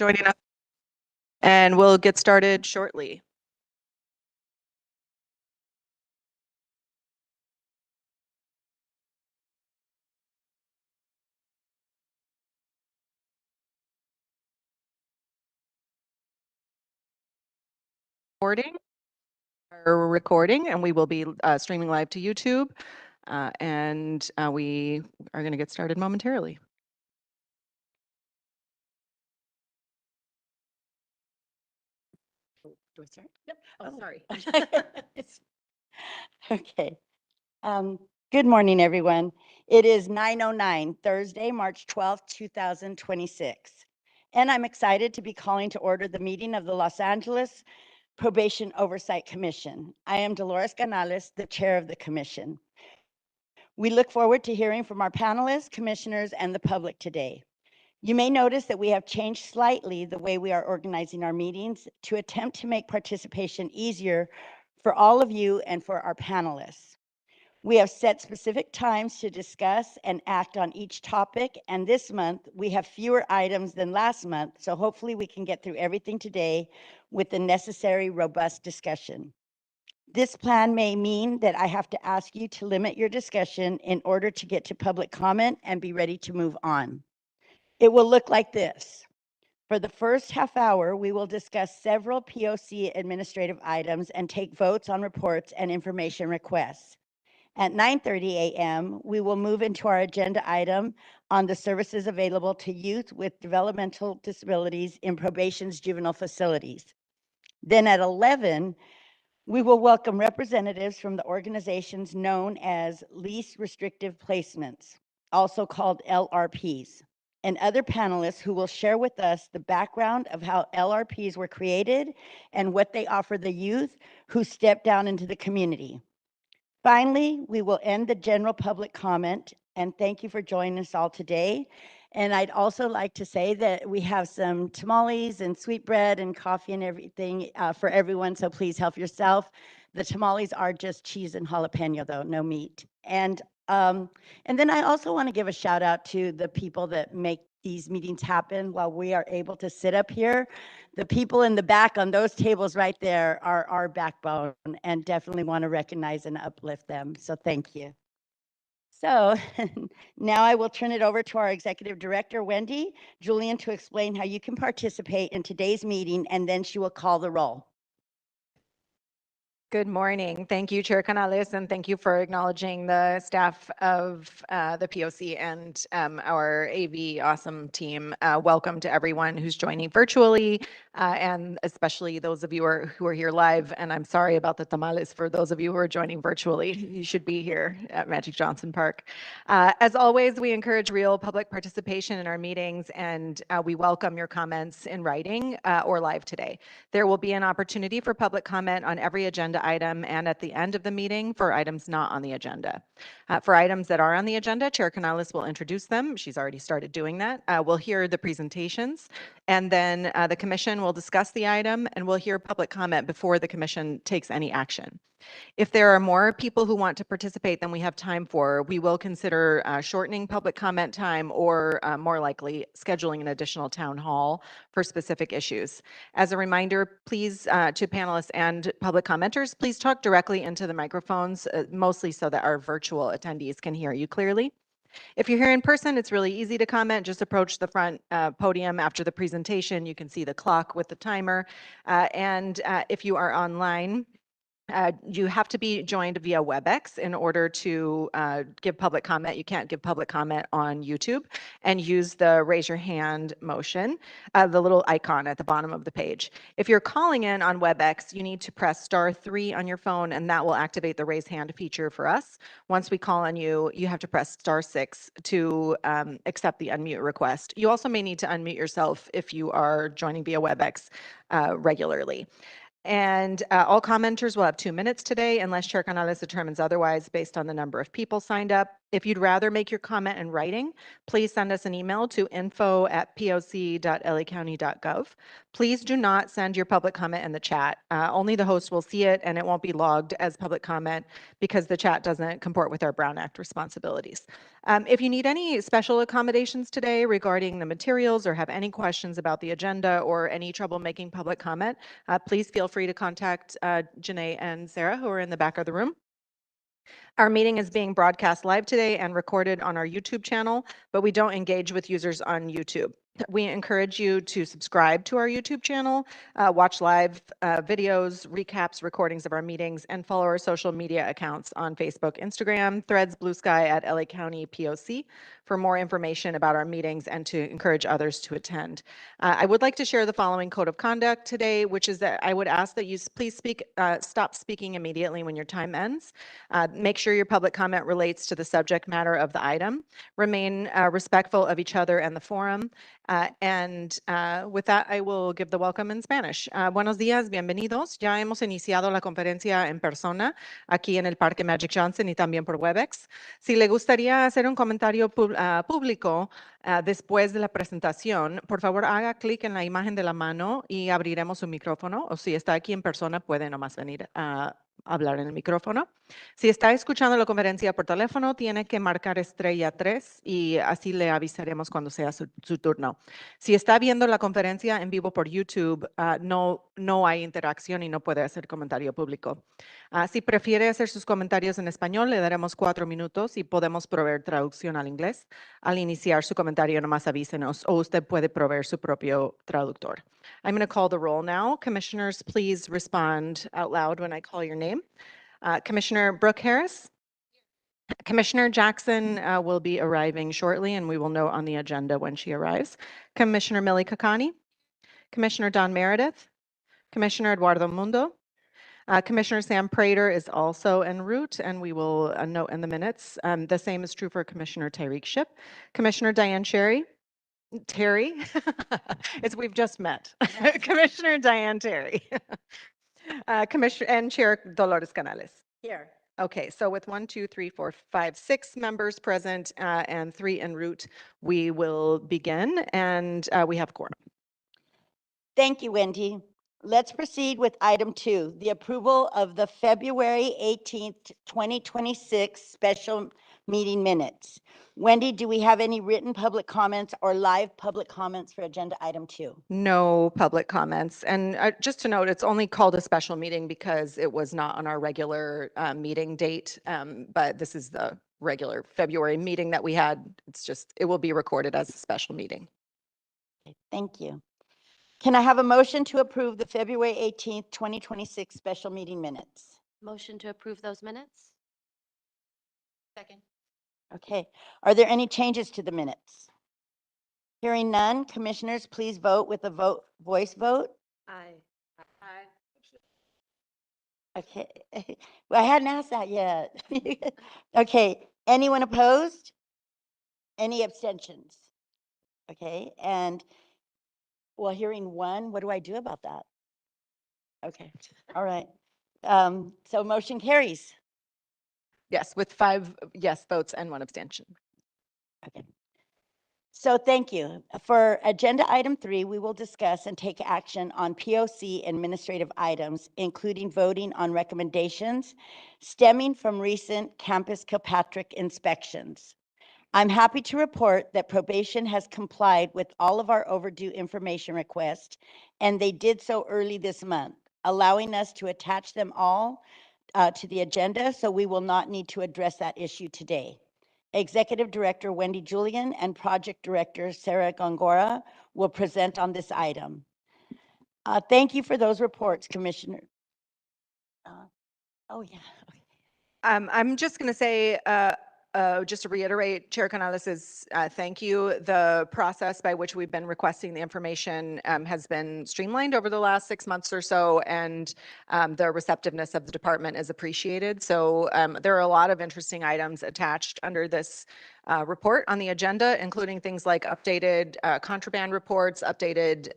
joining us, and we'll get started shortly. Recording, and we will be streaming live to YouTube, and we are going to get started momentarily. Do I start? Yep. Oh, Sorry. Okay. Good morning, everyone. It is 9:09, Thursday, March 12th, 2026. And I'm excited to be calling to order the meeting of the Los Angeles Probation Oversight Commission. I am Dolores Canales, the chair of the commission. We look forward to hearing from our panelists, commissioners, and the public today. You may notice that we have changed slightly the way we are organizing our meetings to attempt to make participation easier for all of you and for our panelists. We have set specific times to discuss and act on each topic, and this month we have fewer items than last month, so hopefully we can get through everything today with the necessary robust discussion. This plan may mean that I have to ask you to limit your discussion in order to get to public comment and be ready to move on. It will look like this. For the first half hour, we will discuss several POC administrative items and take votes on reports and information requests. At 9:30 a.m., we will move into our agenda item on the services available to youth with developmental disabilities in probation's juvenile facilities. Then at 11, we will welcome representatives from the organizations known as least restrictive placements, also called LRPs, and other panelists who will share with us the background of how LRPs were created and what they offer the youth who step down into the community. Finally, we will end the general public comment, and thank you for joining us all today. And I'd also like to say that we have some tamales and sweetbread and coffee and everything for everyone, so please help yourself. The tamales are just cheese and jalapeno, though, no meat. And then I also want to give a shout out to the people that make these meetings happen while we are able to sit up here. The people in the back on those tables right there are our backbone, and definitely want to recognize and uplift them. So thank you. So now I will turn it over to our executive director, Wendy Julian, to explain how you can participate in today's meeting, and then she will call the roll. Good morning. Thank you, Chair Canales, and thank you for acknowledging the staff of the POC and our AV awesome team. Welcome to everyone who's joining virtually, and especially those of you who are here live. And I'm sorry about the tamales for those of you who are joining virtually. You should be here at Magic Johnson Park. As always, we encourage real public participation in our meetings, and we welcome your comments in writing or live today. There will be an opportunity for public comment on every agenda item and at the end of the meeting for items not on the agenda. For items that are on the agenda, Chair Canales will introduce them. She's already started doing that. We'll hear the presentations, and then the commission will discuss the item, and we'll hear public comment before the commission takes any action. If there are more people who want to participate than we have time for, we will consider shortening public comment time or more likely scheduling an additional town hall for specific issues. As a reminder, please, to panelists and public commenters, please talk directly into the microphones, mostly so that our virtual attendees can hear you clearly. If you're here in person, it's really easy to comment. Just approach the front podium after the presentation. You can see the clock with the timer. And if you are online, you have to be joined via WebEx in order to give public comment. You can't give public comment on YouTube, and use the raise your hand motion, the little icon at the bottom of the page. If you're calling in on WebEx, you need to press *3 on your phone, and that will activate the raise hand feature for us. Once we call on you, you have to press *6 to accept the unmute request. You also may need to unmute yourself if you are joining via WebEx regularly. And all commenters will have 2 minutes today unless Chair Canales determines otherwise based on the number of people signed up. If you'd rather make your comment in writing, please send us an email to info@poc.lacounty.gov. Please do not send your public comment in the chat. Only the host will see it and it won't be logged as public comment because the chat doesn't comport with our Brown Act responsibilities. If you need any special accommodations today regarding the materials or have any questions about the agenda or any trouble making public comment, please feel free to contact Janae and Sarah, who are in the back of the room. Our meeting is being broadcast live today and recorded on our YouTube channel, but we don't engage with users on YouTube. We encourage you to subscribe to our YouTube channel, watch live videos, recaps, recordings of our meetings, and follow our social media accounts on Facebook, Instagram, Threads, Blue Sky at LA County POC for more information about our meetings and to encourage others to attend. I would like to share the following code of conduct today, which is that I would ask that you please stop speaking immediately when your time ends. Make sure your public comment relates to the subject matter of the item. Remain respectful of each other and the forum. With that, I will give the welcome in Spanish. Buenos días, bienvenidos. Ya hemos iniciado la conferencia en persona aquí en el Parque Magic Johnson y también por Webex. Si le gustaría hacer un comentario público después de la presentación, por favor haga clic en la imagen de la mano y abriremos su micrófono. O si está aquí en persona, puede nomás venir a hablar en el micrófono. Si está escuchando la conferencia por teléfono, tiene que marcar estrella 3 y así le avisaremos cuando sea su turno. Si está viendo la conferencia en vivo por YouTube, no hay interacción y no puede hacer comentario público. Si prefiere hacer sus comentarios en español, le daremos 4 minutos y podemos proveer traducción al inglés. Al iniciar su comentario, nomás avísenos o usted puede proveer su propio traductor. I'm going to call the roll now. Commissioners, please respond out loud when I call your name. Commissioner Brooke Harris. Commissioner Jackson will be arriving shortly, and we will note on the agenda when she arrives. Commissioner Millie Kakani. Commissioner Don Meredith. Commissioner Eduardo Mundo. Commissioner Sam Prater is also en route, and we will note in the minutes. The same is true for Commissioner Tyreek Shipp. Commissioner Diane Terry. We've just met. Commissioner Diane Terry. Commissioner and Chair Dolores Canales. Here. Okay, so with 1, 2, 3, 4, 5, 6 members present and 3 en route, we will begin, and we have quorum. Thank you, Wendy. Let's proceed with item 2, the approval of the February 18th, 2026 special meeting minutes. Wendy, do we have any written public comments or live public comments for agenda item 2? No public comments. And just to note, it's only called a special meeting because it was not on our regular meeting date. But this is the regular February meeting that we had. It will be recorded as a special meeting. Okay, thank you. Can I have a motion to approve the February 18th, 2026 special meeting minutes? Motion to approve those minutes? Second. Okay. Are there any changes to the minutes? Hearing none, commissioners, please vote with a voice vote. Aye. Okay. Well, I hadn't asked that yet. Okay. Anyone opposed? Any abstentions? Okay. And well, hearing one, what do I do about that? Okay. All right. So motion carries. Yes, with 5 yes votes and 1 abstention. Okay. So thank you. For agenda item 3, we will discuss and take action on POC administrative items, including voting on recommendations stemming from recent campus Kilpatrick inspections. I'm happy to report that probation has complied with all of our overdue information requests, and they did so early this month, allowing us to attach them all to the agenda, so we will not need to address that issue today. Executive Director Wendy Julian and Project Director Sarah Gongora will present on this item. Thank you for those reports, Commissioner. Oh, yeah. Okay. I'm just going to say, just to reiterate Chair Canales's thank you. The process by which we've been requesting the information has been streamlined over the last 6 months or so, and the receptiveness of the department is appreciated. So there are a lot of interesting items attached under this report on the agenda, including things like updated contraband reports, updated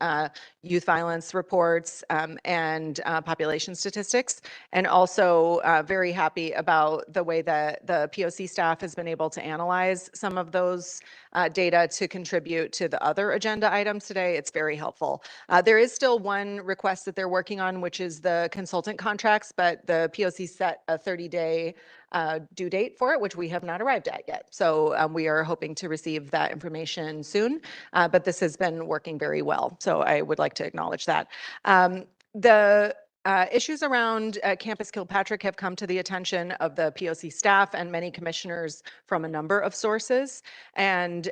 youth violence reports, and population statistics. And also very happy about the way that the POC staff has been able to analyze some of those data to contribute to the other agenda items today. It's very helpful. There is still one request that they're working on, which is the consultant contracts, but the POC set a 30-day due date for it, which we have not arrived at yet. So we are hoping to receive that information soon, but this has been working very well. So I would like to acknowledge that. The issues around Campus Kilpatrick have come to the attention of the POC staff and many commissioners from a number of sources. And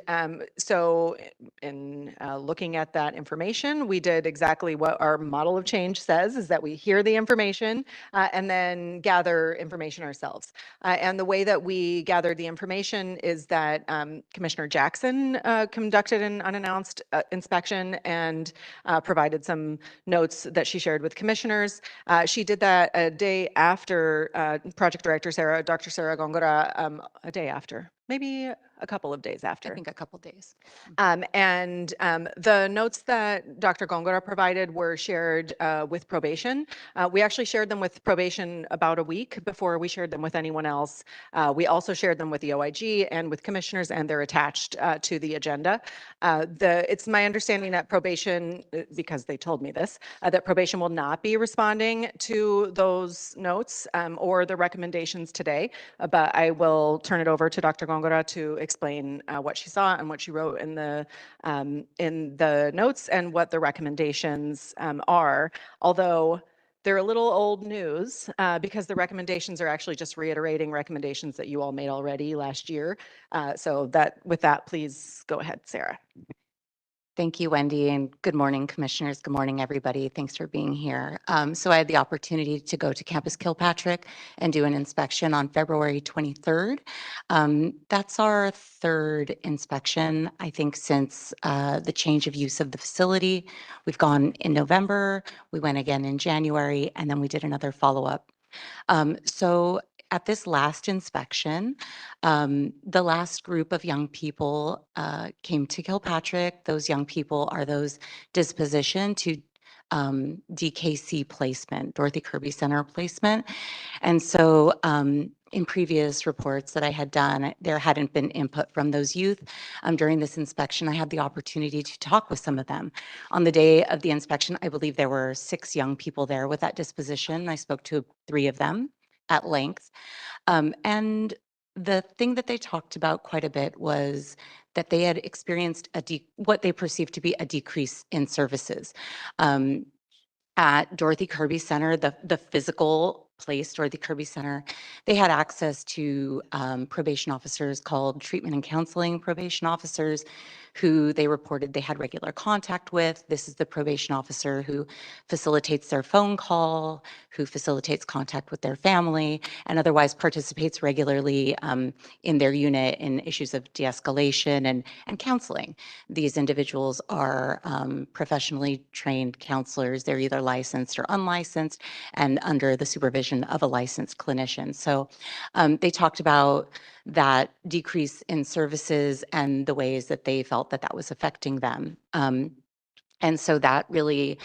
so in looking at that information, we did exactly what our model of change says, is that we hear the information and then gather information ourselves. And the way that we gathered the information is that Commissioner Jackson conducted an unannounced inspection and provided some notes that she shared with commissioners. She did that a day after Project Director Dr. Sarah Gongora, a day after, maybe a couple of days after. I think a couple days. The notes that Dr. Gongora provided were shared with probation. We actually shared them with probation about a week before we shared them with anyone else. We also shared them with the OIG and with commissioners, and they're attached to the agenda. It's my understanding that probation, because they told me this, that probation will not be responding to those notes or the recommendations today, but I will turn it over to Dr. Gongora to explain what she saw and what she wrote in the notes and what the recommendations are. Although they're a little old news because the recommendations are actually just reiterating recommendations that you all made already last year. So with that, please go ahead, Sarah. Thank you, Wendy, and good morning, commissioners. Good morning, everybody. Thanks for being here. So I had the opportunity to go to Campus Kilpatrick and do an inspection on February 23rd. That's our third inspection, I think, since the change of use of the facility. We've gone in November, we went again in January, and then we did another follow-up. So at this last inspection, the last group of young people came to Kilpatrick. Those young people are those dispositioned to DKC placement, Dorothy Kirby Center placement. And so in previous reports that I had done, there hadn't been input from those youth. During this inspection, I had the opportunity to talk with some of them. On the day of the inspection, I believe there were 6 young people there with that disposition. I spoke to 3 of them at length. And the thing that they talked about quite a bit was that they had experienced what they perceived to be a decrease in services. At Dorothy Kirby Center, the physical place, Dorothy Kirby Center, they had access to probation officers called treatment and counseling probation officers who they reported they had regular contact with. This is the probation officer who facilitates their phone call, who facilitates contact with their family, and otherwise participates regularly in their unit in issues of de-escalation and counseling. These individuals are professionally trained counselors. They're either licensed or unlicensed and under the supervision of a licensed clinician. So they talked about that decrease in services and the ways that they felt that that was affecting them. And so that really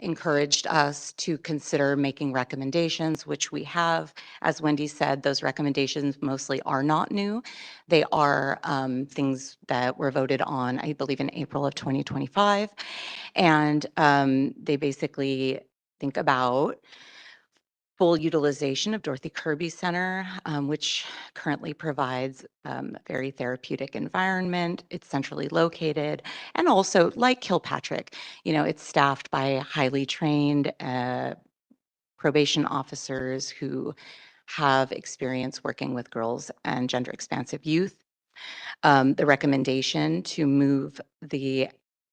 encouraged us to consider making recommendations, which we have. As Wendy said, those recommendations mostly are not new. They are things that were voted on, I believe, in April of 2025. And they basically think about full utilization of Dorothy Kirby Center, which currently provides a very therapeutic environment. It's centrally located, and also, like Kilpatrick, it's staffed by highly trained probation officers who have experience working with girls and gender expansive youth. The recommendation to move the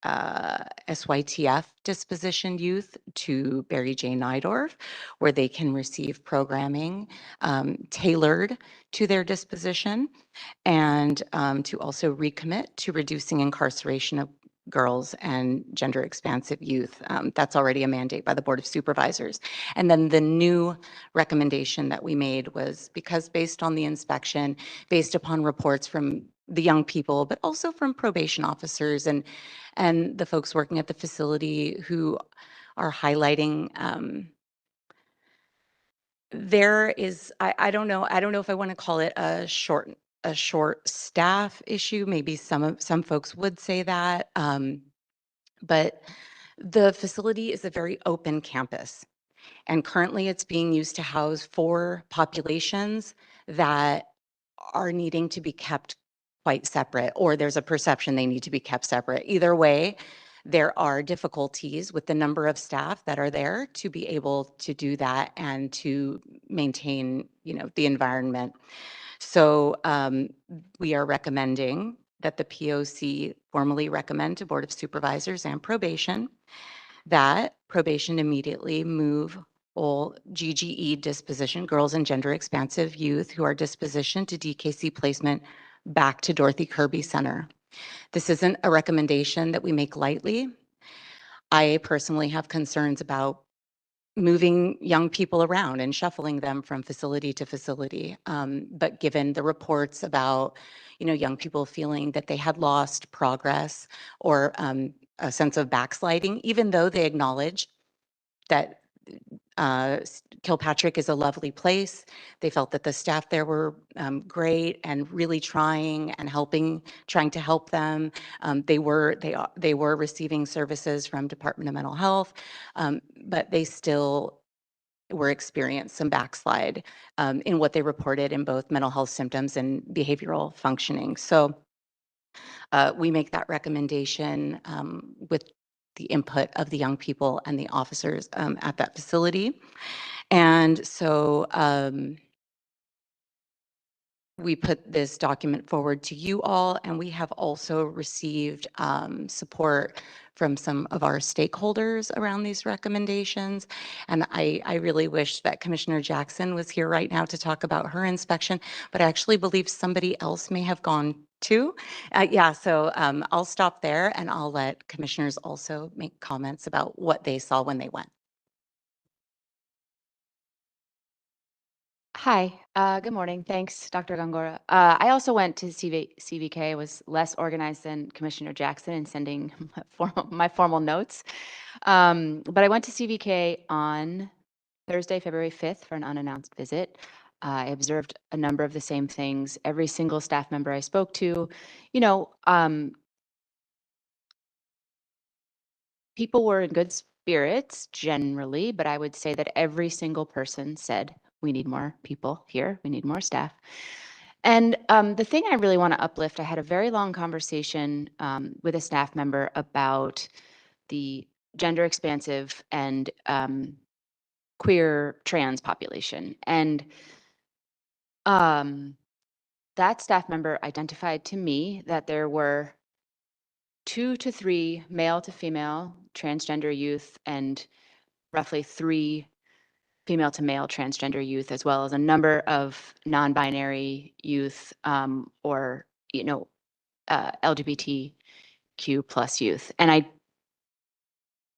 SYTF dispositioned youth to Barry J. Nydorf, where they can receive programming tailored to their disposition, and to also recommit to reducing incarceration of girls and gender expansive youth. That's already a mandate by the Board of Supervisors. And then the new recommendation that we made was because based on the inspection, based upon reports from the young people, but also from probation officers and the folks working at the facility who are highlighting there is, I don't know if I want to call it a short staff issue. Maybe some folks would say that. But the facility is a very open campus. And currently it's being used to house 4 populations that are needing to be kept quite separate, or there's a perception they need to be kept separate. Either way, there are difficulties with the number of staff that are there to be able to do that and to maintain, the environment. So we are recommending that the POC formally recommend to Board of Supervisors and probation that probation immediately move all GGE disposition, girls and gender expansive youth who are dispositioned to DKC placement back to Dorothy Kirby Center. This isn't a recommendation that we make lightly. I personally have concerns about moving young people around and shuffling them from facility to facility. But given the reports about, young people feeling that they had lost progress or a sense of backsliding, even though they acknowledge that Kilpatrick is a lovely place. They felt that the staff there were great and really trying and trying to help them. They were receiving services from Department of Mental Health, but they still were experiencing some backslide in what they reported in both mental health symptoms and behavioral functioning. So we make that recommendation with the input of the young people and the officers at that facility. And so we put this document forward to you all, and we have also received support from some of our stakeholders around these recommendations. And I really wish that Commissioner Jackson was here right now to talk about her inspection, but I actually believe somebody else may have gone too. Yeah, so I'll stop there and I'll let commissioners also make comments about what they saw when they went. Hi, good morning. Thanks, Dr. Gongora. I also went to CVK, was less organized than Commissioner Jackson in sending my formal notes. But I went to CVK on Thursday, February 5th for an unannounced visit. I observed a number of the same things. Every single staff member I spoke to, people were in good spirits generally, but I would say that every single person said, we need more people here. We need more staff. And the thing I really want to uplift, I had a very long conversation with a staff member about the gender expansive and queer trans population. And that staff member identified to me that there were 2 to 3 male to female transgender youth and roughly 3 female to male transgender youth, as well as a number of non-binary youth or, LGBTQ plus youth. And I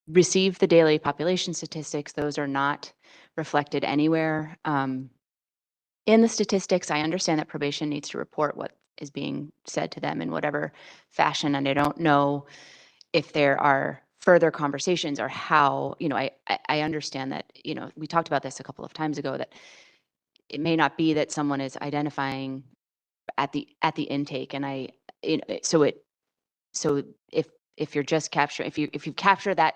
received the daily population statistics. Those are not reflected anywhere. In the statistics, I understand that probation needs to report what is being said to them in whatever fashion. And I don't know if there are further conversations or how, I understand that, we talked about this a couple of times ago, that it may not be that someone is identifying at the intake. And so if you're just capturing, if you capture that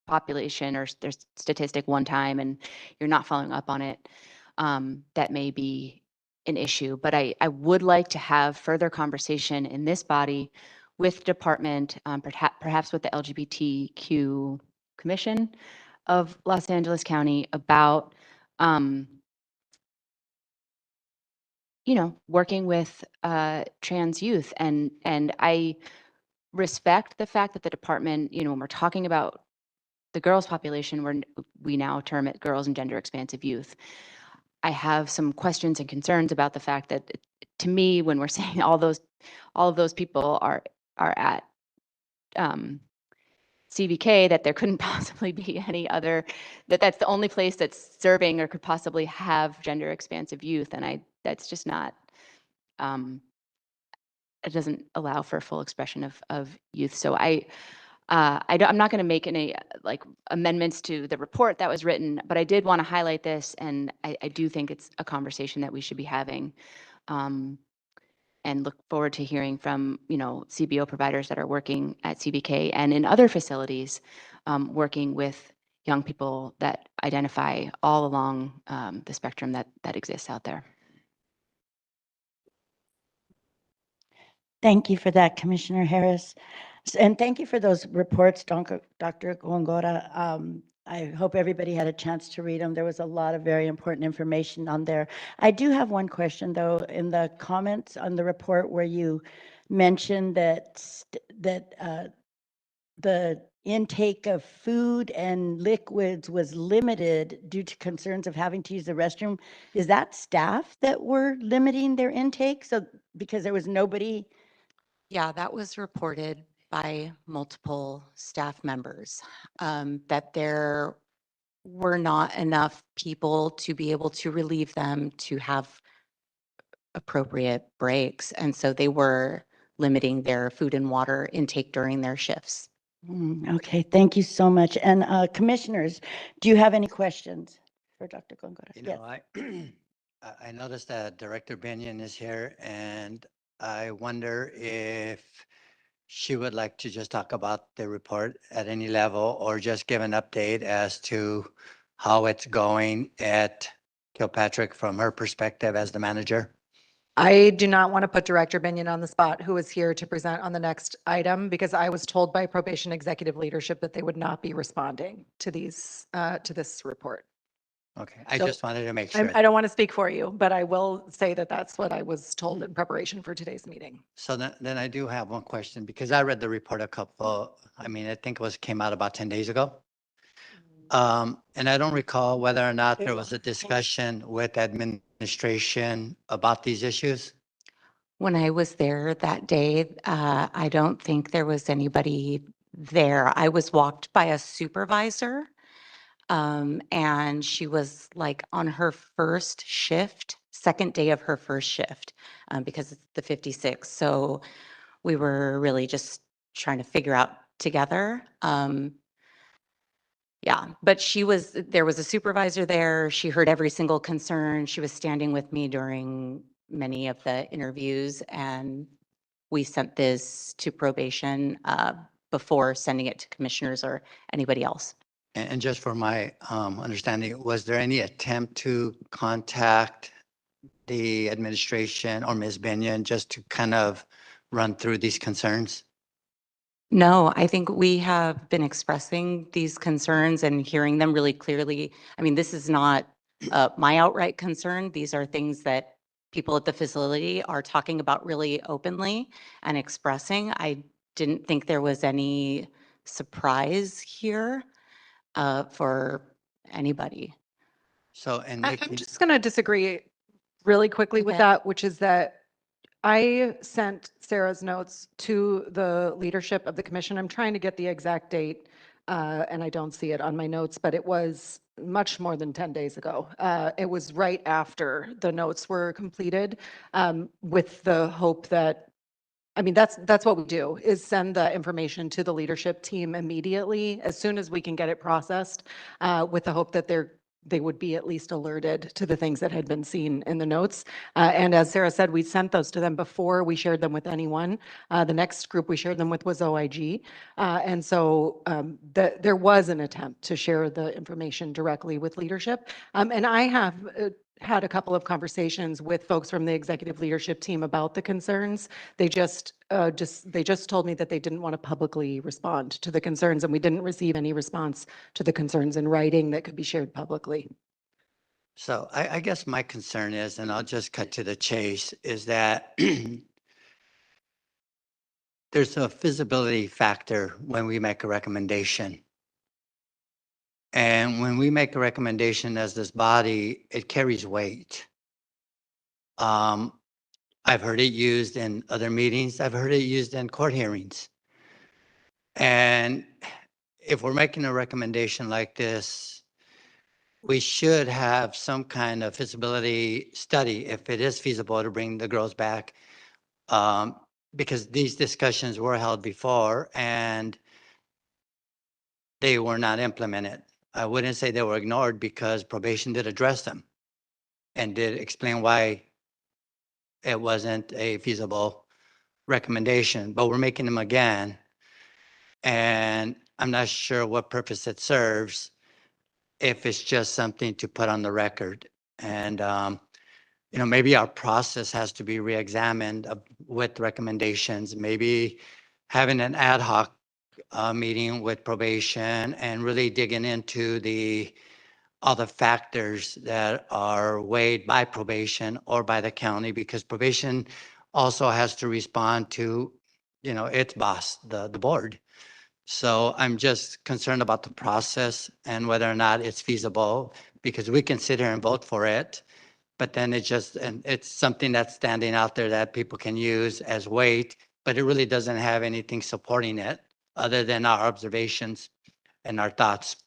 population or there's statistic one time and you're not following up on it, that may be an issue. But I would like to have further conversation in this body with department, perhaps with the LGBTQ Commission of Los Angeles County about, working with trans youth. And I respect the fact that the department, when we're talking about the girls population, we now term it girls and gender expansive youth. I have some questions and concerns about the fact that, to me, when we're saying all of those people are at CBK that there couldn't possibly be any other, that's the only place that's serving or could possibly have gender expansive youth. And that's just not, it doesn't allow for full expression of youth. So I'm not going to make any like amendments to the report that was written, but I did want to highlight this, and I do think it's a conversation that we should be having, and look forward to hearing from CBO providers that are working at CBK and in other facilities, working with young people that identify all along the spectrum that exists out there. Thank you for that, Commissioner Harris. And thank you for those reports, Dr. Gongora. I hope everybody had a chance to read them. There was a lot of very important information on there. I do have one question, though, in the comments on the report where you mentioned that the intake of food and liquids was limited due to concerns of having to use the restroom. Is that staff that were limiting their intake? So because there was nobody? Yeah, that was reported by multiple staff members, that there were not enough people to be able to relieve them to have appropriate breaks. And so they were limiting their food and water intake during their shifts. Okay, thank you so much. And commissioners, do you have any questions for Dr. Gongora? You know, I noticed that Director Benyon is here, and I wonder if she would like to just talk about the report at any level or just give an update as to how it's going at Kilpatrick from her perspective as the manager. I do not want to put Director Benyon on the spot, who is here to present on the next item, because I was told by probation executive leadership that they would not be responding to these, to this report. Okay, I So just wanted to make sure. I don't want to speak for you, but I will say that that's what I was told in preparation for today's meeting. So then I do have one question, because I read the report I think came out about 10 days ago. And I don't recall whether or not there was a discussion with administration about these issues. When I was there that day, I don't think there was anybody there. I was walked by a supervisor, and she was like on her first shift, second day of her first shift, because it's the 56. So we were really just trying to figure out together. Yeah, but there was a supervisor there. She heard every single concern. She was standing with me during many of the interviews, and we sent this to probation before sending it to commissioners or anybody else. And just for my understanding, was there any attempt to contact the administration or Ms. Benyon just to kind of run through these concerns? No, I think we have been expressing these concerns and hearing them really clearly. I mean, this is not my outright concern. These are things that people at the facility are talking about really openly and expressing. I didn't think there was any surprise here for anybody. So, and I'm Nikki, just going to disagree really quickly with Okay. that, which is that I sent Sarah's notes to the leadership of the commission. I'm trying to get the exact date, and I don't see it on my notes, but it was much more than 10 days ago. It was right after the notes were completed, with the hope that, I mean, that's what we do, is send the information to the leadership team immediately as soon as we can get it processed, with the hope that they would be at least alerted to the things that had been seen in the notes. And as Sarah said, we sent those to them before we shared them with anyone. The next group we shared them with was OIG. And so there was an attempt to share the information directly with leadership. And I have had a couple of conversations with folks from the executive leadership team about the concerns. They just told me that they didn't want to publicly respond to the concerns, and we didn't receive any response to the concerns in writing that could be shared publicly. so I guess my concern is, and I'll just cut to the chase, is that there's a feasibility factor when we make a recommendation. And when we make a recommendation as this body, it carries weight. I've heard it used in other meetings. I've heard it used in court hearings. And if we're making a recommendation like this, we should have some kind of feasibility study if it is feasible to bring the girls back. Because these discussions were held before and they were not implemented. I wouldn't say they were ignored because probation did address them and did explain why it wasn't a feasible recommendation, but we're making them again. And I'm not sure what purpose it serves if it's just something to put on the record. And, maybe our process has to be reexamined with recommendations, maybe having an ad hoc meeting with probation and really digging into all the factors that are weighed by probation or by the county, because probation also has to respond to, its boss, the board. So I'm just concerned about the process and whether or not it's feasible, because we can sit here and vote for it, but then it's something that's standing out there that people can use as weight, but it really doesn't have anything supporting it other than our observations and our thoughts.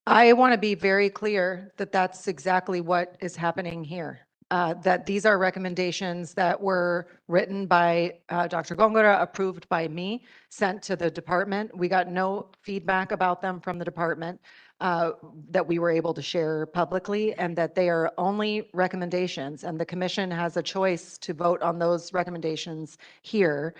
I want to be very clear that that's exactly what is happening here. That these are recommendations that were written by Dr. Gongora, approved by me, sent to the department. We got no feedback about them from the department that we were able to share publicly, and that they are only recommendations, and the commission has a choice to vote on those recommendations here.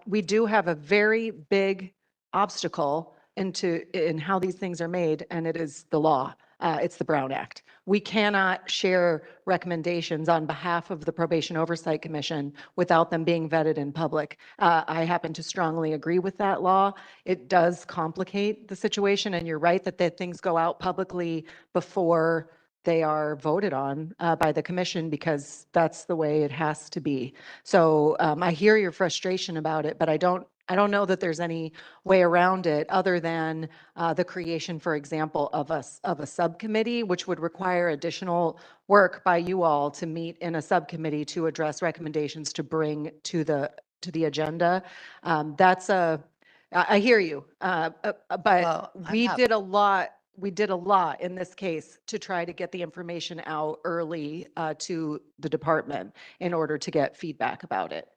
We do have a very big obstacle in how these things are made, and it is the law. It's the Brown Act. We cannot share recommendations on behalf of the Probation Oversight Commission without them being vetted in public. I happen to strongly agree with that law. It does complicate the situation, and you're right that things go out publicly before they are voted on by the commission, because that's the way it has to be. So I hear your frustration about it, but I don't know that there's any way around it other than the creation, for example, of a subcommittee, which would require additional work by you all to meet in a subcommittee to address recommendations to bring to the agenda. I hear you, but Well, I'm we not- did a lot. We did a lot in this case to try to get the information out early to the department in order to get feedback about it.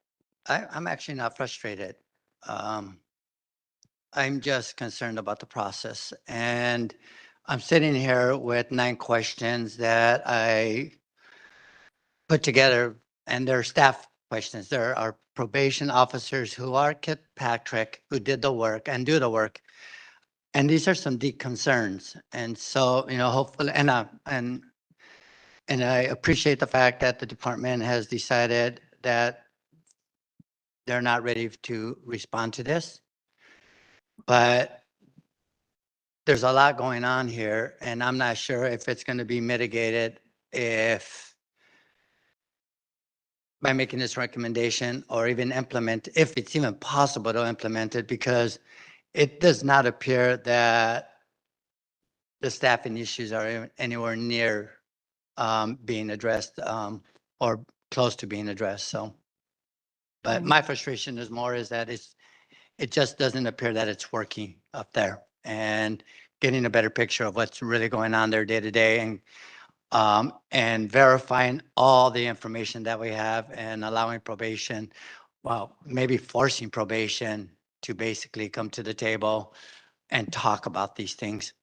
I'm actually not frustrated. I'm just concerned about the process. And I'm sitting here with 9 questions that I put together, and they're staff questions. There are probation officers who are Kilpatrick, who did the work and do the work. And these are some deep concerns. And so, hopefully, and I appreciate the fact that the department has decided that they're not ready to respond to this. But there's a lot going on here, and I'm not sure if it's going to be mitigated by making this recommendation, or even implement, if it's even possible to implement it, because it does not appear that the staffing issues are anywhere near being addressed or close to being addressed. So, but my frustration is more is that it just doesn't appear that it's working up there, and getting a better picture of what's really going on there day to day, and verifying all the information that we have, and allowing probation, well, maybe forcing probation to basically come to the table and talk about these things.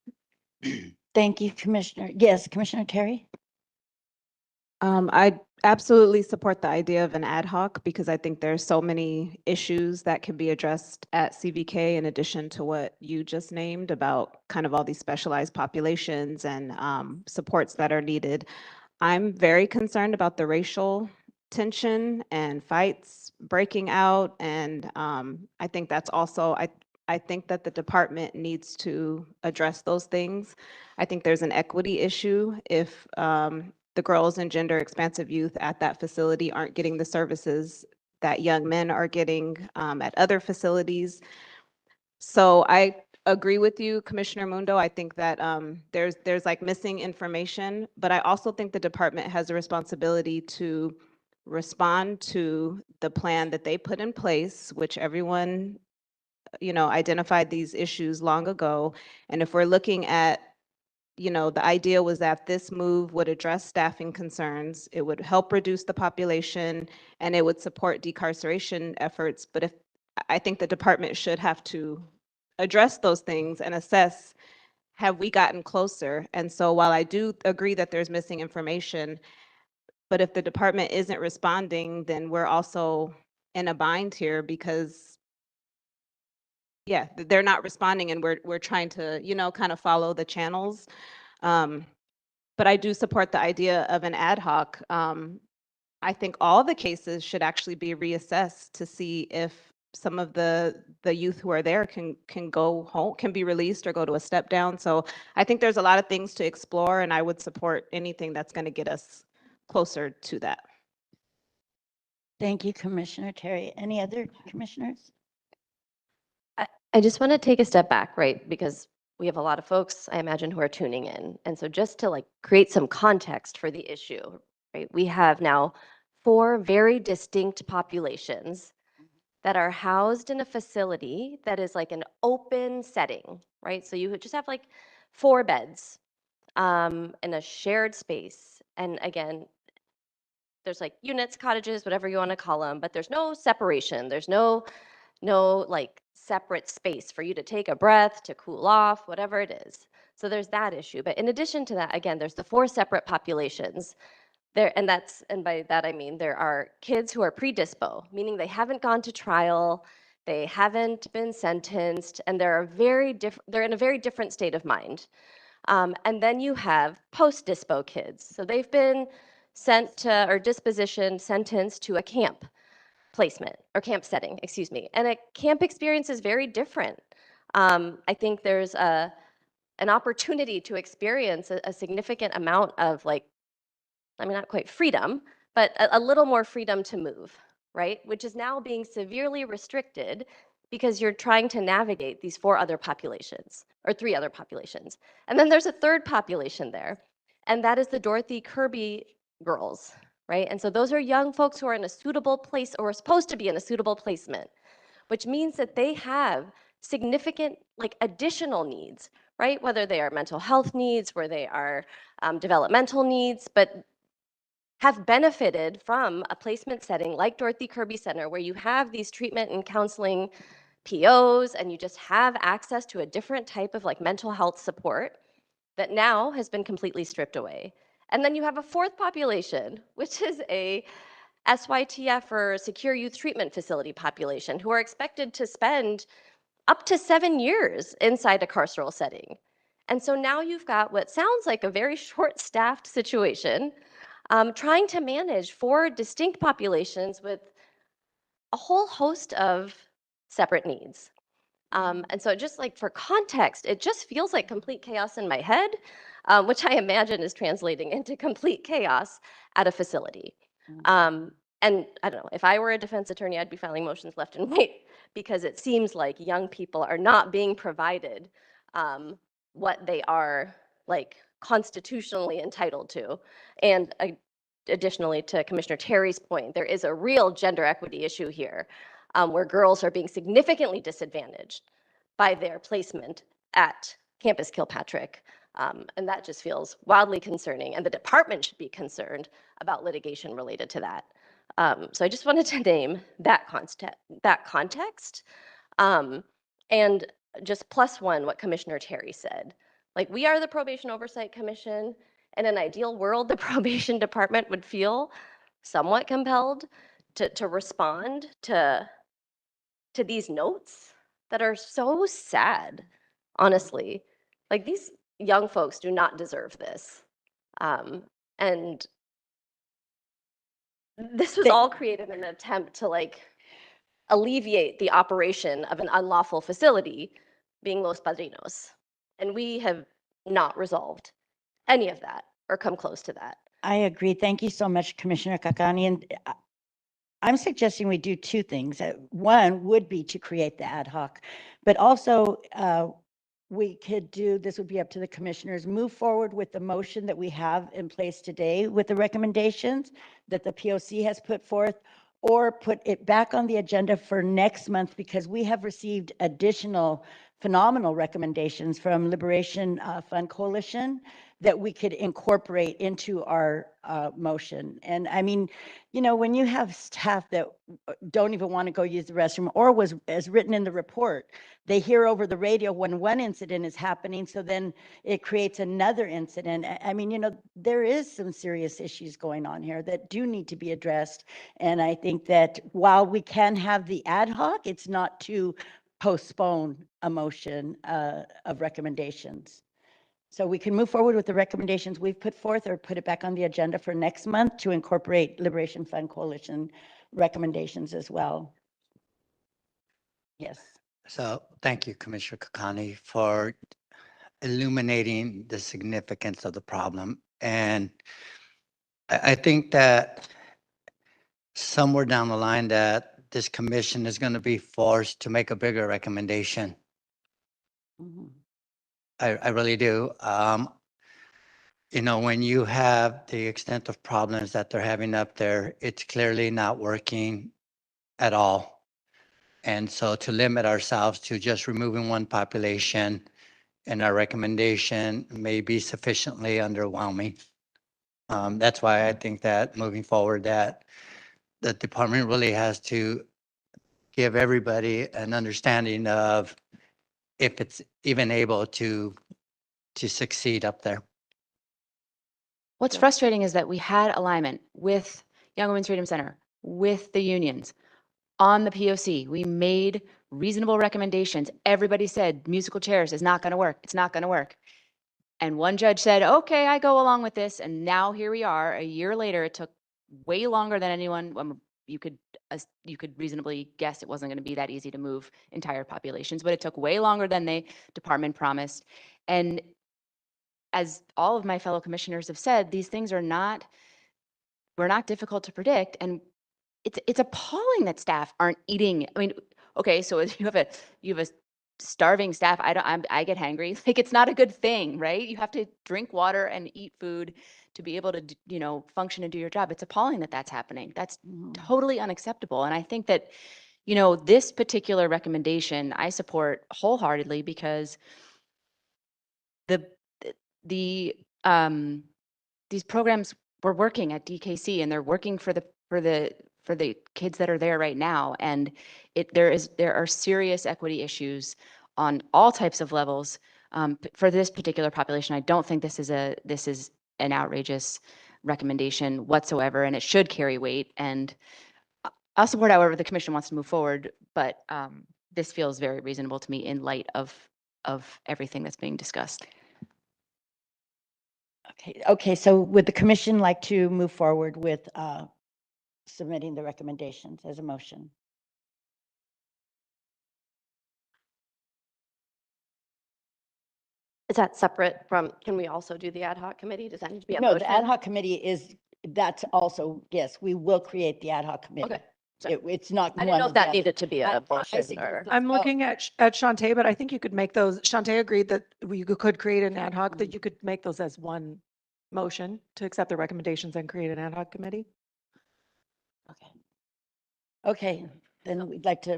Thank you, Commissioner. Yes, Commissioner Terry? I absolutely support the idea of an ad hoc, because I think there's so many issues that can be addressed at CVK in addition to what you just named about kind of all these specialized populations and supports that are needed. I'm very concerned about the racial tension and fights breaking out. And I think that's also, I think that the department needs to address those things. I think there's an equity issue if the girls and gender expansive youth at that facility aren't getting the services that young men are getting at other facilities. So I agree with you, Commissioner Mundo. I think that there's like missing information, but I also think the department has a responsibility to respond to the plan that they put in place, which everyone identified these issues long ago. And if we're looking at, the idea was that this move would address staffing concerns, it would help reduce the population, and it would support decarceration efforts. But I think the department should have to address those things and assess, have we gotten closer? And so while I do agree that there's missing information, but if the department isn't responding, then we're also in a bind here because, yeah, they're not responding and we're trying to, kind of follow the channels. But I do support the idea of an ad hoc. I think all the cases should actually be reassessed to see if some of the youth who are there can go home, can be released or go to a step down. So I think there's a lot of things to explore, and I would support anything that's going to get us closer to that. Thank you, Commissioner Terry. Any other commissioners? I just want to take a step back, right? Because we have a lot of folks, I imagine, who are tuning in. And so just to like create some context for the issue, right? We have now 4 very distinct populations that are housed in a facility that is like an open setting, right? So you would just have like 4 beds in a shared space. And again, there's like units, cottages, whatever you want to call them, but there's no separation. There's no like separate space for you to take a breath, to cool off, whatever it is. So there's that issue. But in addition to that, again, there's the 4 separate populations. And by that I mean there are kids who are predispo, meaning they haven't gone to trial, they haven't been sentenced, and they're in a very different state of mind. And then you have post-dispo kids. So they've been sent to, or dispositioned, sentenced to a camp placement or camp setting, excuse me. And a camp experience is very different. I think there's an opportunity to experience a significant amount of like, I mean, not quite freedom, but a little more freedom to move, right? Which is now being severely restricted because you're trying to navigate these 4 other populations or 3 other populations. And then there's a 3rd population there, and that is the Dorothy Kirby girls, right? And so those are young folks who are in a suitable place or are supposed to be in a suitable placement, which means that they have significant like additional needs, right? Whether they are mental health needs, where they are developmental needs, but have benefited from a placement setting like Dorothy Kirby Center, where you have these treatment and counseling POs, and you just have access to a different type of like mental health support that now has been completely stripped away. And then you have a 4th population, which is a SYTF or Secure Youth Treatment Facility population, who are expected to spend up to 7 years inside a carceral setting. And so now you've got what sounds like a very short-staffed situation, trying to manage 4 distinct populations with a whole host of separate needs. And so just like for context, it just feels like complete chaos in my head, which I imagine is translating into complete chaos at a facility. And I don't know, if I were a defense attorney, I'd be filing motions left and right because it seems like young people are not being provided what they are like constitutionally entitled to. And additionally, to Commissioner Terry's point, there is a real gender equity issue here, where girls are being significantly disadvantaged by their placement at Campus Kilpatrick. And that just feels wildly concerning, and the department should be concerned about litigation related to that. So I just wanted to name that context. And just +1 what Commissioner Terry said. Like, we are the Probation Oversight Commission. In an ideal world, the probation department would feel somewhat compelled to respond to these notes that are so sad, honestly. Like, these young folks do not deserve this. And this was all created in an attempt to like alleviate the operation of an unlawful facility being Los Padrinos. And we have not resolved any of that or come close to that. I agree. Thank you so much, Commissioner Kakani. And I'm suggesting we do 2 things. One would be to create the ad hoc, but also we could do, this would be up to the commissioners, move forward with the motion that we have in place today with the recommendations that the POC has put forth, or put it back on the agenda for next month, because we have received additional phenomenal recommendations from Liberation Fund Coalition that we could incorporate into our motion. And I mean, you know, when you have staff that don't even want to go use the restroom, or was as written in the report, they hear over the radio when one incident is happening, so then it creates another incident. I mean, you know, there is some serious issues going on here that do need to be addressed. And I think that while we can have the ad hoc, it's not to postpone a motion of recommendations. So we can move forward with the recommendations we've put forth, or put it back on the agenda for next month to incorporate Liberation Fund Coalition recommendations as well. Yes. So thank you, Commissioner Kakani, for illuminating the significance of the problem. And I think that somewhere down the line that this commission is going to be forced to make a bigger recommendation. Mhm. I really do. You know, when you have the extent of problems that they're having up there, it's clearly not working at all. And so to limit ourselves to just removing one population in our recommendation may be sufficiently underwhelming. That's why I think that moving forward, that the department really has to give everybody an understanding of if it's even able to succeed up there. What's frustrating is that we had alignment with Young Women's Freedom Center, with the unions on the POC. We made reasonable recommendations. Everybody said musical chairs is not going to work. It's not going to work. And one judge said, okay, I go along with this. And now here we are a year later. It took way longer than anyone, you could reasonably guess it wasn't going to be that easy to move entire populations, but it took way longer than the department promised. And as all of my fellow commissioners have said, these things were not difficult to predict. And it's appalling that staff aren't eating. I mean, okay, so you have a starving staff. I get hangry. Like, it's not a good thing, right? You have to drink water and eat food to be able to, you know, function and do your job. It's appalling that that's happening. That's totally unacceptable. And I think that, you know, this particular recommendation I support wholeheartedly, because these programs were working at DKC, and they're working for the kids that are there right now. And there are serious equity issues on all types of levels for this particular population. I don't think this is an outrageous recommendation whatsoever, and it should carry weight. And I'll support however the commission wants to move forward, but this feels very reasonable to me in light of everything that's being discussed. Okay, so would the commission like to move forward with submitting the recommendations as a motion? Is that separate from, can we also do the ad hoc committee? Does that need to be a No, motion? the ad hoc committee that's also, yes, we will create the ad hoc committee. Okay. Sorry. It's not I one didn't know of if that them. needed to be a motion see. or. I'm looking at Shantae, but I think you could make those, Shantae agreed that you could create an ad hoc, that you could make those as one motion to accept the recommendations and create an ad hoc committee. Okay, then we'd like to.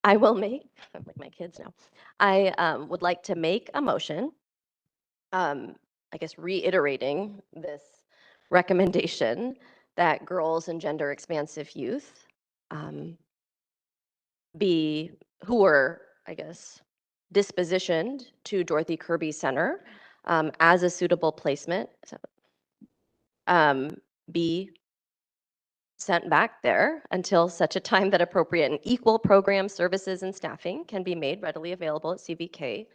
I will make, I'm like my kids now. I would like to make a motion, I guess reiterating this recommendation that girls and gender expansive youth who were, I guess, dispositioned to Dorothy Kirby Center as a suitable placement, be sent back there until such a time that appropriate and equal program services and staffing can be made readily available at CVK.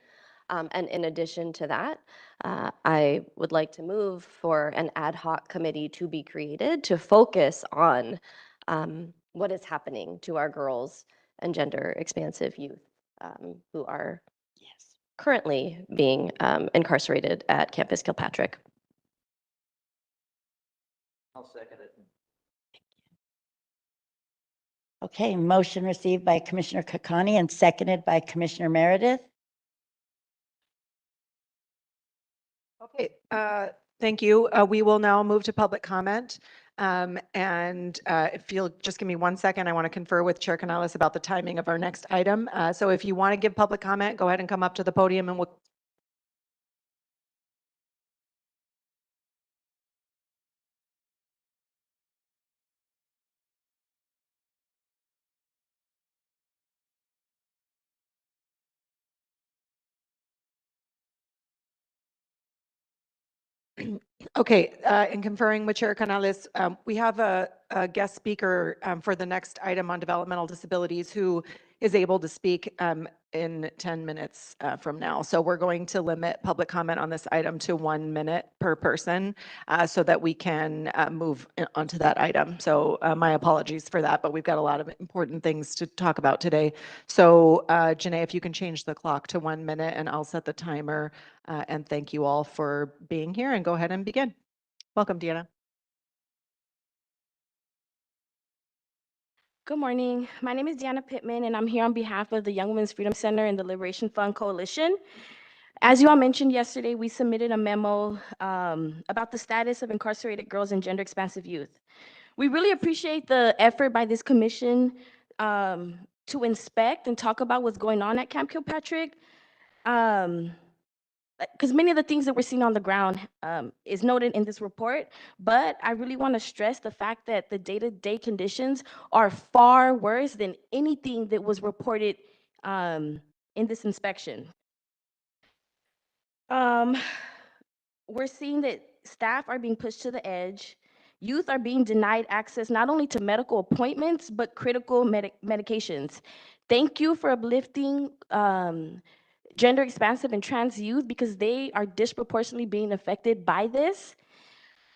And in addition to that, I would like to move for an ad hoc committee to be created to focus on what is happening to our girls and gender expansive youth who are currently being incarcerated at Campus Kilpatrick. I'll second it. Okay, motion received by Commissioner Kakani and seconded by Commissioner Meredith. Okay, thank you. We will now move to public comment. If you'll just give me 1 second, I want to confer with Chair Canales about the timing of our next item. So if you want to give public comment, go ahead and come up to the podium and we'll. Okay, in conferring with Chair Canales, we have a guest speaker for the next item on developmental disabilities who is able to speak in 10 minutes from now. So we're going to limit public comment on this item to 1 minute per person so that we can move onto that item. So my apologies for that, but we've got a lot of important things to talk about today. So Janae, if you can change the clock to 1 minute and I'll set the timer. And thank you all for being here and go ahead and begin. Welcome, Deanna. Good morning. My name is Deanna Pittman, and I'm here on behalf of the Young Women's Freedom Center and the Liberation Fund Coalition. As you all mentioned yesterday, we submitted a memo about the status of incarcerated girls and gender expansive youth. We really appreciate the effort by this commission to inspect and talk about what's going on at Camp Kilpatrick. Because many of the things that we're seeing on the ground is noted in this report, but I really want to stress the fact that the day-to-day conditions are far worse than anything that was reported in this inspection. We're seeing that staff are being pushed to the edge. Youth are being denied access not only to medical appointments, but critical medications. Thank you for uplifting gender expansive and trans youth because they are disproportionately being affected by this.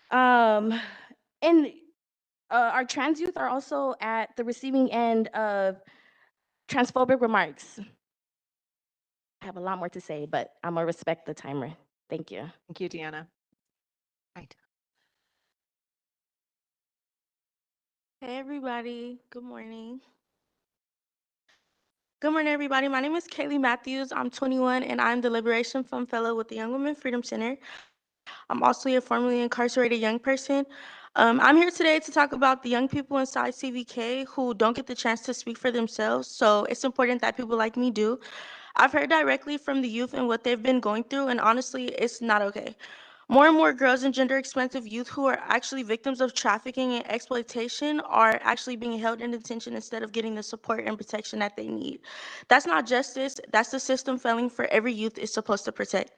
And our trans youth are also at the receiving end of transphobic remarks. I have a lot more to say, but I'm gonna respect the timer. Thank you. Thank you, Deanna. Right. Hey everybody, good morning. Good morning everybody, my name is Kaylee Matthews, I'm 21 and I'm the Liberation Fund Fellow with the Young Women Freedom Center. I'm also a formerly incarcerated young person. I'm here today to talk about the young people inside CVK who don't get the chance to speak for themselves, so it's important that people like me do. I've heard directly from the youth and what they've been going through, and honestly, it's not okay. More and more girls and gender expansive youth who are actually victims of trafficking and exploitation are actually being held in detention instead of getting the support and protection that they need. That's not justice, that's the system failing for every youth is supposed to protect.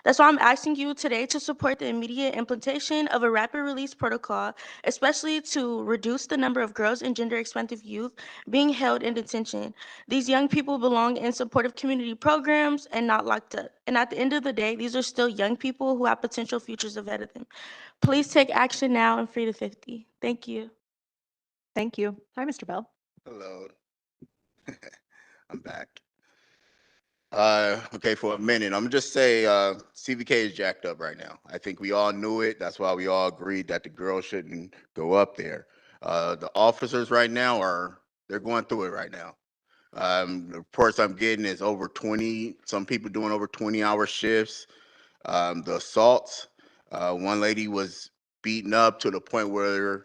That's why I'm asking you today to support the immediate implementation of a rapid release protocol, especially to reduce the number of girls and gender expansive youth being held in detention. These young people belong in supportive community programs and not locked up. And at the end of the day, these are still young people who have potential futures ahead of them. Please take action now and free the 50. Thank you. Thank you. Hi, Mr. Bell. Hello. I'm back. Okay, for a minute, I'm just say CVK is jacked up right now. I think we all knew it. That's why we all agreed that the girls shouldn't go up there. The officers right now they're going through it right now. The reports I'm getting is over 20, some people doing over 20-hour shifts. The assaults, one lady was beaten up to the point where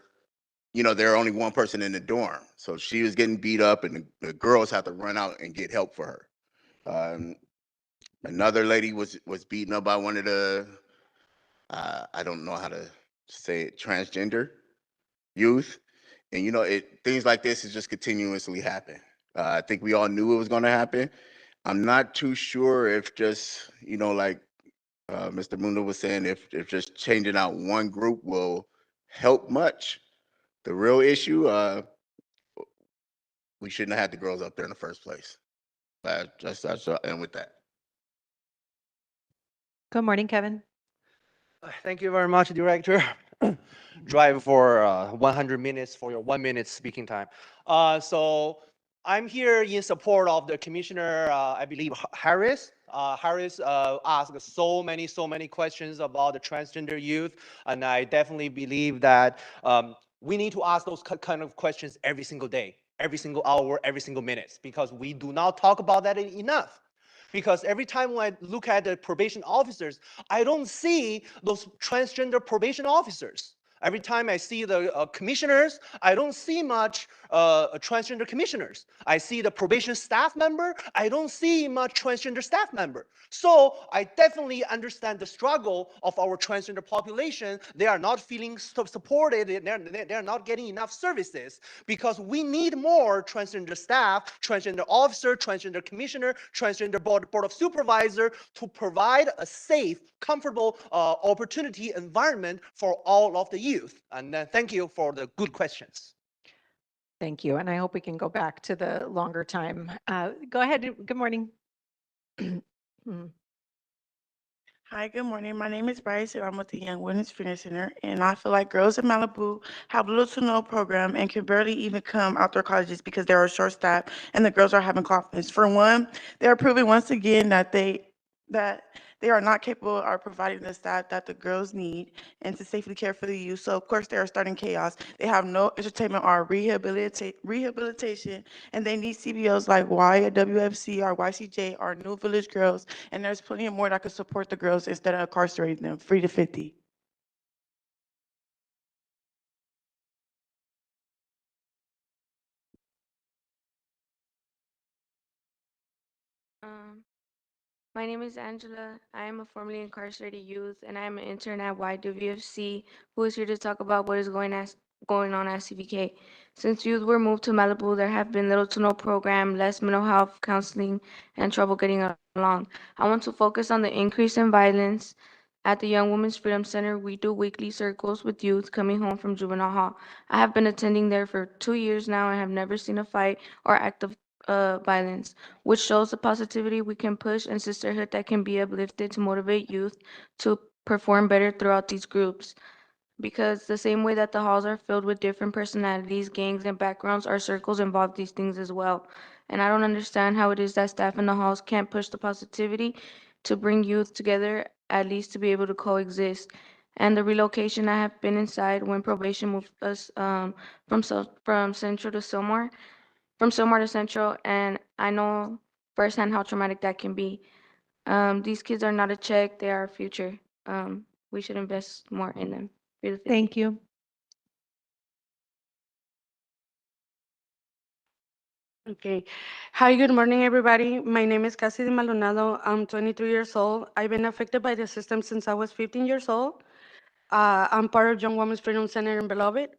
there are only one person in the dorm. So she was getting beat up and the girls had to run out and get help for her. Another lady was beaten up by one of the, I don't know how to say it, transgender youth. And things like this is just continuously happen. I think we all knew it was gonna happen. I'm not too sure if just, like Mr. Mundo was saying, if just changing out one group will help much. The real issue, we shouldn't have had the girls up there in the first place. That's and with that. Good morning, Kevin. Thank you very much, Director. Drive for 100 minutes for your 1 minute speaking time. So I'm here in support of the Commissioner, I believe, Harris. Harris asked so many questions about the transgender youth, and I definitely believe that we need to ask those kind of questions every single day, every single hour, every single minute, because we do not talk about that enough. Because every time when I look at the probation officers, I don't see those transgender probation officers. Every time I see the commissioners, I don't see much transgender commissioners. I see the probation staff member, I don't see much transgender staff member. So I definitely understand the struggle of our transgender population. They are not feeling supported, they're not getting enough services because we need more transgender staff, transgender officer, transgender commissioner, transgender board of supervisor to provide a safe, comfortable opportunity environment for all of the youth. And thank you for the good questions. Thank you. And I hope we can go back to the longer time. Go ahead. Good morning. Hi, good morning. My name is Bryce, and I'm with the Young Women's Freedom Center. And I feel like girls in Malibu have little to no program and can barely even come out their colleges because they are short staffed and the girls are having confidence. For one, they are proving once again that they are not capable of providing the staff that the girls need and to safely care for the youth. So of course they are starting chaos. They have no entertainment or rehabilitation, and they need CBOs like YWFC or YCJ or New Village Girls. And there's plenty of more that could support the girls instead of incarcerating them. Free to 50. My name is Angela. I am a formerly incarcerated youth, and I am an intern at YWFC, who is here to talk about what is going on at CVK. Since youth were moved to Malibu, there have been little to no program, less mental health counseling, and trouble getting along. I want to focus on the increase in violence. At the Young Women's Freedom Center, we do weekly circles with youth coming home from juvenile hall. I have been attending there for 2 years now and have never seen a fight or act of violence, which shows the positivity we can push and sisterhood that can be uplifted to motivate youth to perform better throughout these groups. Because the same way that the halls are filled with different personalities, gangs, and backgrounds, our circles involve these things as well. And I don't understand how it is that staff in the halls can't push the positivity to bring youth together, at least to be able to coexist. And the relocation, I have been inside when probation moved us from Central to Silmar, from Silmar to Central, and I know firsthand how traumatic that can be. These kids are not a check, they are our future. We should invest more in them. Thank you. Okay. Hi, good morning, everybody. My name is Cassidy Maldonado. I'm 23 years old. I've been affected by the system since I was 15 years old. I'm part of Young Women's Freedom Center in Beloved.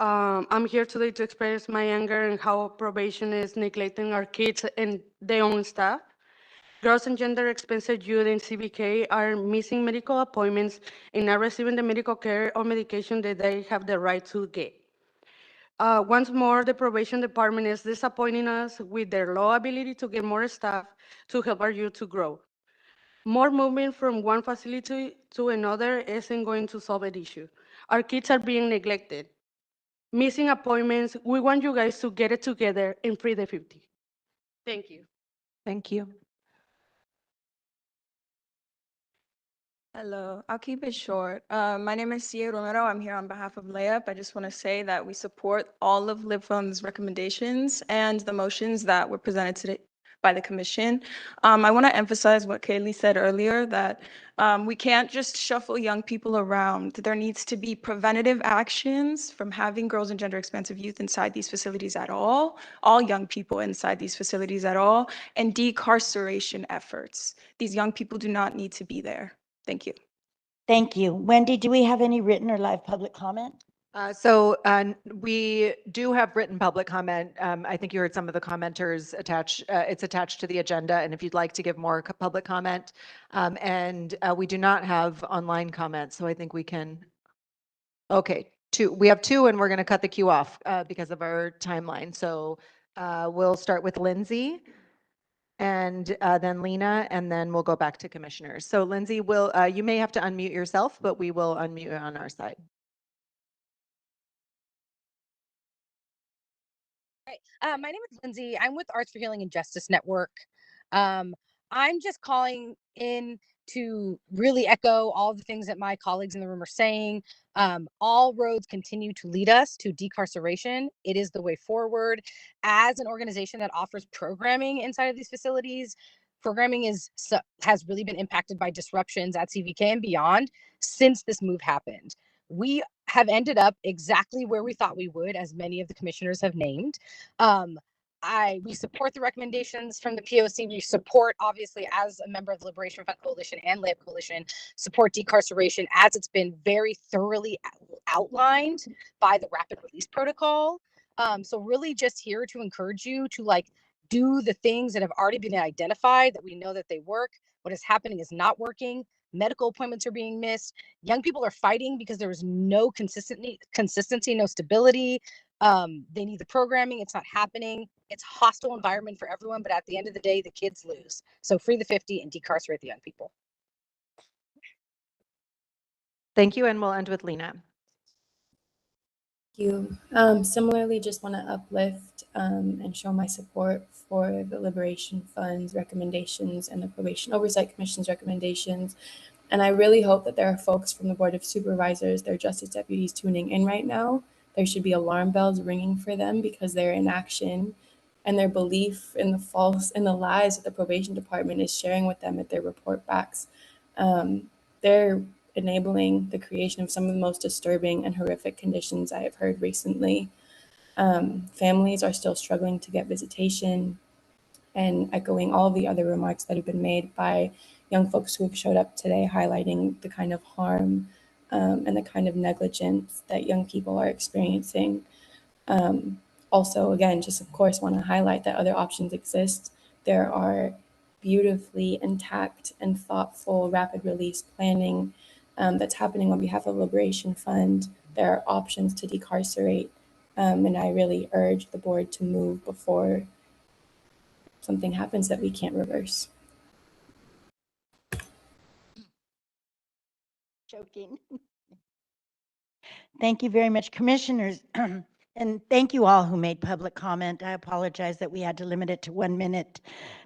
I'm here today to express my anger and how probation is neglecting our kids and their own staff. Girls and gender expensive youth in CBK are missing medical appointments and not receiving the medical care or medication that they have the right to get. Once more, the probation department is disappointing us with their low ability to get more staff to help our youth to grow. More movement from one facility to another isn't going to solve an issue. Our kids are being neglected. Missing appointments, we want you guys to get it together and free the 50. Thank you. Thank you. Hello, I'll keep it short. My name is Cia Romero. I'm here on behalf of Layup. I just want to say that we support all of LiveFund's recommendations and the motions that were presented today by the commission. I want to emphasize what Kaylee said earlier, that we can't just shuffle young people around. There needs to be preventative actions from having girls and gender expansive youth inside these facilities at all young people inside these facilities at all, and decarceration efforts. These young people do not need to be there. Thank you. Thank you. Wendy, do we have any written or live public comment? We do have written public comment. I think you heard some of the commenters attached. It's attached to the agenda, and if you'd like to give more public comment. We do not have online comments, so I think we can. Okay, we have two, and we're going to cut the queue off because of our timeline. So we'll start with Lindsay, and then Lena, and then we'll go back to commissioners. So Lindsay, you may have to unmute yourself, but we will unmute you on our side. My name is Lindsay. I'm with Arts for Healing and Justice Network. I'm just calling in to really echo all the things that my colleagues in the room are saying. All roads continue to lead us to decarceration. It is the way forward. As an organization that offers programming inside of these facilities, programming has really been impacted by disruptions at CVK and beyond since this move happened. we have ended up exactly where we thought we would, as many of the commissioners have named. We support the recommendations from the POC. We support, obviously, as a member of the Liberation Fund Coalition and Lab Coalition, support decarceration as it's been very thoroughly outlined by the rapid release protocol. So really just here to encourage you to do the things that have already been identified, that we know that they work. What is happening is not working. Medical appointments are being missed. Young people are fighting because there is no consistency, no stability. They need the programming. It's not happening. It's a hostile environment for everyone, but at the end of the day, the kids lose. So free the 50 and decarcerate the young people. Thank you, and we'll end with Lena. You. Similarly, just want to uplift and show my support for the Liberation Fund's recommendations and the Probation Oversight Commission's recommendations. And I really hope that there are folks from the Board of Supervisors, their justice deputies tuning in right now. There should be alarm bells ringing for them because their inaction and their belief in the lies that the probation department is sharing with them at their report backs. They're enabling the creation of some of the most disturbing and horrific conditions I have heard recently. Families are still struggling to get visitation, and echoing all the other remarks that have been made by young folks who have showed up today, highlighting the kind of harm and the kind of negligence that young people are experiencing. Also, again, just of course want to highlight that other options exist. There are beautifully intact and thoughtful rapid release planning that's happening on behalf of Liberation Fund. There are options to decarcerate, and I really urge the board to move before something happens that we can't reverse. Joking. Thank you very much, commissioners. And thank you all who made public comment. I apologize that we had to limit it to 1 minute.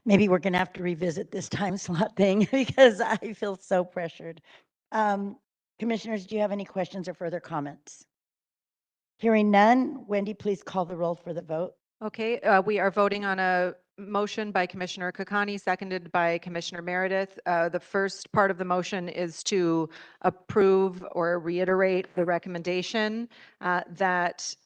Maybe we're going to have to revisit this time slot thing because I feel so pressured. Commissioners, do you have any questions or further comments? Hearing none, Wendy, please call the roll for the vote. Okay, we are voting on a motion by Commissioner Kakani, seconded by Commissioner Meredith. The first part of the motion is to approve or reiterate the recommendation that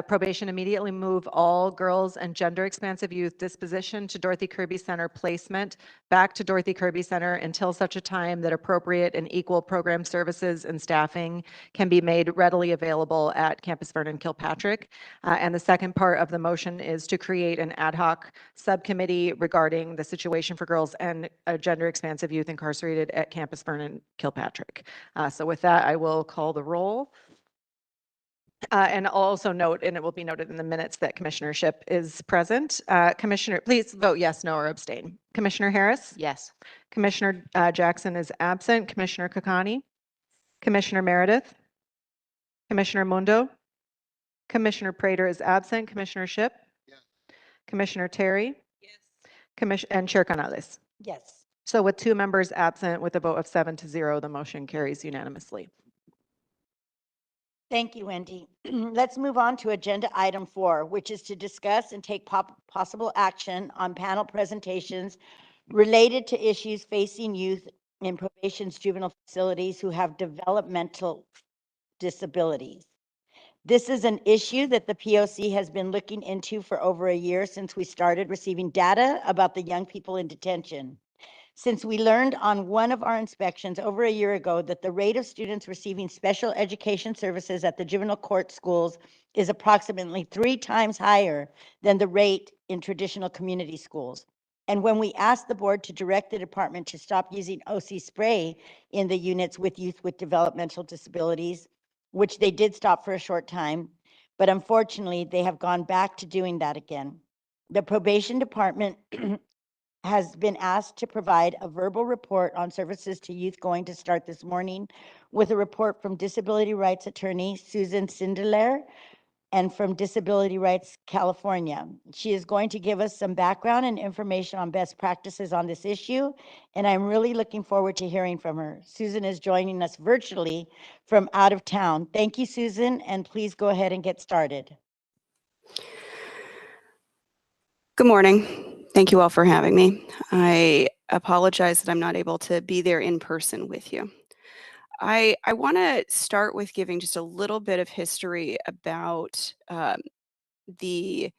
probation immediately move all girls and gender expansive youth disposition to Dorothy Kirby Center placement back to Dorothy Kirby Center until such a time that appropriate and equal program services and staffing can be made readily available at Campus Vernon Kilpatrick. And the second part of the motion is to create an ad hoc subcommittee regarding the situation for girls and gender expansive youth incarcerated at Campus Vernon Kilpatrick. So with that, I will call the roll. And I'll also note, and it will be noted in the minutes, that Commissioner Shipp is present. Commissioner, please vote yes, no, or abstain. Commissioner Harris? Yes. Commissioner Jackson is absent. Commissioner Kakani? Commissioner Meredith? Commissioner Mundo? Commissioner Prater is absent. Commissioner Shipp? Yes. Commissioner Terry? Yes. And Chair Canales? Yes. So with 2 members absent, with a vote of 7-0, the motion carries unanimously. Thank you, Wendy. Let's move on to agenda item 4, which is to discuss and take possible action on panel presentations related to issues facing youth in probation's juvenile facilities who have developmental disabilities. This is an issue that the POC has been looking into for over a year since we started receiving data about the young people in detention. Since we learned on one of our inspections over a year ago that the rate of students receiving special education services at the juvenile court schools is approximately 3 times higher than the rate in traditional community schools. And when we asked the board to direct the department to stop using OC spray in the units with youth with developmental disabilities, which they did stop for a short time, but unfortunately they have gone back to doing that again. The probation department has been asked to provide a verbal report on services to youth going to start this morning with a report from disability rights attorney Susan Sindelar and from Disability Rights California. She is going to give us some background and information on best practices on this issue, and I'm really looking forward to hearing from her. Susan is joining us virtually from out of town. Thank you, Susan, and please go ahead and get started. Good morning. Thank you all for having me. I apologize that I'm not able to be there in person with you. I want to start with giving just a little bit of history about the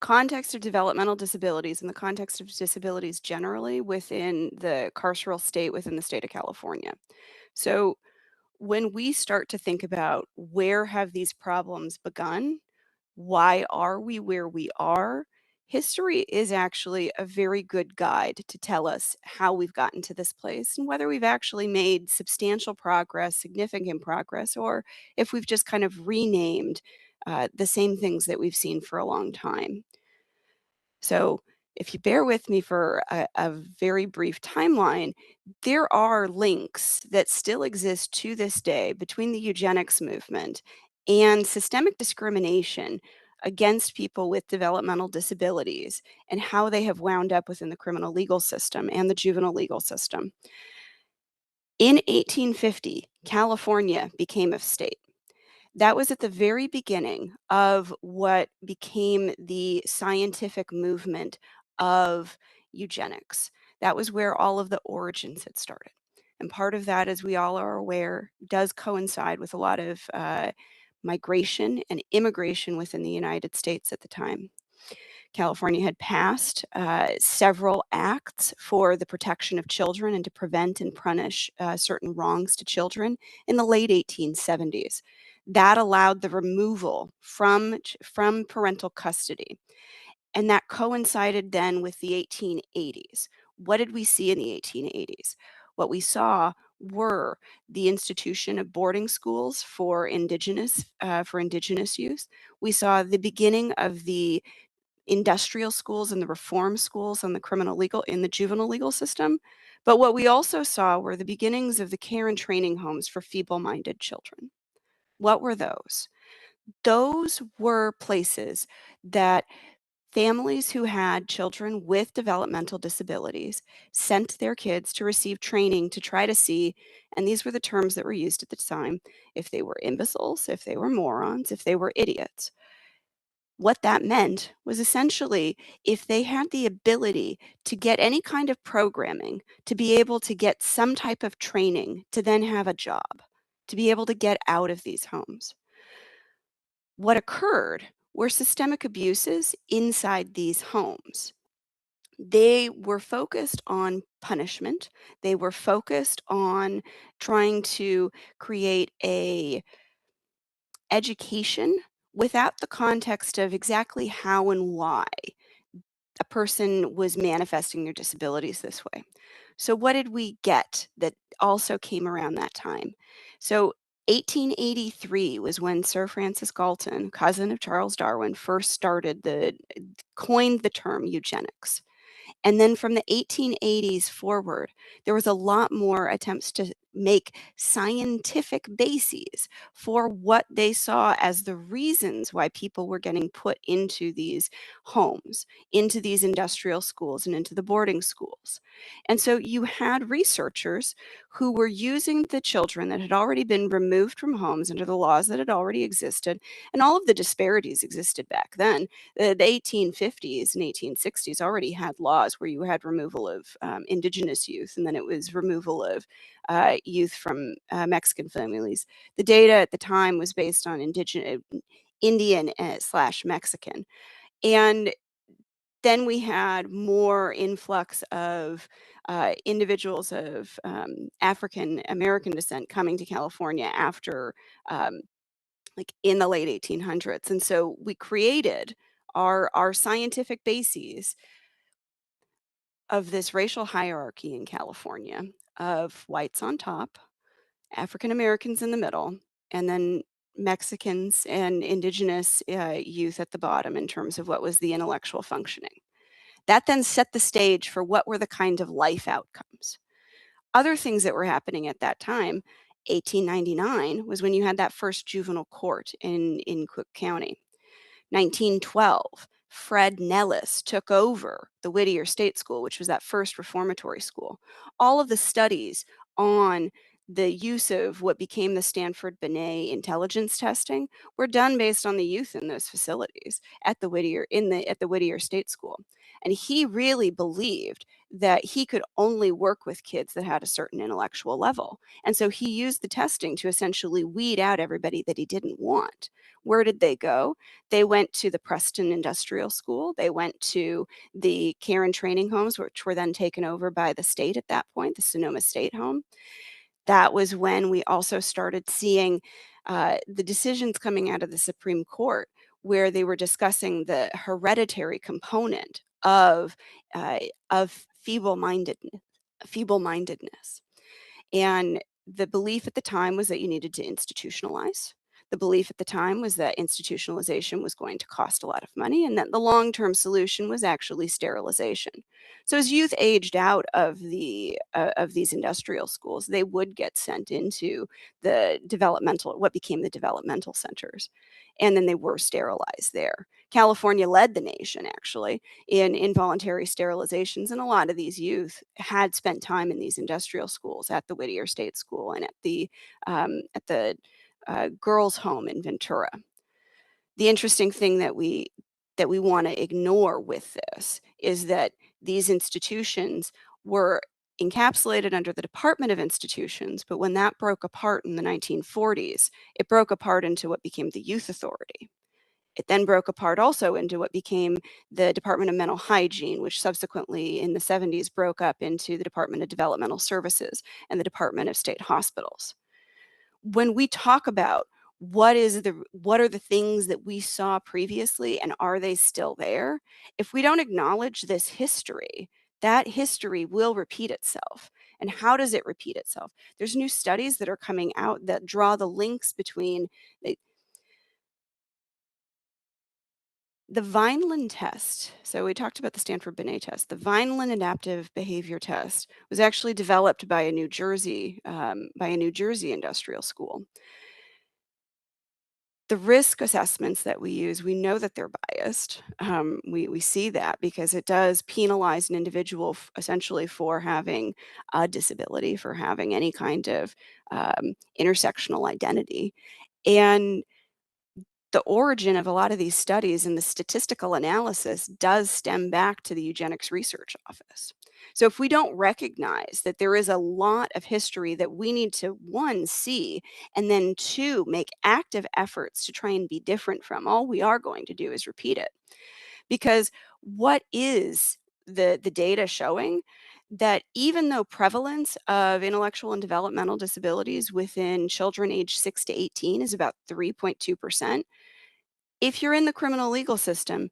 context of developmental disabilities and the context of disabilities generally within the carceral state within the state of California. So when we start to think about where have these problems begun, why are we where we are, history is actually a very good guide to tell us how we've gotten to this place and whether we've actually made substantial progress, significant progress, or if we've just kind of renamed the same things that we've seen for a long time. So if you bear with me for a very brief timeline, there are links that still exist to this day between the eugenics movement and systemic discrimination against people with developmental disabilities and how they have wound up within the criminal legal system and the juvenile legal system. In 1850, California became a state. That was at the very beginning of what became the scientific movement of eugenics. That was where all of the origins had started. And part of that, as we all are aware, does coincide with a lot of migration and immigration within the United States at the time. California had passed several acts for the protection of children and to prevent and punish certain wrongs to children in the late 1870s. That allowed the removal from parental custody. And that coincided then with the 1880s. What did we see in the 1880s? What we saw were the institution of boarding schools for indigenous use. We saw the beginning of the industrial schools and the reform schools and the juvenile legal system. But what we also saw were the beginnings of the care and training homes for feeble-minded children. What were those? Those were places that families who had children with developmental disabilities sent their kids to receive training to try to see, and these were the terms that were used at the time, if they were imbeciles, if they were morons, if they were idiots. What that meant was essentially if they had the ability to get any kind of programming, to be able to get some type of training, to then have a job, to be able to get out of these homes. What occurred were systemic abuses inside these homes. They were focused on punishment. They were focused on trying to create a education without the context of exactly how and why a person was manifesting their disabilities this way. So what did we get that also came around that time? So 1883 was when Sir Francis Galton, cousin of Charles Darwin, first coined the term eugenics. And then from the 1880s forward, there was a lot more attempts to make scientific bases for what they saw as the reasons why people were getting put into these homes, into these industrial schools, and into the boarding schools. And so you had researchers who were using the children that had already been removed from homes under the laws that had already existed, and all of the disparities existed back then. The 1850s and 1860s already had laws where you had removal of indigenous youth, and then it was removal of youth from Mexican families. The data at the time was based on Indian / Mexican. And then we had more influx of individuals of African American descent coming to California after like in the late 1800s. And so we created our scientific bases of this racial hierarchy in California of whites on top, African Americans in the middle, and then Mexicans and indigenous youth at the bottom in terms of what was the intellectual functioning. That then set the stage for what were the kind of life outcomes. Other things that were happening at that time, 1899 was when you had that first juvenile court in Cook County. 1912, Fred Nellis took over the Whittier State School, which was that first reformatory school. All of the studies on the use of what became the Stanford Binet intelligence testing were done based on the youth in those facilities at the Whittier State School. And he really believed that he could only work with kids that had a certain intellectual level. And so he used the testing to essentially weed out everybody that he didn't want. Where did they go? They went to the Preston Industrial School. They went to the care and training homes, which were then taken over by the state at that point, the Sonoma State Home. That was when we also started seeing the decisions coming out of the Supreme Court, where they were discussing the hereditary component of feeble-mindedness. And the belief at the time was that you needed to institutionalize. The belief at the time was that institutionalization was going to cost a lot of money and that the long-term solution was actually sterilization. So as youth aged out of these industrial schools, they would get sent into the developmental, what became the developmental centers. And then they were sterilized there. California led the nation, actually, in involuntary sterilizations, and a lot of these youth had spent time in these industrial schools at the Whittier State School and at the girls' home in Ventura. The interesting thing that we want to ignore with this is that these institutions were encapsulated under the Department of Institutions, but when that broke apart in the 1940s, it broke apart into what became the Youth Authority. It then broke apart also into what became the Department of Mental Hygiene, which subsequently in the 70s broke up into the Department of Developmental Services and the Department of State Hospitals. When we talk about what are the things that we saw previously and are they still there, if we don't acknowledge this history, that history will repeat itself. And how does it repeat itself? There's new studies that are coming out that draw the links between the Vineland test. So we talked about the Stanford-Binet test. The Vineland adaptive behavior test was actually developed by a New Jersey industrial school. The risk assessments that we use, we know that they're biased. We see that because it does penalize an individual essentially for having a disability, for having any kind of intersectional identity. And the origin of a lot of these studies and the statistical analysis does stem back to the Eugenics Research Office. So if we don't recognize that there is a lot of history that we need to, one, see, and then two, make active efforts to try and be different from, all we are going to do is repeat it. Because what is the data showing? That even though prevalence of intellectual and developmental disabilities within children aged 6 to 18 is about 3.2%, if you're in the criminal legal system,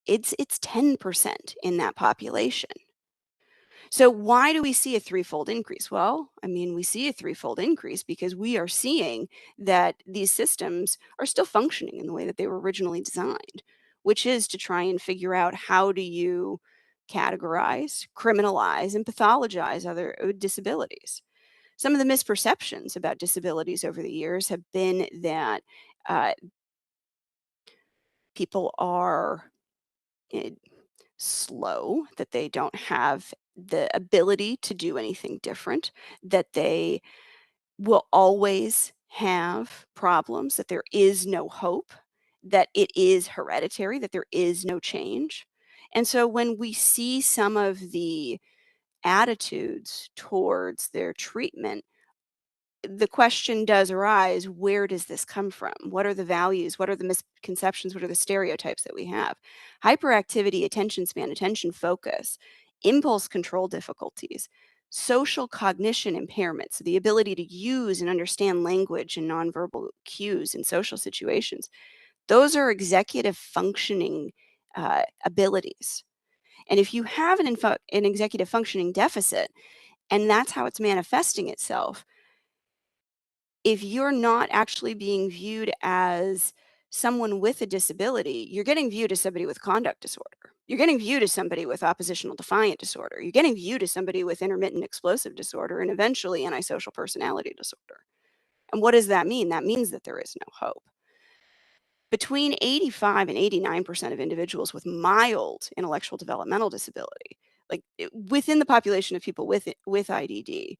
it's 10% in that population. So why do we see a threefold increase? Well, I mean, we see a threefold increase because we are seeing that these systems are still functioning in the way that they were originally designed, which is to try and figure out how do you categorize, criminalize, and pathologize other disabilities. Some of the misperceptions about disabilities over the years have been that people are slow, that they don't have the ability to do anything different, that they will always have problems, that there is no hope, that it is hereditary, that there is no change. And so when we see some of the attitudes towards their treatment, the question does arise, where does this come from? What are the values? What are the misconceptions? What are the stereotypes that we have? Hyperactivity, attention span, attention focus, impulse control difficulties, social cognition impairments, the ability to use and understand language and nonverbal cues in social situations. Those are executive functioning abilities. And if you have an executive functioning deficit, and that's how it's manifesting itself, if you're not actually being viewed as someone with a disability, you're getting viewed as somebody with conduct disorder. You're getting viewed as somebody with oppositional defiant disorder. You're getting viewed as somebody with intermittent explosive disorder and eventually antisocial personality disorder. And what does that mean? That means that there is no hope. Between 85 and 89% of individuals with mild intellectual developmental disability, like within the population of people with IDD,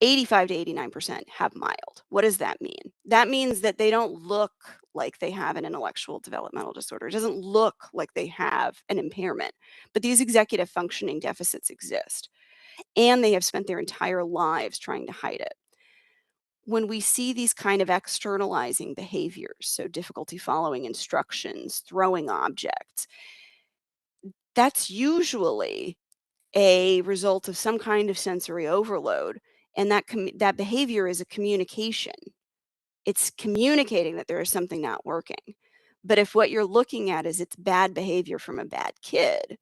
85 to 89% have mild. What does that mean? That means that they don't look like they have an intellectual developmental disorder. It doesn't look like they have an impairment, but these executive functioning deficits exist, and they have spent their entire lives trying to hide it. When we see these kind of externalizing behaviors, so difficulty following instructions, throwing objects, that's usually a result of some kind of sensory overload, and that behavior is a communication. It's communicating that there is something not working. But if what you're looking at is it's bad behavior from a bad kid,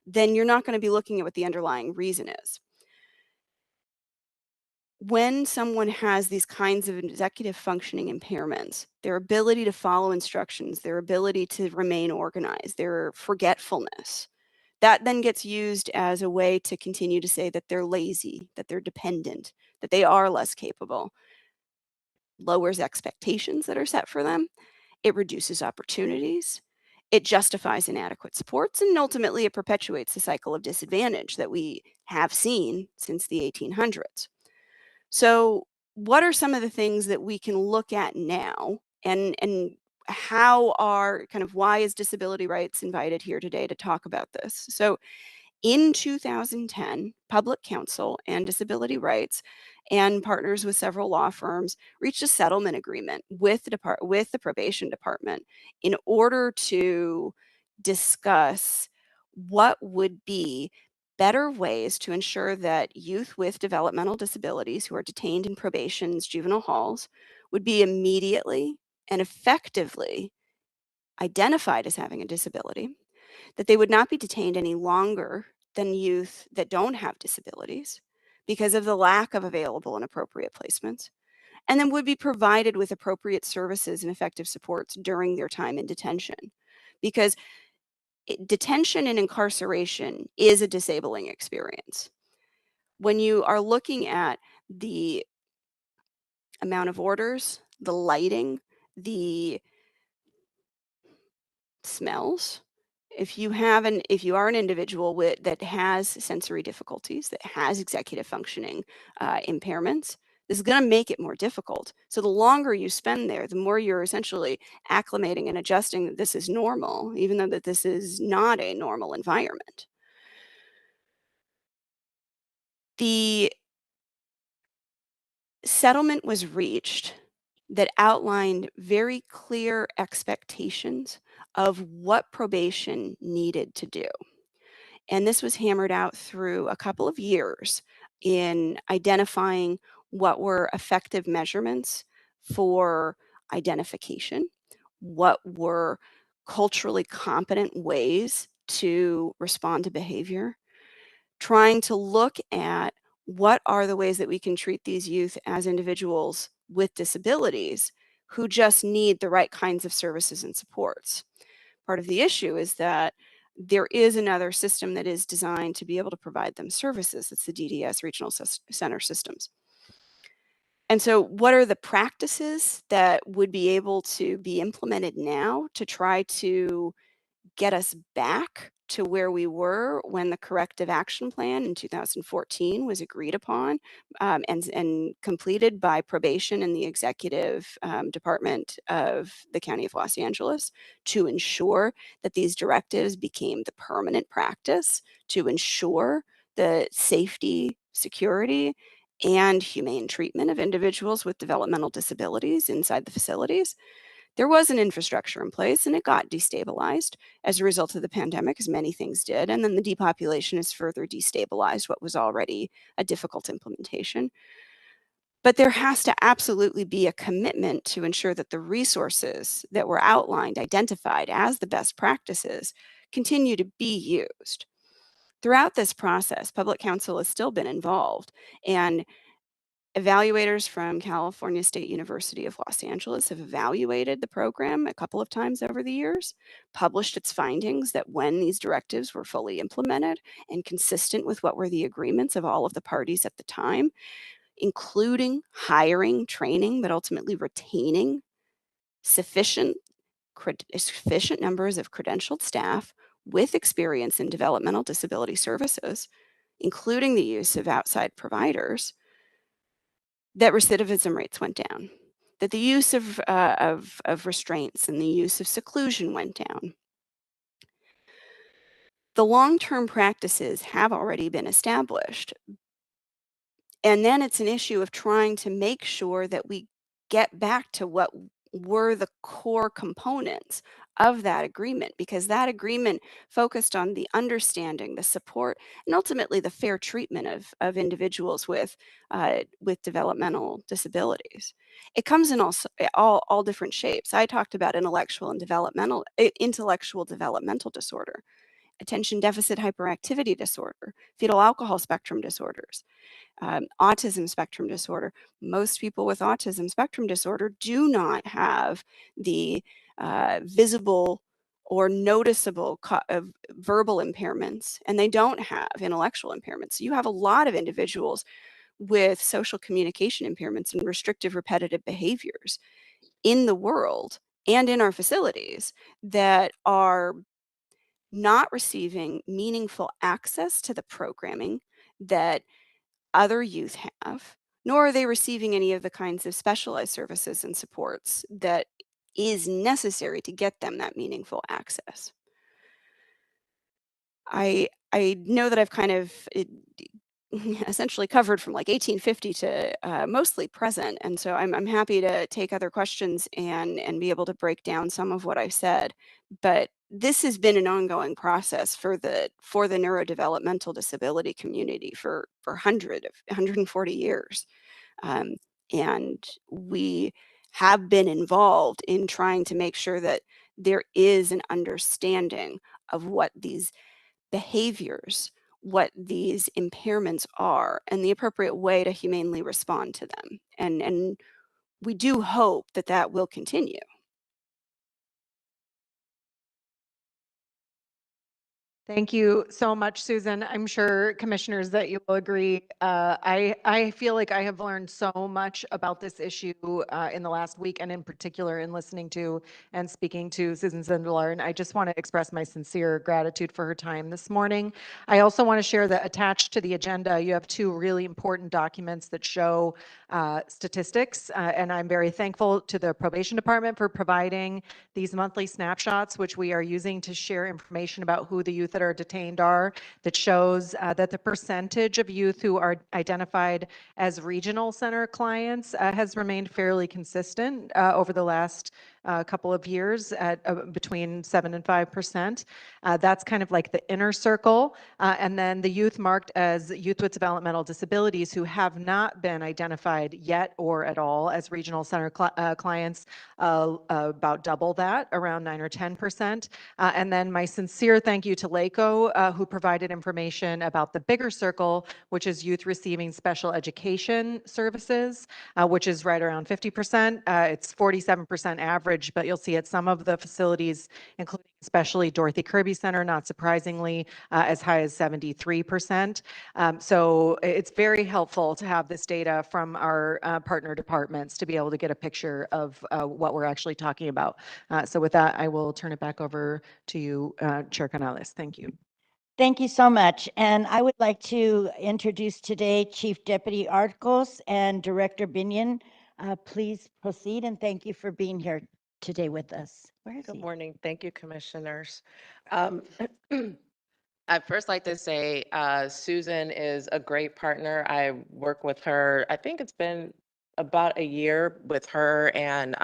then you're not going to be looking at what the underlying reason is. When someone has these kinds of executive functioning impairments, their ability to follow instructions, their ability to remain organized, their forgetfulness, that then gets used as a way to continue to say that they're lazy, that they're dependent, that they are less capable, lowers expectations that are set for them. It reduces opportunities. It justifies inadequate supports, and ultimately it perpetuates the cycle of disadvantage that we have seen since the 1800s. So what are some of the things that we can look at now, and how are why is disability rights invited here today to talk about this? So in 2010, Public Counsel and Disability Rights and partners with several law firms reached a settlement agreement with the Probation Department in order to discuss what would be better ways to ensure that youth with developmental disabilities who are detained in probation's juvenile halls would be immediately and effectively identified as having a disability, that they would not be detained any longer than youth that don't have disabilities because of the lack of available and appropriate placements, and then would be provided with appropriate services and effective supports during their time in detention. Because detention and incarceration is a disabling experience. When you are looking at the amount of orders, the lighting, the smells, if you are an individual that has sensory difficulties, that has executive functioning impairments, this is going to make it more difficult. So the longer you spend there, the more you're essentially acclimating and adjusting that this is normal, even though that this is not a normal environment. The settlement was reached that outlined very clear expectations of what probation needed to do. And this was hammered out through a couple of years in identifying what were effective measurements for identification, what were culturally competent ways to respond to behavior, trying to look at what are the ways that we can treat these youth as individuals with disabilities who just need the right kinds of services and supports. Part of the issue is that there is another system that is designed to be able to provide them services. It's the DDS Regional Center Systems. And so what are the practices that would be able to be implemented now to try to get us back to where we were when the corrective action plan in 2014 was agreed upon and completed by probation and the executive department of the County of Los Angeles to ensure that these directives became the permanent practice, to ensure the safety, security, and humane treatment of individuals with developmental disabilities inside the facilities. There was an infrastructure in place, and it got destabilized as a result of the pandemic, as many things did. And then the depopulation has further destabilized what was already a difficult implementation. But there has to absolutely be a commitment to ensure that the resources that were outlined, identified as the best practices, continue to be used. Throughout this process, Public Counsel has still been involved, and evaluators from California State University of Los Angeles have evaluated the program a couple of times over the years, published its findings that when these directives were fully implemented and consistent with what were the agreements of all of the parties at the time, including hiring, training, but ultimately retaining sufficient numbers of credentialed staff with experience in developmental disability services, including the use of outside providers, that recidivism rates went down, that the use of restraints and the use of seclusion went down. The long-term practices have already been established. And then it's an issue of trying to make sure that we get back to what were the core components of that agreement, because that agreement focused on the understanding, the support, and ultimately the fair treatment of individuals with developmental disabilities. It comes in all different shapes. I talked about intellectual developmental disorder, attention deficit hyperactivity disorder, fetal alcohol spectrum disorders, autism spectrum disorder. Most people with autism spectrum disorder do not have the visible or noticeable verbal impairments, and they don't have intellectual impairments. You have a lot of individuals with social communication impairments and restrictive repetitive behaviors in the world and in our facilities that are not receiving meaningful access to the programming that other youth have, nor are they receiving any of the kinds of specialized services and supports that is necessary to get them that meaningful access. I know that I've kind of essentially covered from like 1850 to mostly present, and so I'm happy to take other questions and be able to break down some of what I've said. But this has been an ongoing process for the neurodevelopmental disability community for 140 years. And we have been involved in trying to make sure that there is an understanding of what these behaviors, what these impairments are, and the appropriate way to humanely respond to them. And we do hope that that will continue. Thank you so much, Susan. I'm sure commissioners that you will agree. I feel like I have learned so much about this issue in the last week, and in particular in listening to and speaking to Susan Zindler. And I just want to express my sincere gratitude for her time this morning. I also want to share that attached to the agenda, you have two really important documents that show statistics. And I'm very thankful to the probation department for providing these monthly snapshots, which we are using to share information about who the youth that are detained are, that shows that the percentage of youth who are identified as regional center clients has remained fairly consistent over the last couple of years at between 7 and 5%. That's kind of like the inner circle. And then the youth marked as youth with developmental disabilities who have not been identified yet or at all as regional center clients, about double that, around 9 or 10%. And then my sincere thank you to LACO, who provided information about the bigger circle, which is youth receiving special education services, which is right around 50%. It's 47% average, but you'll see at some of the facilities, including especially Dorothy Kirby Center, not surprisingly, as high as 73%. So it's very helpful to have this data from our partner departments to be able to get a picture of what we're actually talking about. So with that, I will turn it back over to you, Chair Canales. Thank you. Thank you so much. And I would like to introduce today Chief Deputy Arcos and Director Binion. Please proceed, and thank you for being here today with us. Where is he? Good morning. Thank you, commissioners. I'd first like to say Susan is a great partner. I work with her, I think it's been about a year with her and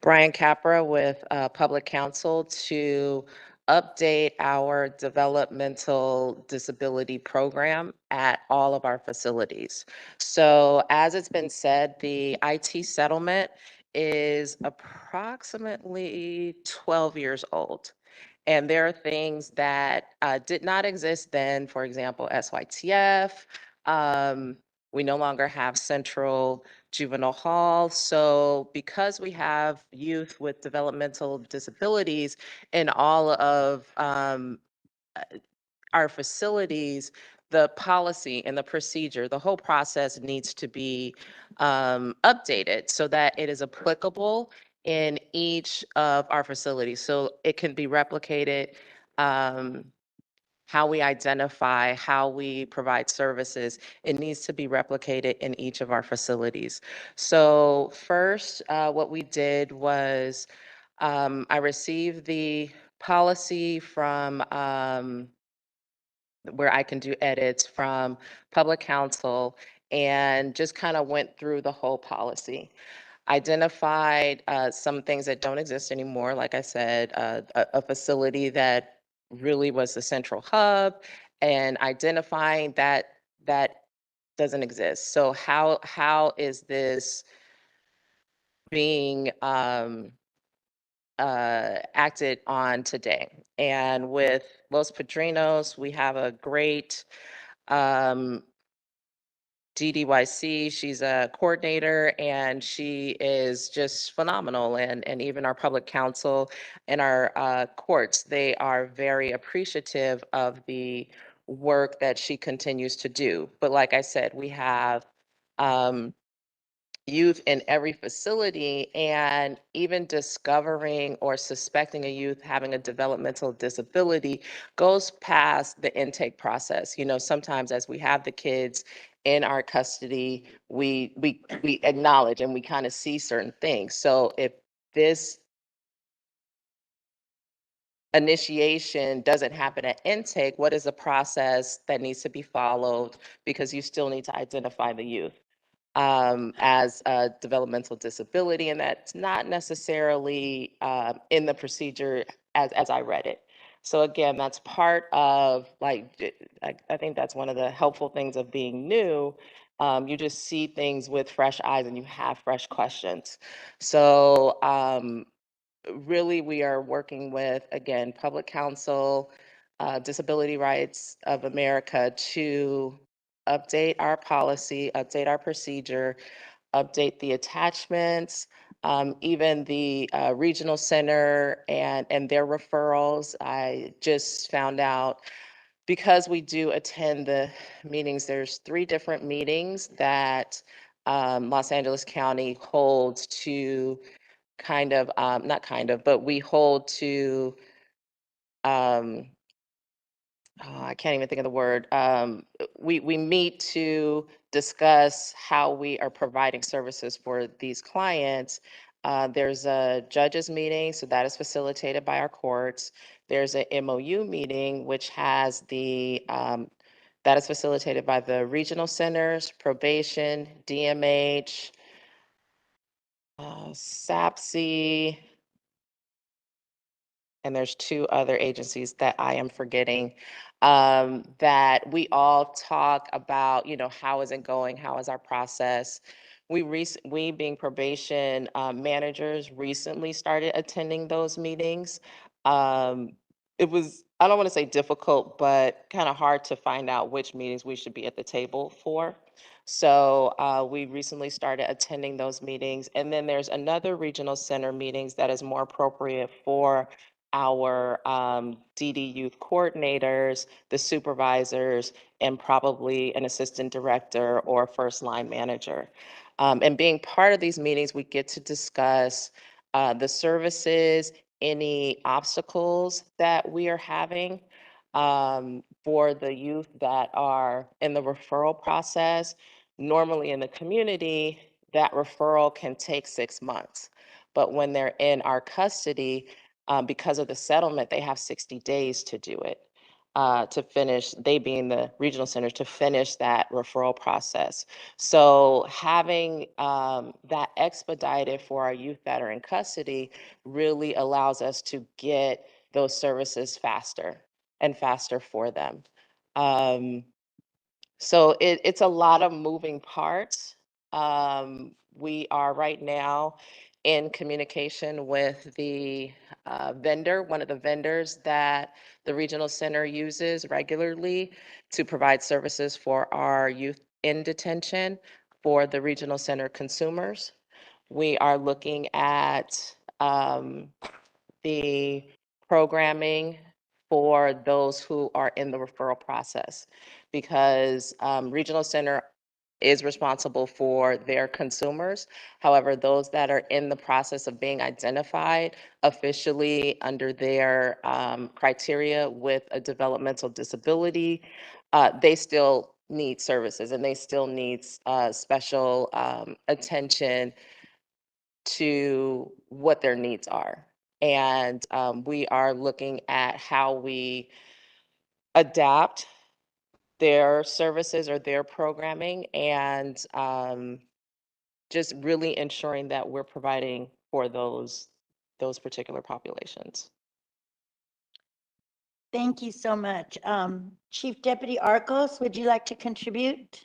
Brian Capra with Public Counsel to update our developmental disability program at all of our facilities. So as it's been said, the IT settlement is approximately 12 years old. And there are things that did not exist then, for example, SYTF. We no longer have central juvenile hall. So because we have youth with developmental disabilities in all of our facilities, the policy and the procedure, the whole process needs to be updated so that it is applicable in each of our facilities. So it can be replicated how we identify, how we provide services, it needs to be replicated in each of our facilities. So first, what we did was I received the policy from where I can do edits from public counsel and just kind of went through the whole policy. Identified some things that don't exist anymore. Like I said, a facility that really was the central hub, and identifying that doesn't exist. So how is this being acted on today? And with Los Padrinos, we have a great um, DDYC. She's a coordinator and she is just phenomenal. And even our public counsel and our courts, they are very appreciative of the work that she continues to do. But like I said, we have um, youth in every facility, and even discovering or suspecting a youth having a developmental disability goes past the intake process. You know, sometimes as we have the kids in our custody, we acknowledge and we kind of see certain things. So if this initiation doesn't happen at intake, what is the process that needs to be followed? Because you still need to identify the youth as a developmental disability, and that's not necessarily in the procedure as I read it. So again, that's part of I think that's one of the helpful things of being new. You just see things with fresh eyes and you have fresh questions. So really we are working with, again, public counsel, Disability Rights of America to update our policy, update our procedure, update the attachments, even the regional center and their referrals. I just found out because we do attend the meetings, there's 3 different meetings that Los Angeles County holds to not kind of, but we hold to um, oh, I can't even think of the word. We meet to discuss how we are providing services for these clients. There's a judges meeting, so that is facilitated by our courts. There's a MOU meeting, which has that is facilitated by the regional centers, probation, DMH, SAPC, and there's 2 other agencies that I am forgetting, that we all talk about, you know, how is it going? How is our process? We being probation managers recently started attending those meetings. It was, I don't want to say difficult, but kind of hard to find out which meetings we should be at the table for. So we recently started attending those meetings. And then there's another regional center meetings that is more appropriate for our DD youth coordinators, the supervisors, and probably an assistant director or first line manager. And being part of these meetings, we get to discuss the services, any obstacles that we are having for the youth that are in the referral process. Normally in the community, that referral can take 6 months. But when they're in our custody, because of the settlement, they have 60 days to do it, to finish, they being the regional centers, to finish that referral process. So having that expedited for our youth that are in custody really allows us to get those services faster and faster for them. So it's a lot of moving parts. We are right now in communication with the vendor, one of the vendors that the regional center uses regularly to provide services for our youth in detention for the regional center consumers. We are looking at the programming for those who are in the referral process, because regional center is responsible for their consumers. However, those that are in the process of being identified officially under their criteria with a developmental disability, they still need services and they still need special attention to what their needs are. And we are looking at how we adapt their services or their programming and just really ensuring that we're providing for those particular populations. Thank you so much. Chief Deputy Arcos, would you like to contribute?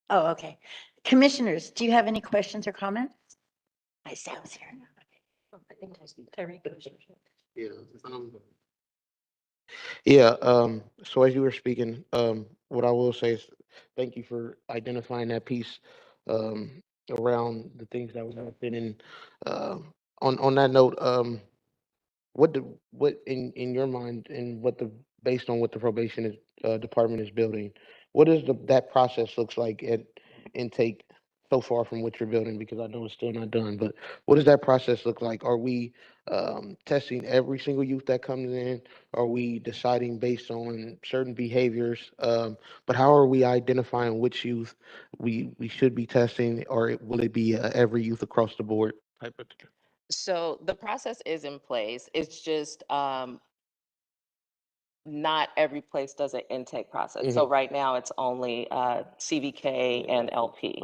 Oh, okay. Commissioners, do you have any questions or comments? I sounds here. So as you were speaking, what I will say is thank you for identifying that piece around the things that was happening. On that note, what in your mind and based on what the probation department is building, what is that process looks like at intake so far from what you're building? Because I know it's still not done, but what does that process look like? Are we testing every single youth that comes in? Are we deciding based on certain behaviors? But how are we identifying which youth we should be testing, or will it be every youth across the board type of? So the process is in place. It's just not every place does an intake process. So right now it's only CVK and LP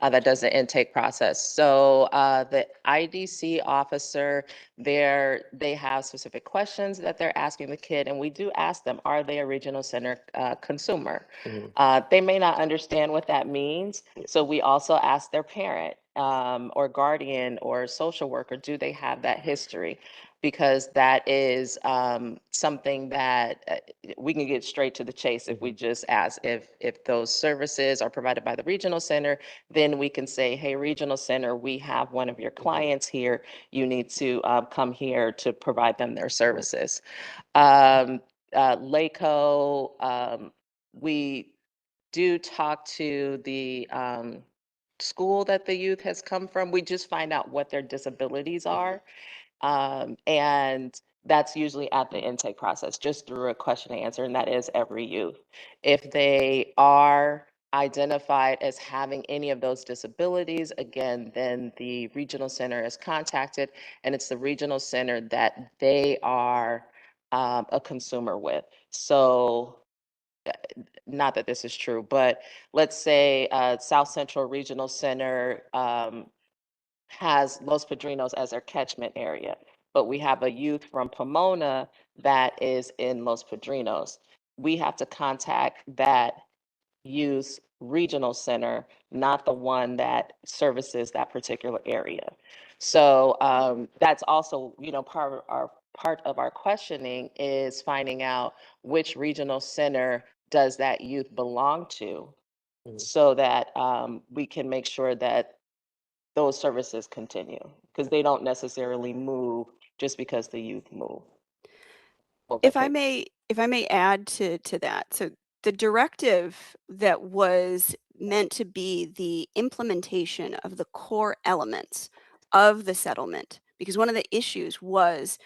that does the intake process. So the IDC officer, they have specific questions that they're asking the kid, and we do ask them, are they a regional center consumer? They may not understand what that means. So we also ask their parent or guardian or social worker, do they have that history? Because that is something that we can get straight to the chase if we just ask if those services are provided by the regional center, then we can say, hey, regional center, we have one of your clients here. You need to come here to provide them their services. LACO, we do talk to the school that the youth has come from. We just find out what their disabilities are. And that's usually at the intake process, just through a question and answer, and that is every youth. If they are identified as having any of those disabilities, again, then the regional center is contacted, and it's the regional center that they are a consumer with. So not that this is true, but let's say South Central Regional Center has Los Padrinos as their catchment area, but we have a youth from Pomona that is in Los Padrinos. We have to contact that youth regional center, not the one that services that particular area. So that's also, part of our questioning is finding out which regional center does that youth belong to, so that we can make sure that those services continue, because they don't necessarily move just because the youth move. If I may add to that. So the directive that was meant to be the implementation of the core elements of the settlement, because one of the issues was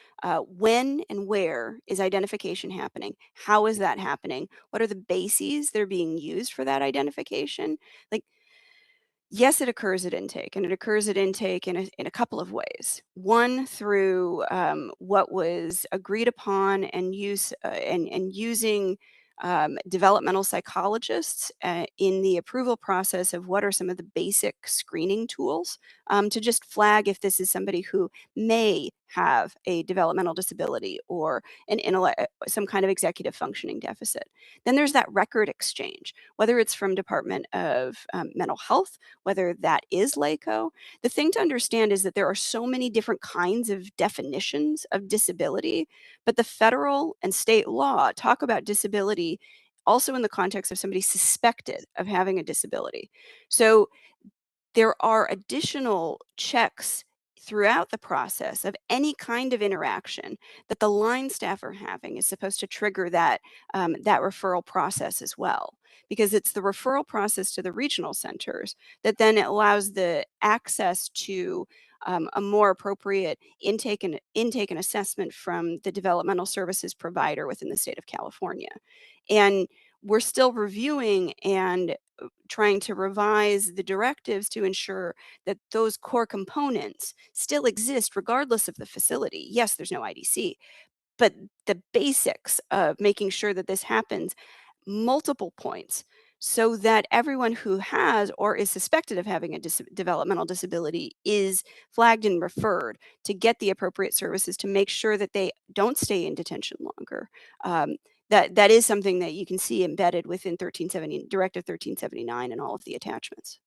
when and where is identification happening? How is that happening? What are the bases that are being used for that identification? Like, yes, it occurs at intake, and it occurs at intake in a couple of ways. One, through what was agreed upon and using developmental psychologists in the approval process of what are some of the basic screening tools to just flag if this is somebody who may have a developmental disability or some kind of executive functioning deficit. Then there's that record exchange, whether it's from Department of Mental Health, whether that is LACO. The thing to understand is that there are so many different kinds of definitions of disability, but the federal and state law talk about disability also in the context of somebody suspected of having a disability. So there are additional checks throughout the process of any kind of interaction that the line staff are having is supposed to trigger that, that referral process as well. Because it's the referral process to the regional centers that then allows the access to a more appropriate intake and assessment from the developmental services provider within the state of California. And we're still reviewing and trying to revise the directives to ensure that those core components still exist regardless of the facility. Yes, there's no IDC, but the basics of making sure that this happens multiple points so that everyone who has or is suspected of having a developmental disability is flagged and referred to get the appropriate services to make sure that they don't stay in detention longer. That is something that you can see embedded within Directive 1379 and all of the attachments.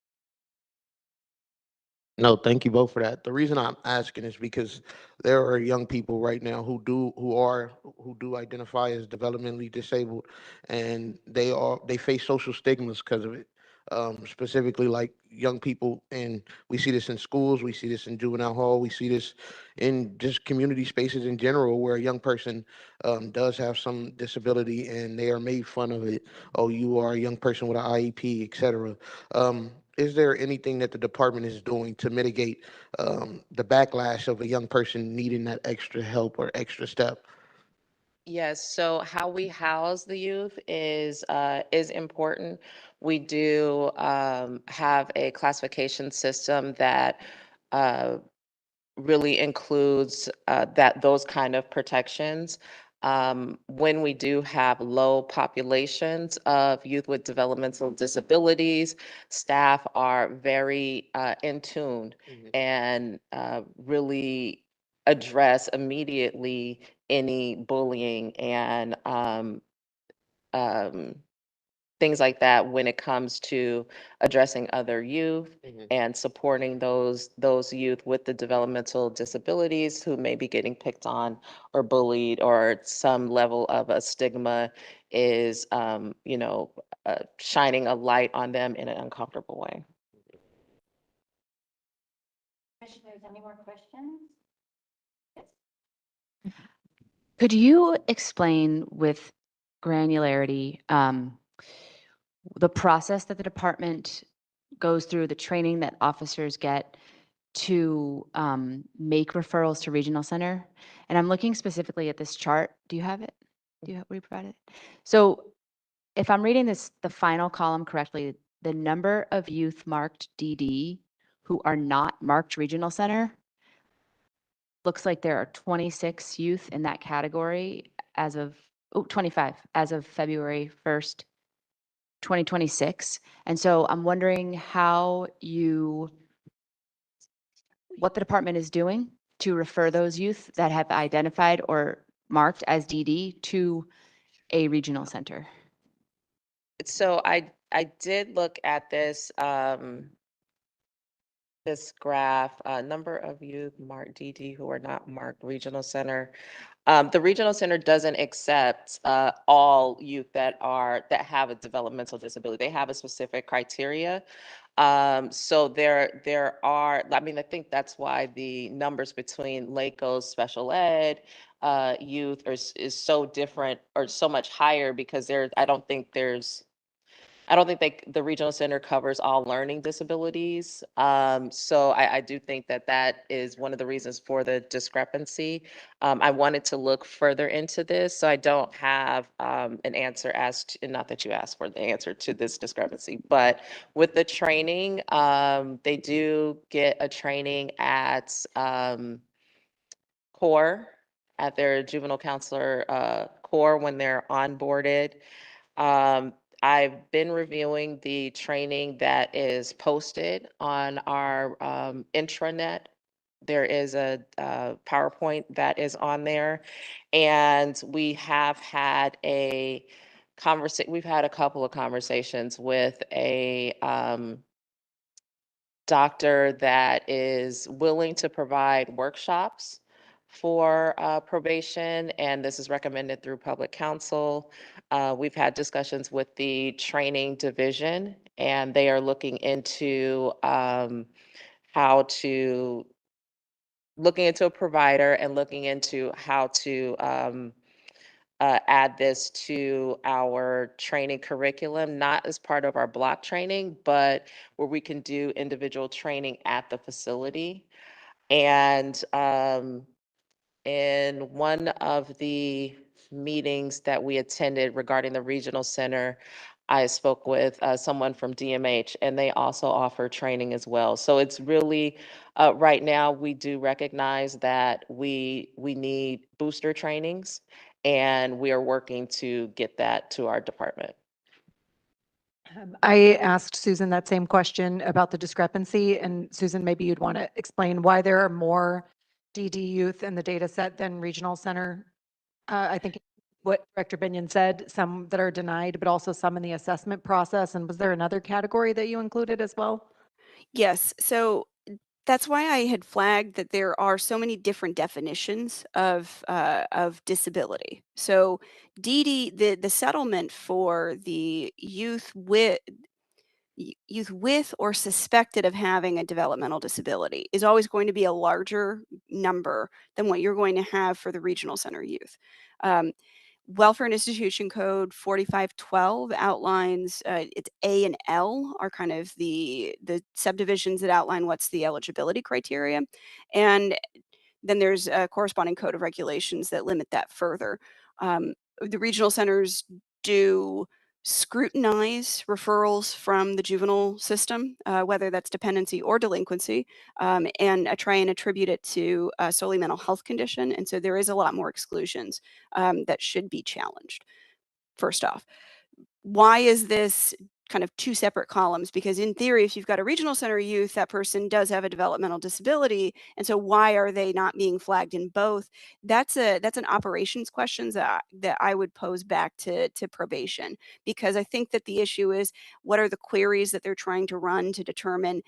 No, thank you both for that. The reason I'm asking is because there are young people right now who do identify as developmentally disabled, and they face social stigmas because of it. Specifically, like young people, and we see this in schools, we see this in juvenile hall, we see this in just community spaces in general, where a young person does have some disability and they are made fun of it. Oh, you are a young person with an IEP, etc. Is there anything that the department is doing to mitigate the backlash of a young person needing that extra help or extra step? Yes, so how we house the youth is important. We do have a classification system that uh, really includes those kind of protections. When we do have low populations of youth with developmental disabilities, staff are very in tune and really address immediately any bullying and um, things like that when it comes to addressing other youth and supporting those youth with the developmental disabilities who may be getting picked on or bullied, or some level of a stigma is shining a light on them in an uncomfortable way. Commissioners, any more questions? Could you explain with granularity the process that the department goes through, the training that officers get to make referrals to regional center? And I'm looking specifically at this chart. Do you have it? Will you provide it? So if I'm reading the final column correctly, the number of youth marked DD who are not marked regional center looks like there are 26 youth in that category as of 25 as of February 1st, 2026. And so I'm wondering what the department is doing to refer those youth that have identified or marked as DD to a regional center. So I did look at this this graph, number of youth marked DD who are not marked regional center. The regional center doesn't accept all youth that have a developmental disability. They have a specific criteria. So there are, I mean, I think that's why the numbers between Lake's special ed youth is so different or so much higher, because I don't think the regional center covers all learning disabilities. So I do think that is one of the reasons for the discrepancy. I wanted to look further into this, so I don't have an answer not that you asked for the answer to this discrepancy, but with the training, they do get a training at CORE, at their juvenile counselor CORE when they're onboarded. Um, I've been reviewing the training that is posted on our intranet. There is a PowerPoint that is on there, and we have had we've had a couple of conversations with a doctor that is willing to provide workshops for probation, and this is recommended through public counsel. We've had discussions with the training division, and they are looking into how to looking into a provider and looking into how to add this to our training curriculum, not as part of our block training, but where we can do individual training at the facility. And in one of the meetings that we attended regarding the regional center, I spoke with someone from DMH, and they also offer training as well. So it's really, right now, we do recognize that we need booster trainings, and we are working to get that to our department. I asked Susan that same question about the discrepancy, and Susan, maybe you'd want to explain why there are more DD youth in the data set than regional center. I think what Director Binion said, some that are denied, but also some in the assessment process. And was there another category that you included as well? Yes. So that's why I had flagged that there are so many different definitions of disability. So DD, the settlement for the youth with or suspected of having a developmental disability is always going to be a larger number than what you're going to have for the regional center youth. Welfare and Institution Code 4512 outlines it's A and L are kind of the subdivisions that outline what's the eligibility criteria, and then there's a corresponding code of regulations that limit that further. The regional centers do scrutinize referrals from the juvenile system, whether that's dependency or delinquency, and try and attribute it to a solely mental health condition. And so there is a lot more exclusions that should be challenged. First off, why is this kind of two separate columns? Because in theory, if you've got a regional center youth, that person does have a developmental disability. And so why are they not being flagged in both? That's an operations question that I would pose back to probation, because I think that the issue is, what are the queries that they're trying to run to determine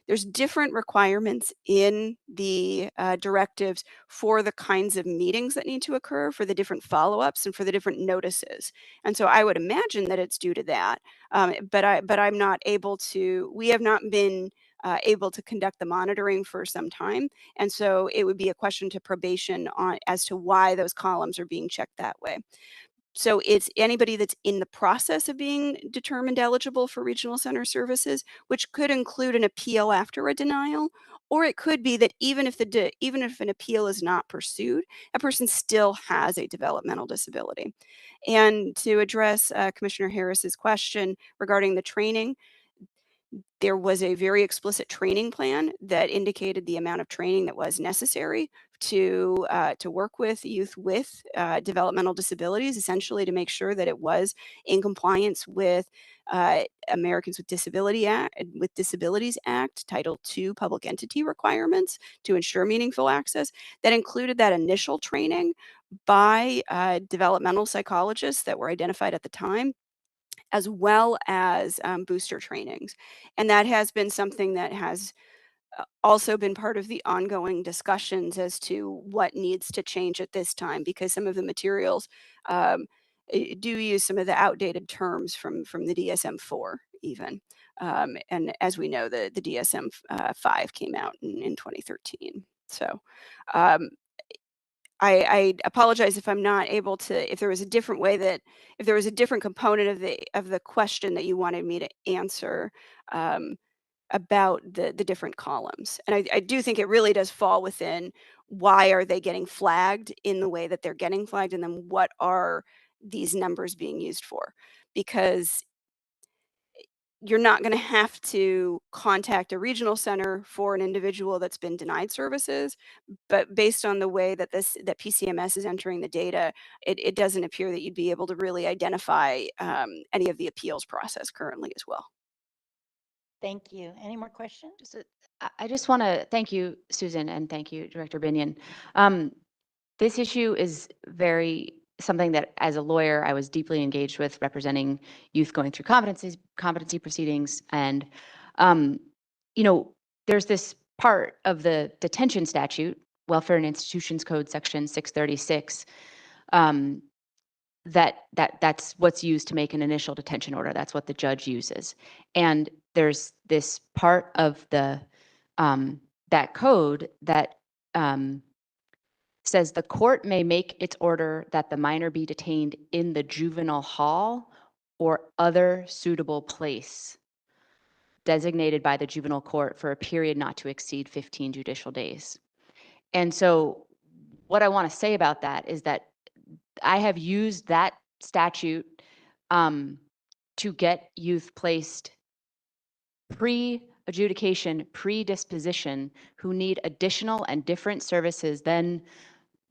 there's different requirements in the directives for the kinds of meetings that need to occur, for the different follow-ups, and for the different notices. And so I would imagine that it's due to that. But I'm not able to. We have not been able to conduct the monitoring for some time, and so it would be a question to probation on as to why those columns are being checked that way. So it's anybody that's in the process of being determined eligible for regional center services, which could include an appeal after a denial, or it could be that even if an appeal is not pursued, a person still has a developmental disability. And to address Commissioner Harris's question regarding the training, there was a very explicit training plan that indicated the amount of training that was necessary to work with youth with developmental disabilities, essentially to make sure that it was in compliance with Americans with Disabilities Act, Title II public entity requirements to ensure meaningful access. That included that initial training by developmental psychologists that were identified at the time, as well as booster trainings. And that has been something that has also been part of the ongoing discussions as to what needs to change at this time, because some of the materials do use some of the outdated terms from the DSM-4 even. And as we know, the DSM-5 came out in 2013. So I apologize if I'm not able to, if there was a different way that, if there was a different component of the question that you wanted me to answer about the different columns. And I do think it really does fall within, why are they getting flagged in the way that they're getting flagged, and then what are these numbers being used for? Because you're not going to have to contact a regional center for an individual that's been denied services, but based on the way that that PCMS is entering the data, it doesn't appear that you'd be able to really identify any of the appeals process currently as well. Thank you. Any more questions? I just want to thank you, Susan, and thank you, Director Binion. This issue is something that, as a lawyer, I was deeply engaged with, representing youth going through competency proceedings. And, there's this part of the detention statute, Welfare and Institutions Code, Section 636, that's what's used to make an initial detention order. That's what the judge uses. And there's this part of the that code that says the court may make its order that the minor be detained in the juvenile hall or other suitable place designated by the juvenile court for a period not to exceed 15 judicial days. And so what I want to say about that is that I have used that statute to get youth placed pre-adjudication, pre-disposition, who need additional and different services than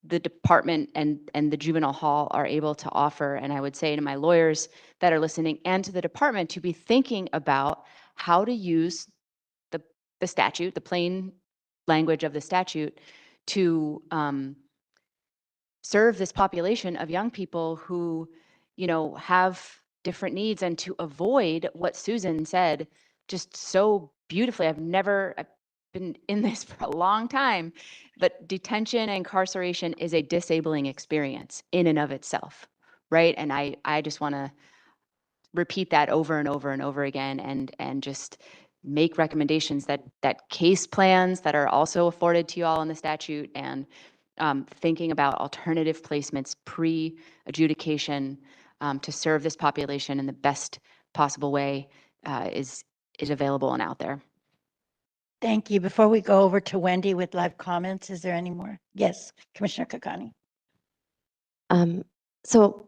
the department and the juvenile hall are able to offer. And I would say to my lawyers that are listening and to the department to be thinking about how to use the statute, the plain language of the statute, to serve this population of young people who, you know, have different needs, and to avoid what Susan said just so beautifully. I've been in this for a long time, but detention and incarceration is a disabling experience in and of itself, right? And I just want to repeat that over and over and over again, and just make recommendations that case plans that are also afforded to you all in the statute, and thinking about alternative placements pre-adjudication to serve this population in the best possible way is available and out there. Thank you. Before we go over to Wendy with live comments, is there any more? Yes, Commissioner Kakani. So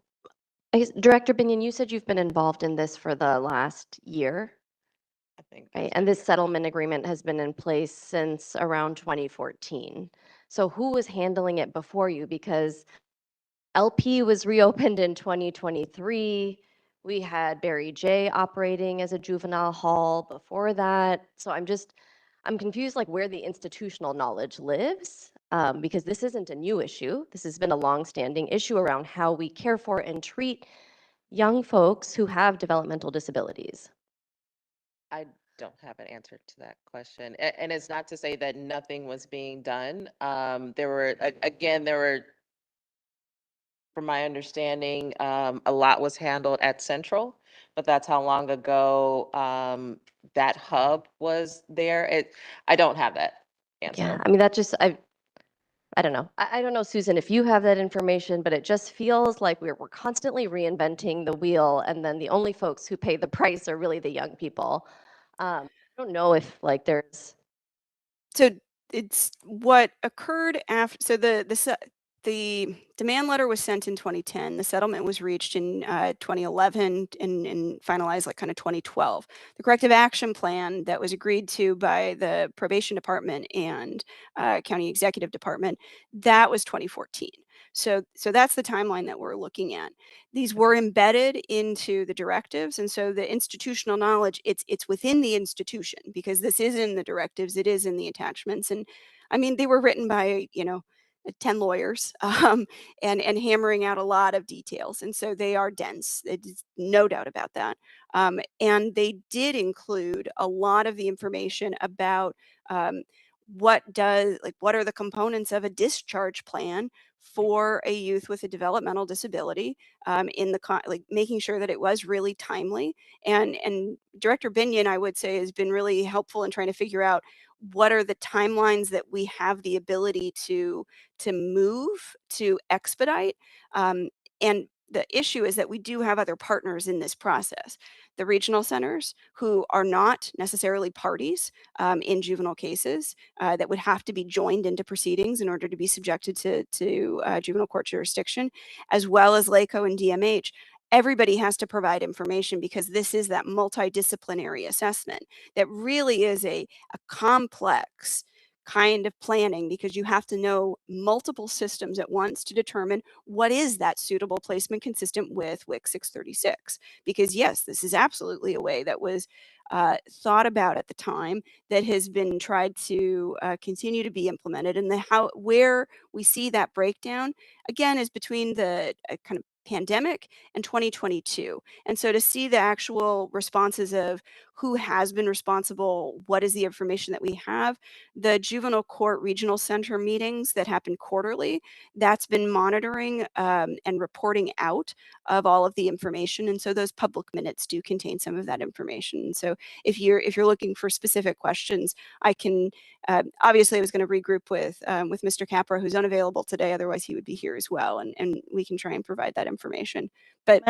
I guess, Director Binion, you said you've been involved in this for the last year, I think. right? And this settlement agreement has been in place since around 2014. So who was handling it before you? Because LP was reopened in 2023. We had Barry J operating as a juvenile hall before that. So I'm confused, like, where the institutional knowledge lives, because this isn't a new issue. This has been a longstanding issue around how we care for and treat young folks who have developmental disabilities. I don't have an answer to that question. And it's not to say that nothing was being done. There were, from my understanding, a lot was handled at Central, but that's how long ago that hub was there. I don't have that answer. Yeah, I mean, that just, I don't know. I don't know, Susan, if you have that information, but it just feels like we're constantly reinventing the wheel, and then the only folks who pay the price are really the young people. I don't know if, like, there's. So it's what occurred after. So the demand letter was sent in 2010. The settlement was reached in 2011 and finalized like kind of 2012. The corrective action plan that was agreed to by the probation department and county executive department, that was 2014. So that's the timeline that we're looking at. These were embedded into the directives, and so the institutional knowledge, it's within the institution, because this is in the directives, it is in the attachments, and I mean, they were written by 10 lawyers and hammering out a lot of details, and so they are dense. There's no doubt about that. And they did include a lot of the information about what are the components of a discharge plan for a youth with a developmental disability, making sure that it was really timely. And Director Binion, I would say, has been really helpful in trying to figure out what are the timelines that we have the ability to move, to expedite. And the issue is that we do have other partners in this process. The regional centers, who are not necessarily parties in juvenile cases, that would have to be joined into proceedings in order to be subjected to juvenile court jurisdiction, as well as LACO and DMH. Everybody has to provide information, because this is that multidisciplinary assessment that really is a complex kind of planning, because you have to know multiple systems at once to determine what is that suitable placement consistent with WIC 636. Because yes, this is absolutely a way that was thought about at the time, that has been tried to continue to be implemented, and where we see that breakdown again is between the kind of pandemic and 2022. And so to see the actual responses of who has been responsible, what is the information that we have. The juvenile court regional center meetings that happen quarterly, that's been monitoring and reporting out of all of the information. And so those public minutes do contain some of that information. And so if you're looking for specific questions, I can, obviously I was going to regroup with Mr. Capra, who's unavailable today, otherwise he would be here as well. And we can try and provide that information. But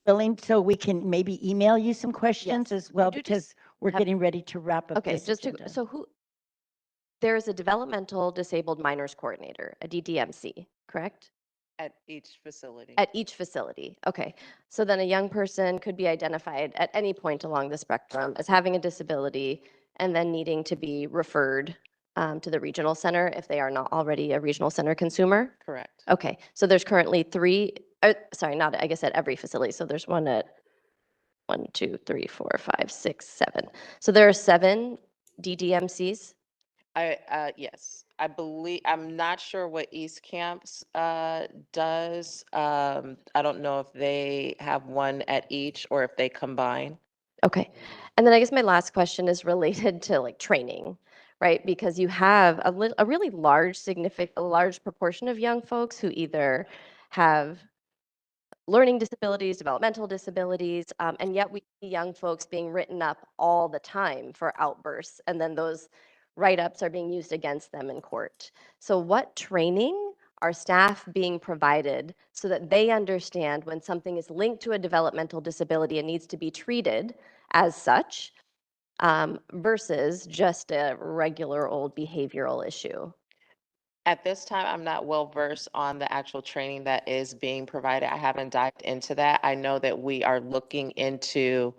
willing so we can maybe email you some questions as well, because we're getting ready to wrap up Okay, this just to, agenda. so there is a developmental disabled minors coordinator, a DDMC, correct? At each facility. At each facility, okay. So then a young person could be identified at any point along the spectrum as having a disability and then needing to be referred to the regional center if they are not already a regional center consumer? Correct. Okay, so there's currently three, sorry, not, I guess at every facility. So there's one at 1, 2, 3, 4, 5, 6, 7. So there are 7 DDMCs? Yes, I believe, I'm not sure what East Camps does. I don't know if they have one at each or if they combine. Okay. And then I guess my last question is related to like training, right? Because you have a really large proportion of young folks who either have learning disabilities, developmental disabilities, and yet we see young folks being written up all the time for outbursts, and then those write-ups are being used against them in court. So what training are staff being provided so that they understand when something is linked to a developmental disability and needs to be treated as such, versus just a regular old behavioral issue? At this time, I'm not well versed on the actual training that is being provided. I haven't dived into that. I know that we are looking into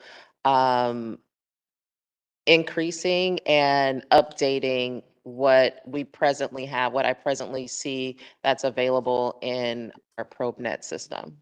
increasing and updating what we presently have, what I presently see that's available in our ProbeNet system.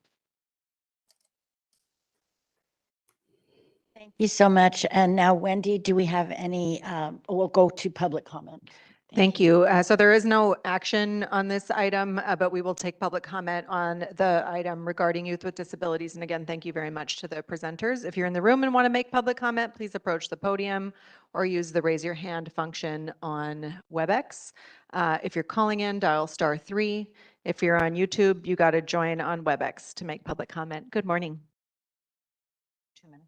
Thank you so much. And now, Wendy, do we have any, we'll go to public comment. Thank you. So there is no action on this item, but we will take public comment on the item regarding youth with disabilities. And again, thank you very much to the presenters. If you're in the room and want to make public comment, please approach the podium or use the raise your hand function on WebEx. If you're calling in, dial *3. If you're on YouTube, you got to join on WebEx to make public comment. Good morning. 2 minutes.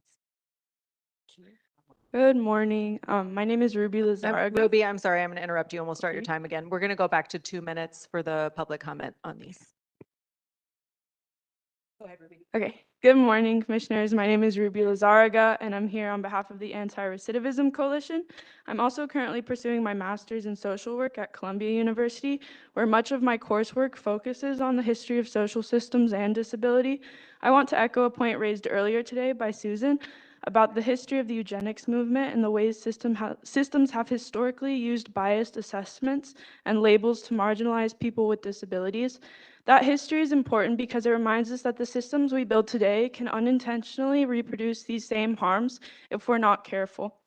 Good morning. My name is Ruby Lazaraga. Ruby, I'm sorry, I'm going to interrupt you and we'll start your time again. We're going to go back to 2 minutes for the public comment on these. Go ahead, Ruby. Okay. Good morning, commissioners. My name is Ruby Lazaraga, and I'm here on behalf of the Anti-Recidivism Coalition. I'm also currently pursuing my master's in social work at Columbia University, where much of my coursework focuses on the history of social systems and disability. I want to echo a point raised earlier today by Susan about the history of the eugenics movement and the ways systems have historically used biased assessments and labels to marginalize people with disabilities. That history is important because it reminds us that the systems we build today can unintentionally reproduce these same harms if we're not careful.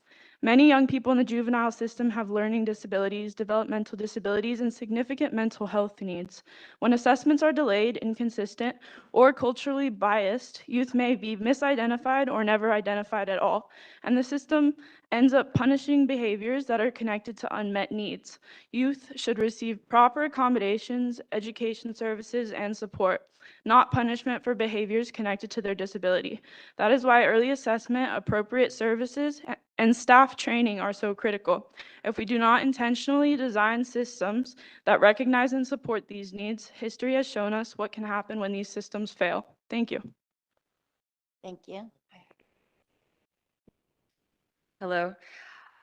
Many young people in the juvenile system have learning disabilities, developmental disabilities, and significant mental health needs. When assessments are delayed, inconsistent, or culturally biased, youth may be misidentified or never identified at all, and the system ends up punishing behaviors that are connected to unmet needs. Youth should receive proper accommodations, education services, and support, not punishment for behaviors connected to their disability. That is why early assessment, appropriate services, and staff training are so critical. If we do not intentionally design systems that recognize and support these needs, history has shown us what can happen when these systems fail. Thank you. Thank you. Hello.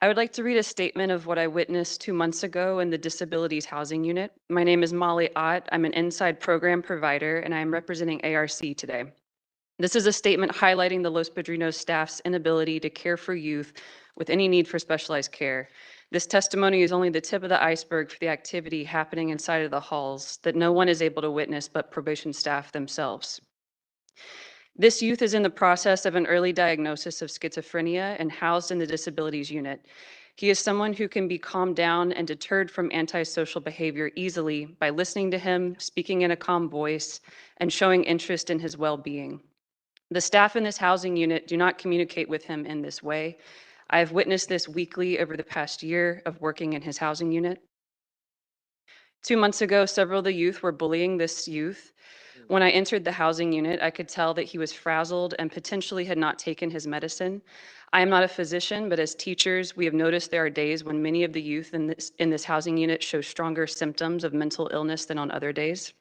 I would like to read a statement of what I witnessed 2 months ago in the Disabilities Housing Unit. My name is Molly Ott. I'm an inside program provider, and I am representing ARC today. This is a statement highlighting the Los Padrinos staff's inability to care for youth with any need for specialized care. This testimony is only the tip of the iceberg for the activity happening inside of the halls that no one is able to witness but probation staff themselves. This youth is in the process of an early diagnosis of schizophrenia and housed in the disabilities unit. He is someone who can be calmed down and deterred from antisocial behavior easily by listening to him, speaking in a calm voice, and showing interest in his well-being. The staff in this housing unit do not communicate with him in this way. I have witnessed this weekly over the past year of working in his housing unit. 2 months ago, several of the youth were bullying this youth. When I entered the housing unit, I could tell that he was frazzled and potentially had not taken his medicine. I am not a physician, but as teachers, we have noticed there are days when many of the youth in this housing unit show stronger symptoms of mental illness than on other days.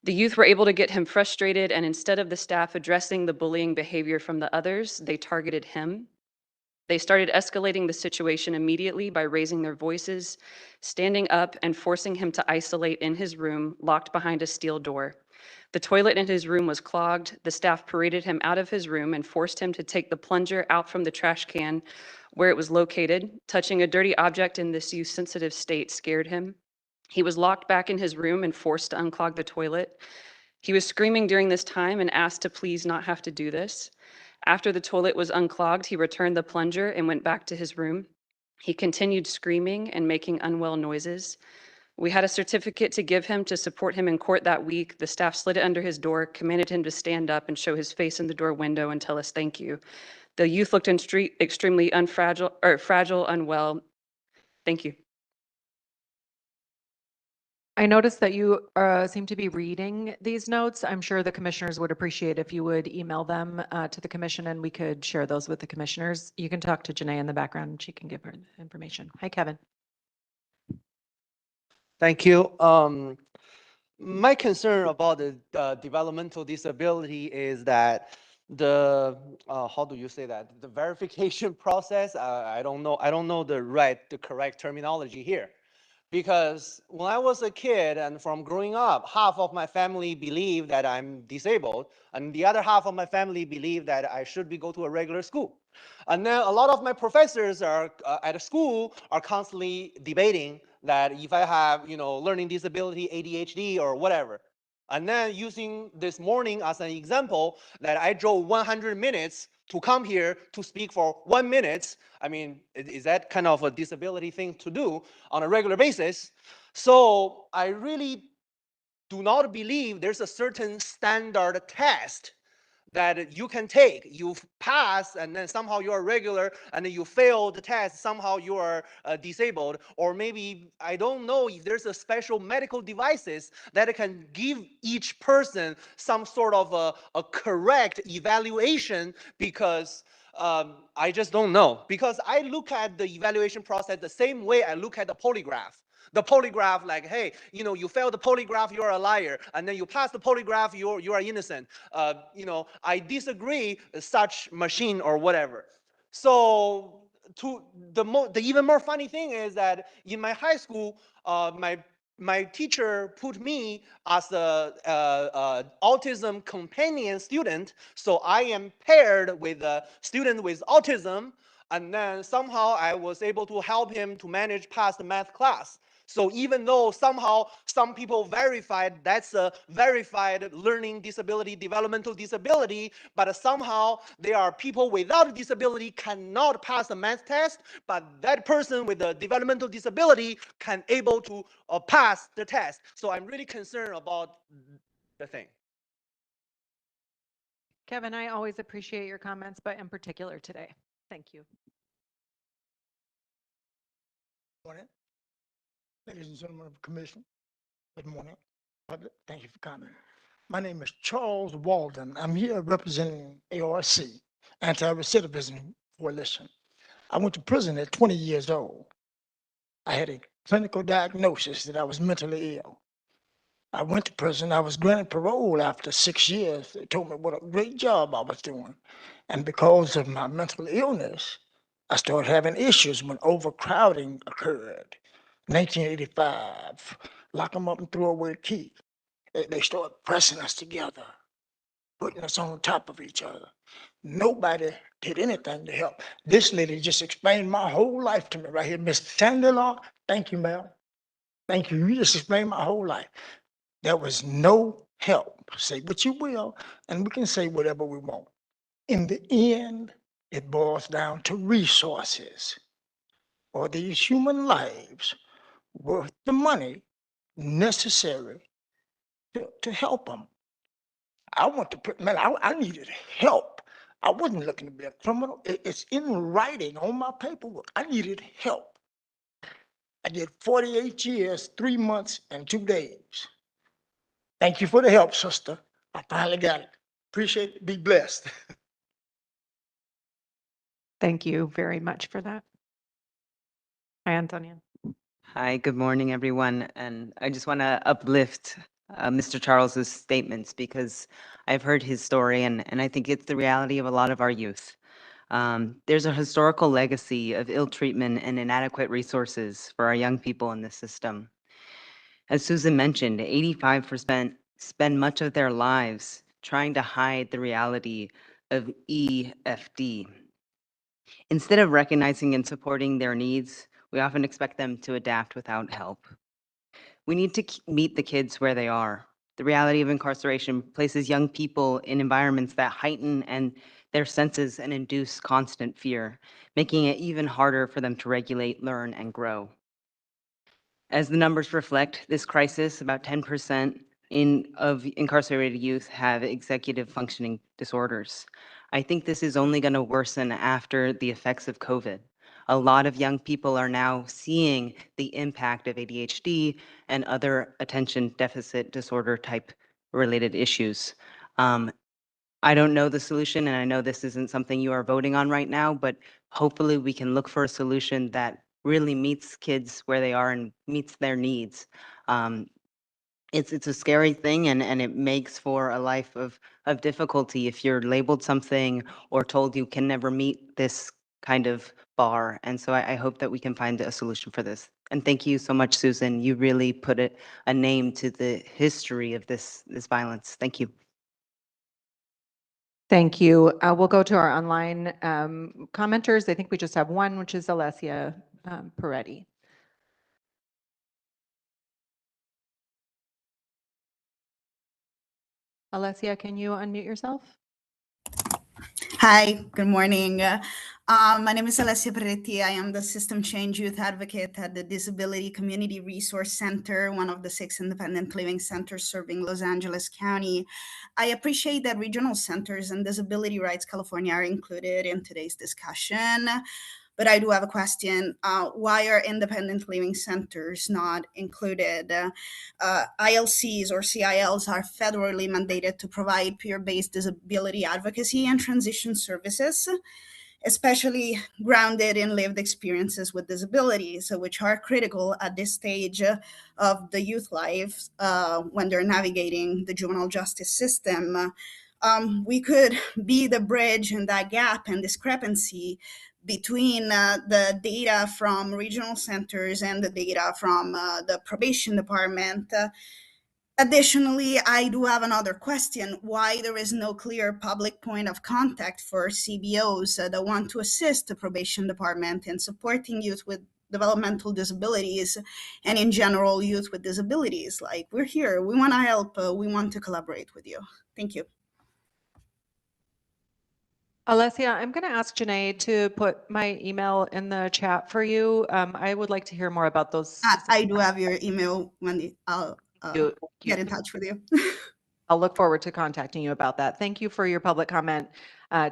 The youth were able to get him frustrated, and instead of the staff addressing the bullying behavior from the others, they targeted him. They started escalating the situation immediately by raising their voices, standing up, and forcing him to isolate in his room, locked behind a steel door. The toilet in his room was clogged. The staff paraded him out of his room and forced him to take the plunger out from the trash can where it was located. Touching a dirty object in this youth's sensitive state scared him. He was locked back in his room and forced to unclog the toilet. He was screaming during this time and asked to please not have to do this. After the toilet was unclogged, he returned the plunger and went back to his room. He continued screaming and making unwell noises. We had a certificate to give him to support him in court that week. The staff slid it under his door, commanded him to stand up and show his face in the door window and tell us thank you. The youth looked extremely fragile, unwell. Thank you. I noticed that you seem to be reading these notes. I'm sure the commissioners would appreciate if you would email them to the commission and we could share those with the commissioners. You can talk to Janae in the background and she can give her the information. Hi, Kevin. Thank you. My concern about the developmental disability is that how do you say that? The verification process. I don't know the correct terminology here. Because when I was a kid and from growing up, half of my family believed that I'm disabled, and the other half of my family believed that I should go to a regular school. And then a lot of my professors are at school are constantly debating that if I have, learning disability, ADHD, or whatever. And then using this morning as an example, that I drove 100 minutes to come here to speak for 1 minute. I mean, is that kind of a disability thing to do on a regular basis? So I really do not believe there's a certain standard test that you can take. You pass and then somehow you are regular, and then you fail the test, somehow you are disabled. Or maybe, I don't know if there's a special medical devices that can give each person some sort of a correct evaluation, because I just don't know. Because I look at the evaluation process the same way I look at the polygraph. The polygraph, like, hey, you failed the polygraph, you're a liar. And then you pass the polygraph, you are innocent. I disagree with such machine or whatever. So the even more funny thing is that in my high school, my teacher put me as a autism companion student. So I am paired with a student with autism. And then somehow I was able to help him to manage pass the math class. So even though somehow some people verified that's a verified learning disability, developmental disability, but somehow there are people without a disability cannot pass a math test, but that person with a developmental disability can able to pass the test. So I'm really concerned about the thing. Kevin, I always appreciate your comments, but in particular today. Thank you. Morning. Ladies and gentlemen of the commission, good morning. Public, thank you for coming. My name is Charles Walden. I'm here representing ARC, Anti-Recidivism Coalition. I went to prison at 20 years old. I had a clinical diagnosis that I was mentally ill. I went to prison. I was granted parole after 6 years. They told me what a great job I was doing. And because of my mental illness, I started having issues when overcrowding occurred. 1985, lock them up and throw away the key. They started pressing us together, putting us on top of each other. Nobody did anything to help. This lady just explained my whole life to me right here. Miss Sandela, thank you, ma'am. Thank you. You just explained my whole life. There was no help. Say what you will, and we can say whatever we want. In the end, it boils down to resources. Are these human lives worth the money necessary to help them? I want to put, man, I needed help. I wasn't looking to be a criminal. It's in writing on my paperwork. I needed help. I did 48 years, 3 months, and 2 days. Thank you for the help, sister. I finally got it. Appreciate it. Be blessed. Thank you very much for that. Hi, Antonia. Hi, good morning, everyone. And I just want to uplift Mr. Charles's statements because I've heard his story and I think it's the reality of a lot of our youth. There's a historical legacy of ill treatment and inadequate resources for our young people in this system. As Susan mentioned, 85% spend much of their lives trying to hide the reality of EFD. Instead of recognizing and supporting their needs, we often expect them to adapt without help. We need to meet the kids where they are. The reality of incarceration places young people in environments that heighten their senses and induce constant fear, making it even harder for them to regulate, learn, and grow. As the numbers reflect, this crisis, about 10% of incarcerated youth have executive functioning disorders. I think this is only going to worsen after the effects of COVID. A lot of young people are now seeing the impact of ADHD and other attention deficit disorder type related issues. I don't know the solution, and I know this isn't something you are voting on right now, but hopefully we can look for a solution that really meets kids where they are and meets their needs. It's a scary thing, and it makes for a life of difficulty if you're labeled something or told you can never meet this kind of bar. And so I hope that we can find a solution for this. And thank you so much, Susan. You really put a name to the history of this violence. Thank you. Thank you. We'll go to our online commenters. I think we just have one, which is Alessia Peretti. Alessia, can you unmute yourself? Hi, good morning. My name is Alessia Peretti. I am the System Change Youth Advocate at the Disability Community Resource Center, one of the 6 independent living centers serving Los Angeles County. I appreciate that regional centers and Disability Rights California are included in today's discussion. But I do have a question. Why are independent living centers not included? ILCs or CILs are federally mandated to provide peer-based disability advocacy and transition services, especially grounded in lived experiences with disabilities, which are critical at this stage of the youth life when they're navigating the juvenile justice system. We could be the bridge in that gap and discrepancy between the data from regional centers and the data from the probation department. Additionally, I do have another question: why there is no clear public point of contact for CBOs that want to assist the probation department in supporting youth with developmental disabilities and in general youth with disabilities? Like, we're here, we want to help, we want to collaborate with you. Thank you. Alessia, I'm going to ask Janae to put my email in the chat for you. I would like to hear more about those. I do have your email, Wendy. I'll get in touch with you. I'll look forward to contacting you about that. Thank you for your public comment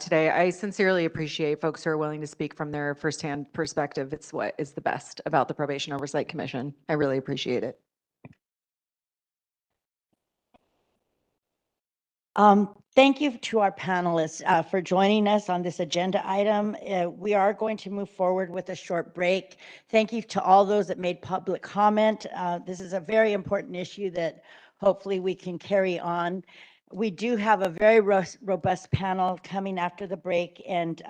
today. I sincerely appreciate folks who are willing to speak from their firsthand perspective. It's what is the best about the Probation Oversight Commission. I really appreciate it. Thank you to our panelists for joining us on this agenda item. We are going to move forward with a short break. Thank you to all those that made public comment. This is a very important issue that hopefully we can carry on. We do have a very robust panel coming after the break. And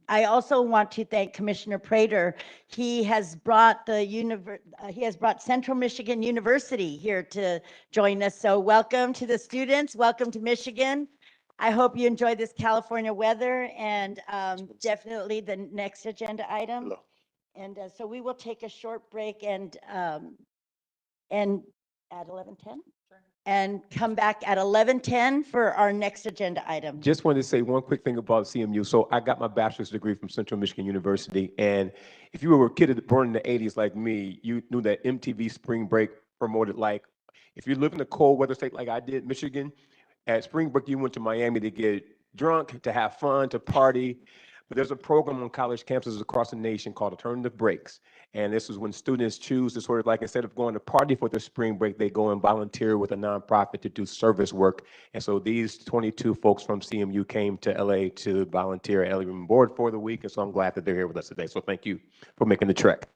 I also want to thank Commissioner Prater. He has brought Central Michigan University here to join us. So welcome to the students. Welcome to Michigan. I hope you enjoy this California weather and definitely the next agenda item. Hello. And so we will take a short break and at 11:10. And come back at 11:10 for our next agenda item. Just wanted to say one quick thing about CMU. So I got my bachelor's degree from Central Michigan University. And if you were a kid born in the 80s like me, you knew that MTV Spring Break promoted, like, if you live in a cold weather state like I did, Michigan, At spring break, you went to Miami to get drunk, to have fun, to party. But there's a program on college campuses across the nation called Alternative Breaks. And this is when students choose to sort of like, instead of going to party for their spring break, they go and volunteer with a nonprofit to do service work. And so these 22 folks from CMU came to LA to volunteer at LA Room Board for the week. And so I'm glad that they're here with us today. So thank you for making the trek.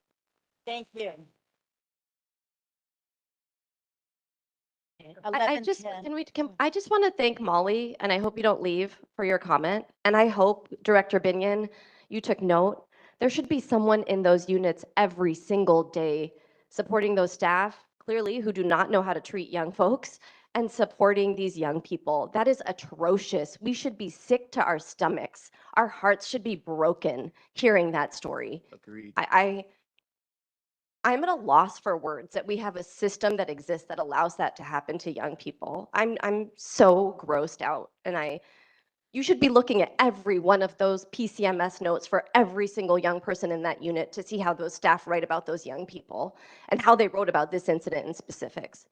Thank you. I just I just want to thank Molly, and I hope you don't leave for your comment. And I hope, Director Binion, you took note. There should be someone in those units every single day supporting those staff, clearly, who do not know how to treat young folks, and supporting these young people. That is atrocious. We should be sick to our stomachs. Our hearts should be broken hearing that story. Agreed. I'm at a loss for words that we have a system that exists that allows that to happen to young people. I'm so grossed out, and you should be looking at every one of those PCMS notes for every single young person in that unit to see how those staff write about those young people and how they wrote about this incident in specifics.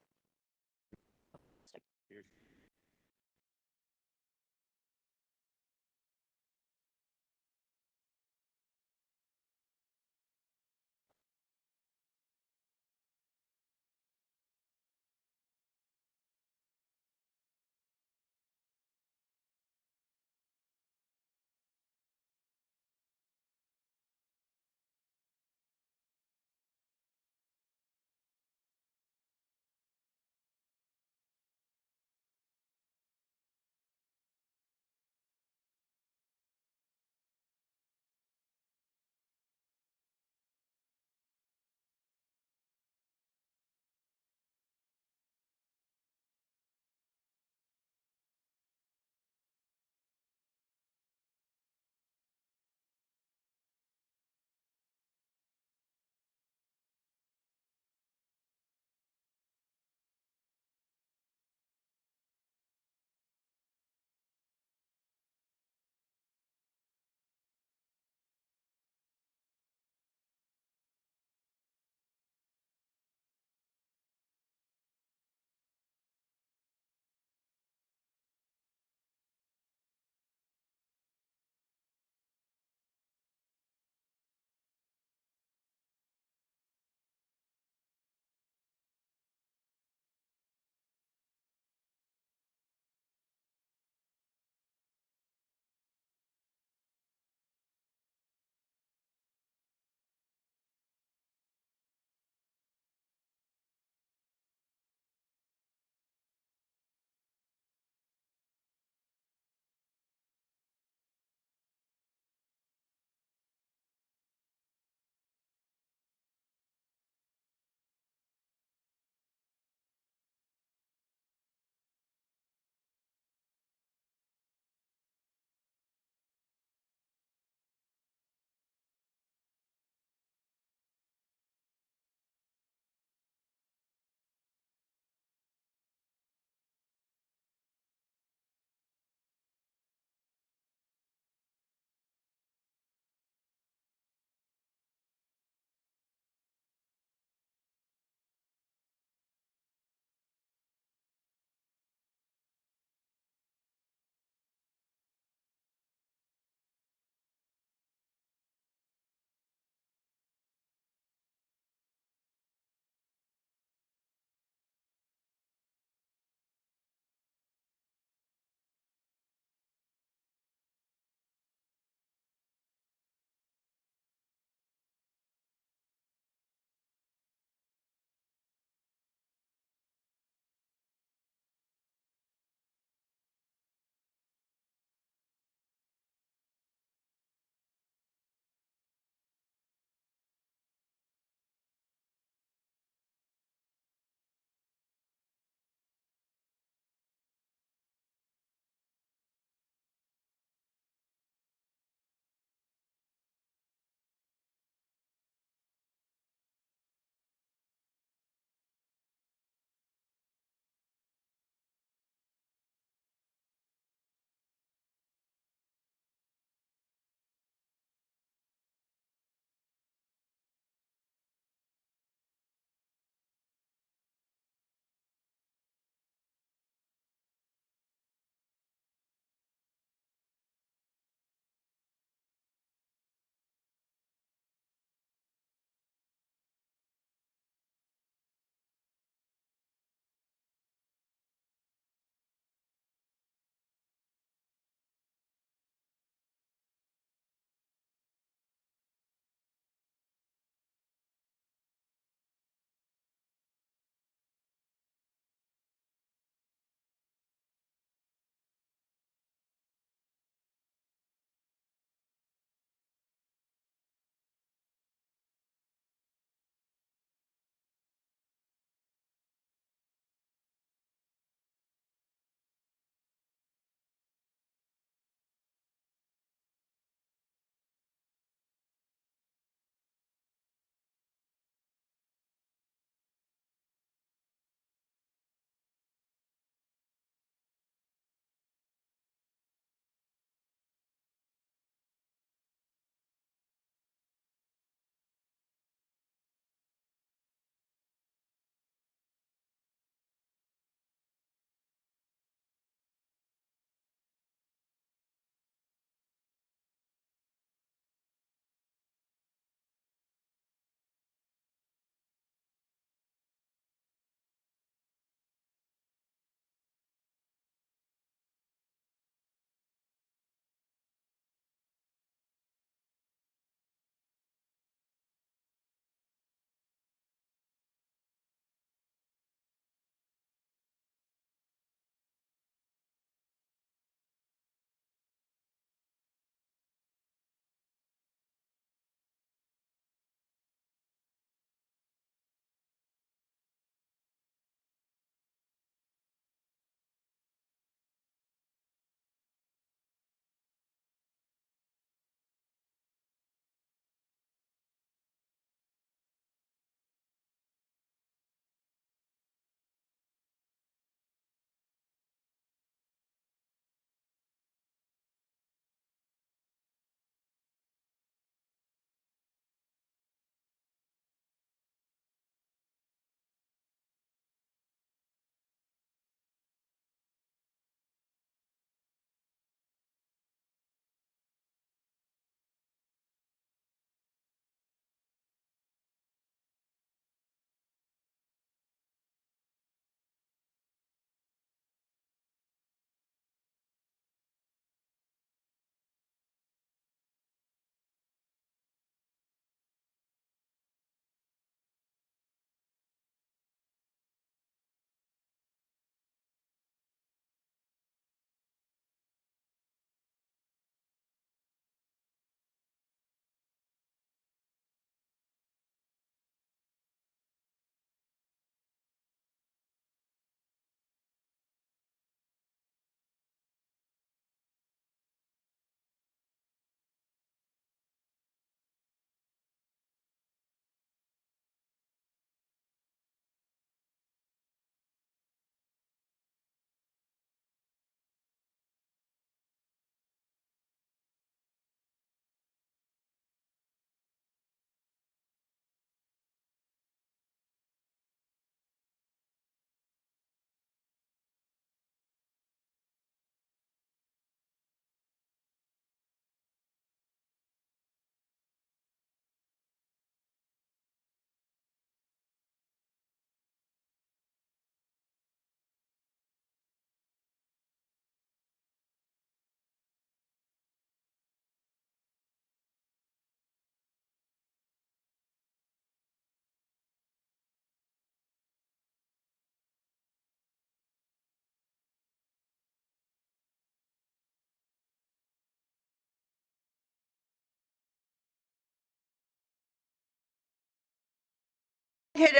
Could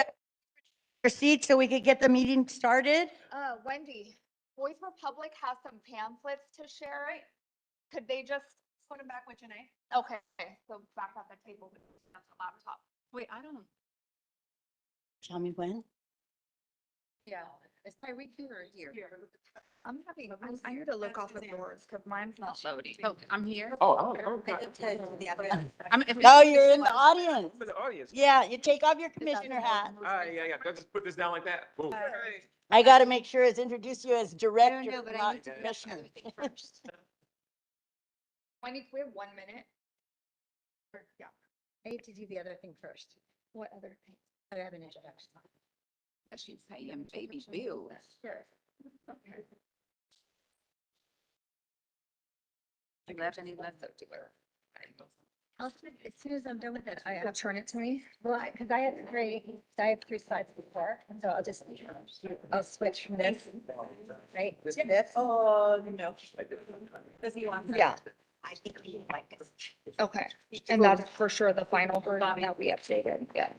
proceed so we could get the meeting started? Wendy, Boys Republic has some pamphlets to share. Could they just put them back with Janae? Okay, so back at the table. That's a laptop. Wait, I don't know. Tell me when. Yeah, is my read here or here? I'm having, I need to look off of yours because mine's not loading. Oh, I'm here. Oh, okay. No, you're in the audience. I'm in the audience. Yeah, you take off your commissioner hat. All right, yeah. Let's just put this down like that. Boom. I got to make sure it's introduce you as director, not commissioner. Wendy, we have 1 minute. Yeah, I need to do the other thing first. What other thing? I have an introduction. She's paying baby bills. Sure. Okay. I left any left up to her. As soon as I'm done with it, I'll turn it to me. Well, because I have three slides before, so I'll switch from this, right? To this. Oh, no. Does he want? Yeah. I think we like it. Okay, and that's for sure the final version that we updated, yeah.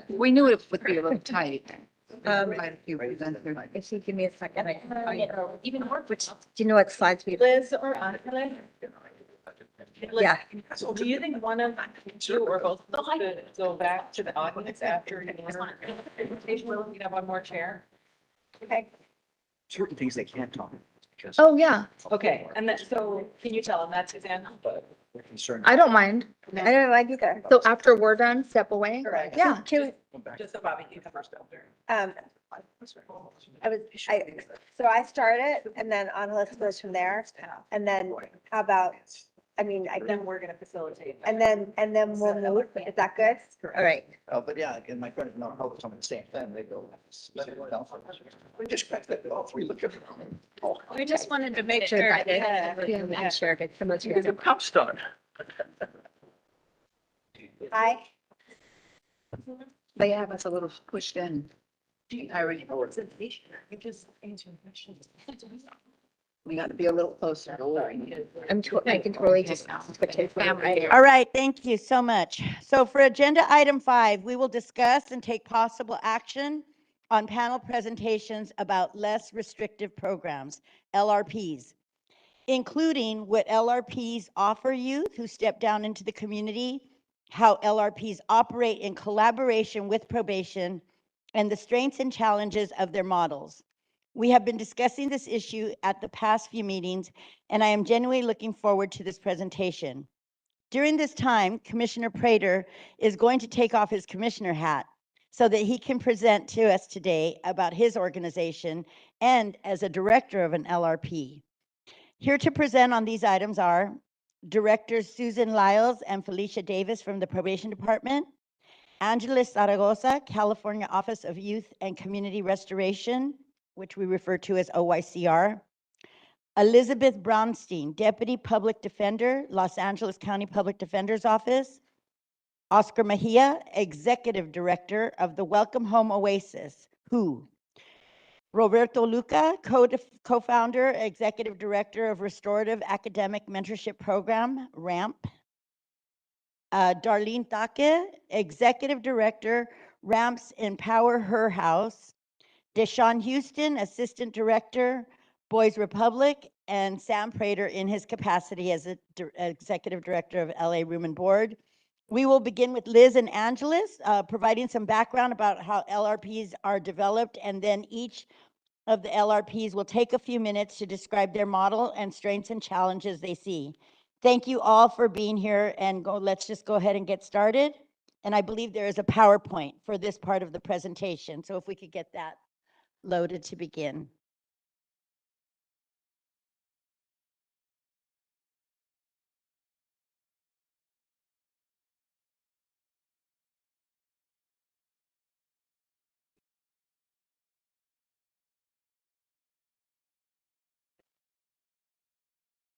We knew it would be a little tight. If you give me a second, even more, which, do you know what slides we? Liz or Angela? Yeah. So do you think one of you or both of us could go back to the audience after your presentation? We're looking at one more chair. Okay. Certain things they can't talk. Because Oh, yeah, Okay, and then, so can you tell them that, Suzanne? we're concerned. I don't mind. I don't like either. So after we're done, step away? Correct. Yeah. Can Just so Bobby can come first after. So I start it and then Annalise goes from there. And then how about, Then we're gonna facilitate. and then we'll move. Is that good? All right. But yeah, again, my friend, not help some of the same thing, they go. We just expect that all three look at. We just wanted to make sure that it. Sure, good. Some of Because the pop star. Hi. They have us a little pushed in. I already know what's You just answer questions. We got to be a little closer. I can totally just switch it. All right, thank you so much. So for agenda item 5, we will discuss and take possible action on panel presentations about less restrictive programs, LRPs, including what LRPs offer youth who step down into the community, how LRPs operate in collaboration with probation, and the strengths and challenges of their models. We have been discussing this issue at the past few meetings, and I am genuinely looking forward to this presentation. During this time, Commissioner Prater is going to take off his commissioner hat so that he can present to us today about his organization and as a director of an LRP. Here to present on these items are Directors Susan Lyles and Felicia Davis from the Probation Department, Angeles Zaragoza, California Office of Youth and Community Restoration, which we refer to as OYCR, Elizabeth Brownstein, Deputy Public Defender, Los Angeles County Public Defender's Office, Oscar Mejia, Executive Director of the Welcome Home Oasis, WHO, Roberto Luca, co-founder, Executive Director of Restorative Academic Mentorship Program, RAMP, Darlene Take, Executive Director, RAMP's Empower Her House, Deshaun Houston, Assistant Director, Boys Republic, and Sam Prater in his capacity as Executive Director of LA Room and Board. We will begin with Liz and Angeles, providing some background about how LRPs are developed, and then each of the LRPs will take a few minutes to describe their model and strengths and challenges they see. Thank you all for being here, and let's just go ahead and get started. And I believe there is a PowerPoint for this part of the presentation, so if we could get that loaded to begin.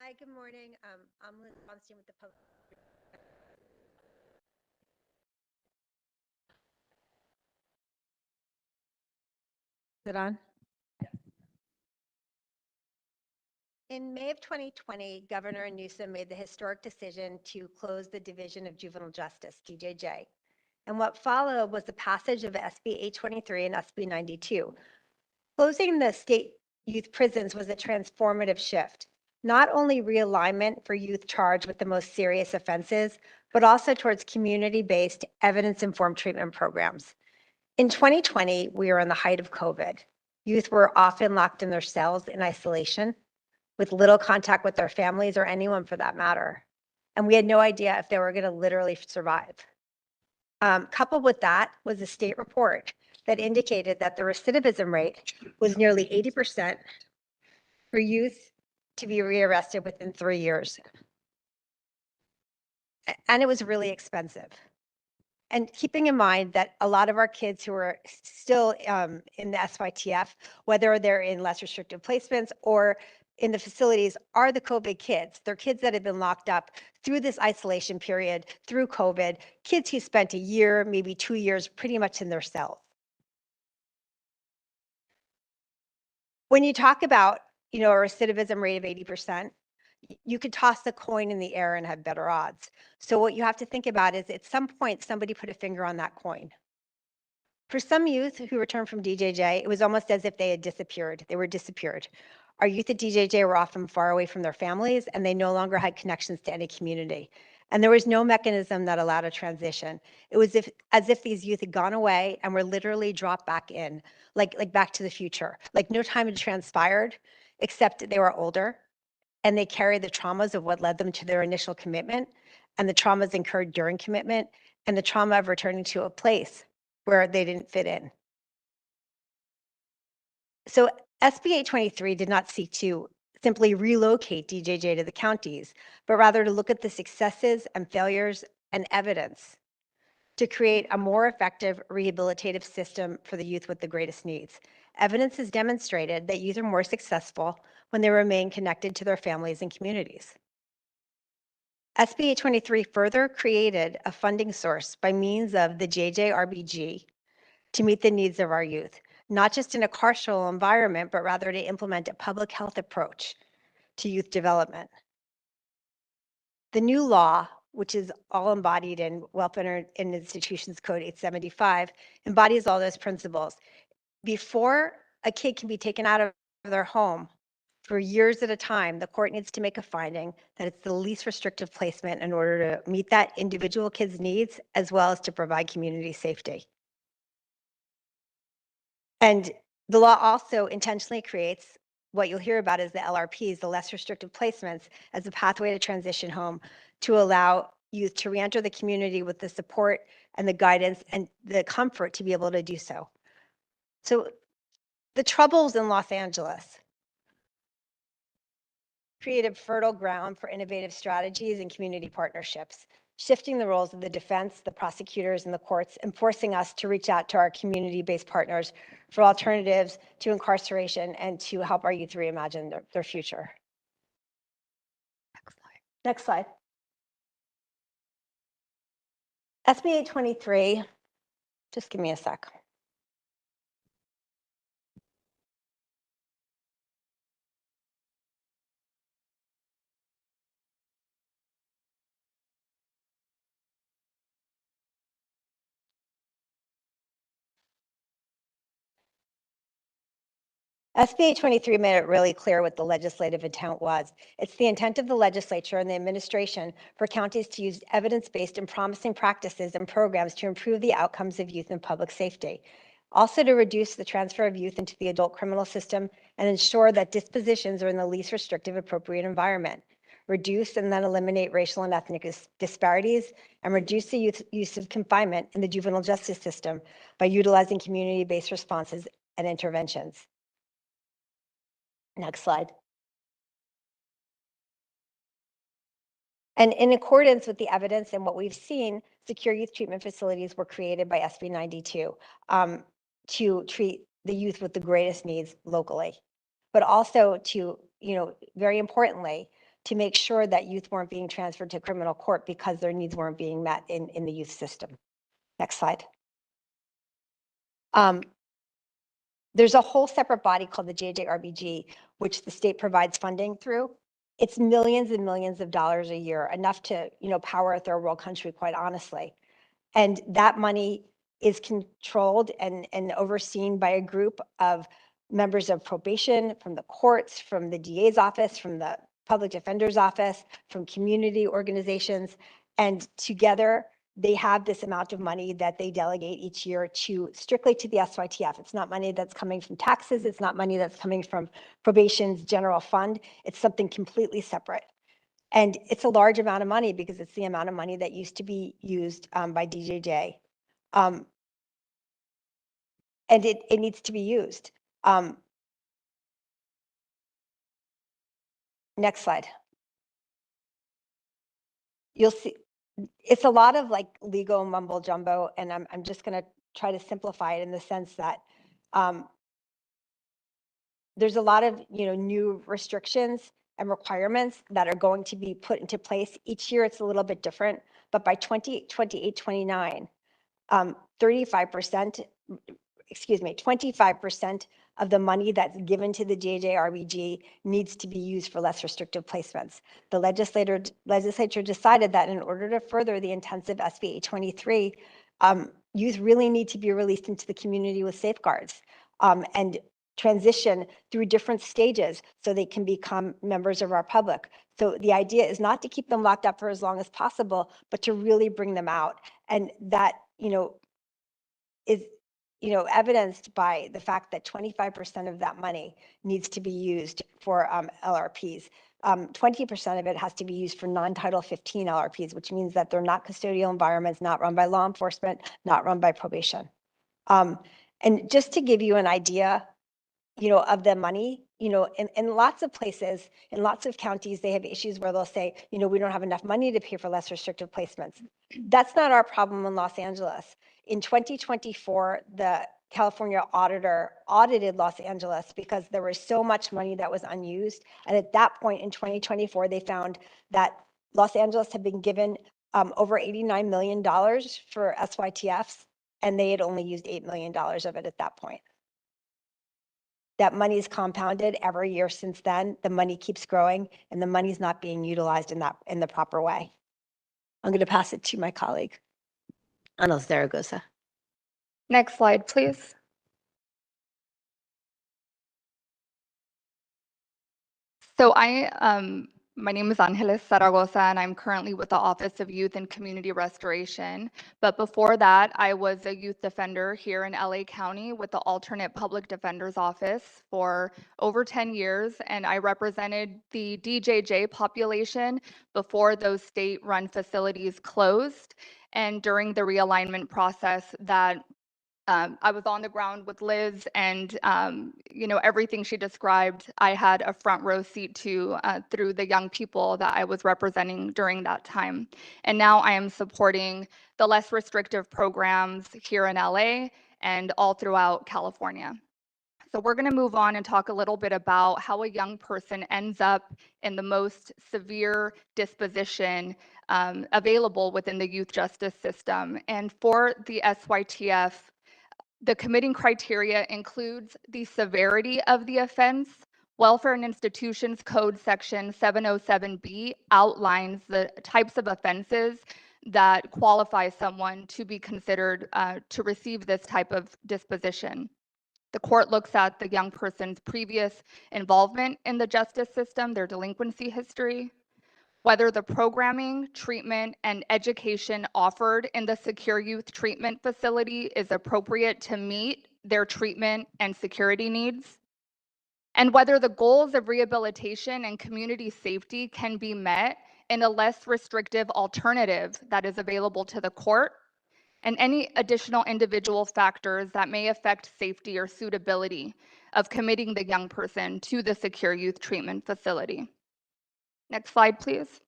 Hi, good morning. I'm Liz Brownstein with the public. Is it on? In May of 2020, Governor Newsom made the historic decision to close the Division of Juvenile Justice, DJJ. And what followed was the passage of SB 823 and SB 92. Closing the state youth prisons was a transformative shift, not only realignment for youth charged with the most serious offenses, but also towards community-based, evidence-informed treatment programs. In 2020, we were in the height of COVID. Youth were often locked in their cells in isolation, with little contact with their families or anyone for that matter. And we had no idea if they were going to literally survive. Coupled with that was a state report that indicated that the recidivism rate was nearly 80% for youth to be rearrested within 3 years. And it was really expensive. And keeping in mind that a lot of our kids who are still in the SYTF, whether they're in less restrictive placements or in the facilities, are the COVID kids. They're kids that have been locked up through this isolation period, through COVID, kids who spent a year, maybe 2 years, pretty much in their cells. When you talk about, a recidivism rate of 80%, you could toss the coin in the air and have better odds. So what you have to think about is at some point, somebody put a finger on that coin. For some youth who returned from DJJ, it was almost as if they had disappeared. They were disappeared. Our youth at DJJ were often far away from their families, and they no longer had connections to any community. And there was no mechanism that allowed a transition. It was as if these youth had gone away and were literally dropped back in, like Back to the Future. Like no time had transpired, except that they were older, and they carried the traumas of what led them to their initial commitment, and the traumas incurred during commitment, and the trauma of returning to a place where they didn't fit in. So SB 823 did not seek to simply relocate DJJ to the counties, but rather to look at the successes and failures and evidence to create a more effective rehabilitative system for the youth with the greatest needs. Evidence has demonstrated that youth are more successful when they remain connected to their families and communities. SB 823 further created a funding source by means of the JJRBG to meet the needs of our youth, not just in a carceral environment, but rather to implement a public health approach to youth development. The new law, which is all embodied in Welfare and Institutions Code 875, embodies all those principles. Before a kid can be taken out of their home for years at a time, the court needs to make a finding that it's the least restrictive placement in order to meet that individual kid's needs, as well as to provide community safety. And the law also intentionally creates what you'll hear about as the LRPs, the less restrictive placements, as a pathway to transition home to allow youth to reenter the community with the support and the guidance and the comfort to be able to do so. So the troubles in Los Angeles created fertile ground for innovative strategies and community partnerships, shifting the roles of the defense, the prosecutors, and the courts, and forcing us to reach out to our community-based partners for alternatives to incarceration and to help our youth reimagine their future. Next slide. SB 823, just give me a sec. SB 823 made it really clear what the legislative intent was. It's the intent of the legislature and the administration for counties to use evidence-based and promising practices and programs to improve the outcomes of youth and public safety. Also to reduce the transfer of youth into the adult criminal system and ensure that dispositions are in the least restrictive appropriate environment. Reduce and then eliminate racial and ethnic disparities, and reduce the use of confinement in the juvenile justice system by utilizing community-based responses and interventions. Next slide. And in accordance with the evidence and what we've seen, secure youth treatment facilities were created by SB 92 to treat the youth with the greatest needs locally, but also to, very importantly, to make sure that youth weren't being transferred to criminal court because their needs weren't being met in the youth system. Next slide. There's a whole separate body called the JJRBG, which the state provides funding through. It's millions and millions of dollars a year, enough to, power a third world country, quite honestly. And that money is controlled and overseen by a group of members of probation, from the courts, from the DA's office, from the public defender's office, from community organizations. And together, they have this amount of money that they delegate each year to strictly to the SYTF. It's not money that's coming from taxes. It's not money that's coming from probation's general fund. It's something completely separate. And it's a large amount of money because it's the amount of money that used to be used by DJJ. And it needs to be used. Next slide. You'll see, it's a lot of like legal mumbo jumbo, and I'm just going to try to simplify it in the sense that there's a lot of new restrictions and requirements that are going to be put into place. Each year it's a little bit different, but by 2028-29, 35%, excuse me, 25% of the money that's given to the JJRBG needs to be used for less restrictive placements. The legislature decided that in order to further the intensive SB 823, youth really need to be released into the community with safeguards and transition through different stages so they can become members of our public. So the idea is not to keep them locked up for as long as possible, but to really bring them out. And that, is evidenced by the fact that 25% of that money needs to be used for LRPs. 20% of it has to be used for non-Title 15 LRPs, which means that they're not custodial environments, not run by law enforcement, not run by probation. And just to give you an idea, of the money, in lots of places, in lots of counties, they have issues where they'll say, we don't have enough money to pay for less restrictive placements. That's not our problem in Los Angeles. In 2024, the California auditor audited Los Angeles because there was so much money that was unused. And at that point in 2024, they found that Los Angeles had been given over $89 million for SYTFs, and they had only used $8 million of it at that point. That money is compounded every year since then. The money keeps growing, and the money is not being utilized in the proper way. I'm going to pass it to my colleague, Ana Zaragoza. Next slide, please. So my name is Angeles Zaragoza, and I'm currently with the Office of Youth and Community Restoration. But before that, I was a youth defender here in LA County with the Alternate Public Defender's Office for over 10 years, and I represented the DJJ population before those state-run facilities closed. And during the realignment process that I was on the ground with Liz, and everything she described, I had a front row seat to through the young people that I was representing during that time. And now I am supporting the less restrictive programs here in LA and all throughout California. So we're going to move on and talk a little bit about how a young person ends up in the most severe disposition available within the youth justice system. And for the SYTF, the committing criteria includes the severity of the offense. Welfare and Institutions Code Section 707B outlines the types of offenses that qualify someone to be considered to receive this type of disposition. The court looks at the young person's previous involvement in the justice system, their delinquency history, whether the programming, treatment, and education offered in the secure youth treatment facility is appropriate to meet their treatment and security needs, and whether the goals of rehabilitation and community safety can be met in a less restrictive alternative that is available to the court, and any additional individual factors that may affect safety or suitability of committing the young person to the secure youth treatment facility. Next slide, please.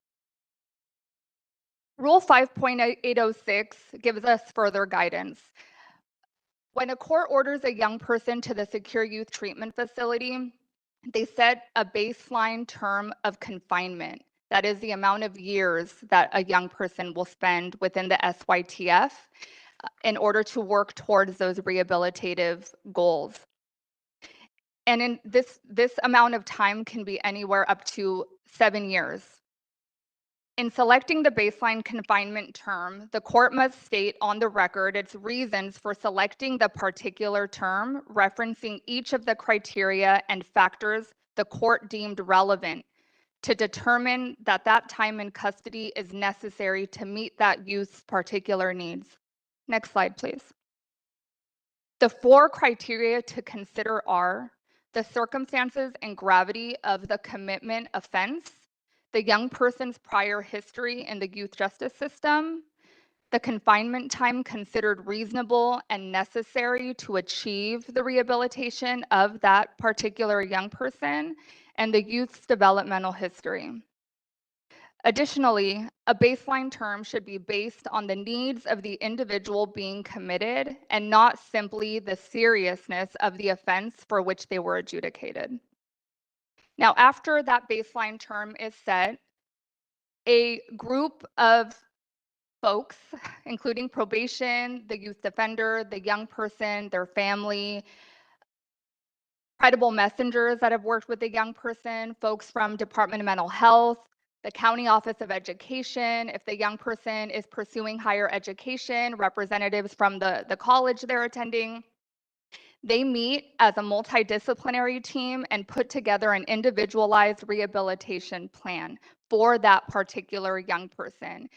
Rule 5.806 gives us further guidance. When a court orders a young person to the secure youth treatment facility, they set a baseline term of confinement. That is the amount of years that a young person will spend within the SYTF in order to work towards those rehabilitative goals. And in this amount of time can be anywhere up to 7 years. In selecting the baseline confinement term, the court must state on the record its reasons for selecting the particular term, referencing each of the criteria and factors the court deemed relevant to determine that that time in custody is necessary to meet that youth's particular needs. Next slide, please. The 4 criteria to consider are the circumstances and gravity of the commitment offense, the young person's prior history in the youth justice system, the confinement time considered reasonable and necessary to achieve the rehabilitation of that particular young person, and the youth's developmental history. Additionally, a baseline term should be based on the needs of the individual being committed and not simply the seriousness of the offense for which they were adjudicated. Now, after that baseline term is set, a group of folks, including probation, the youth defender, the young person, their family, credible messengers that have worked with the young person, folks from Department of Mental Health, the County Office of Education, if the young person is pursuing higher education, representatives from the college they're attending. They meet as a multidisciplinary team and put together an individualized rehabilitation plan for that particular young person.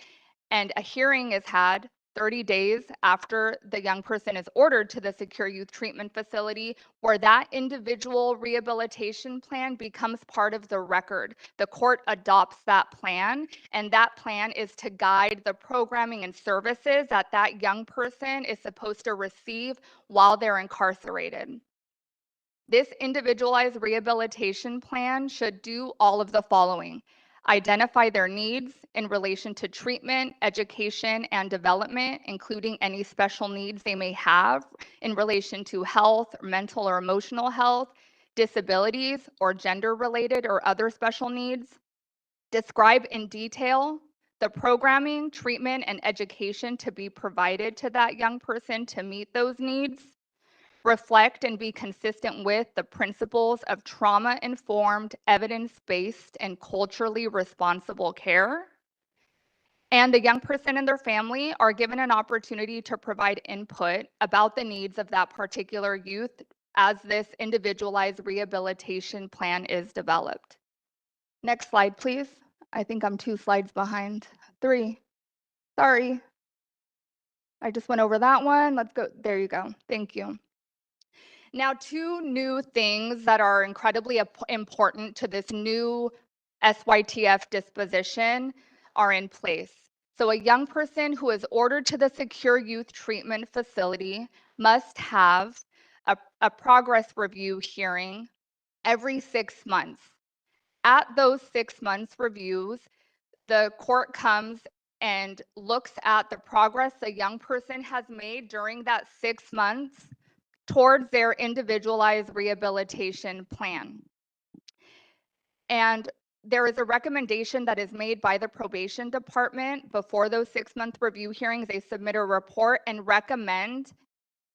And a hearing is had 30 days after the young person is ordered to the secure youth treatment facility, where that individual rehabilitation plan becomes part of the record. The court adopts that plan, and that plan is to guide the programming and services that that young person is supposed to receive while they're incarcerated. This individualized rehabilitation plan should do all of the following: identify their needs in relation to treatment, education, and development, including any special needs they may have in relation to health, mental or emotional health, disabilities, or gender-related or other special needs. Describe in detail the programming, treatment, and education to be provided to that young person to meet those needs. Reflect and be consistent with the principles of trauma-informed, evidence-based, and culturally responsible care. And the young person and their family are given an opportunity to provide input about the needs of that particular youth as this individualized rehabilitation plan is developed. Next slide, please. I think I'm 2 slides behind. 3. Sorry. I just went over that one. Let's go. There you go. Thank you. Now, 2 new things that are incredibly important to this new SYTF disposition are in place. So a young person who is ordered to the secure youth treatment facility must have a progress review hearing every 6 months. At those 6 months reviews, the court comes and looks at the progress a young person has made during that 6 months towards their individualized rehabilitation plan. And there is a recommendation that is made by the probation department before those 6-month review hearings. They submit a report and recommend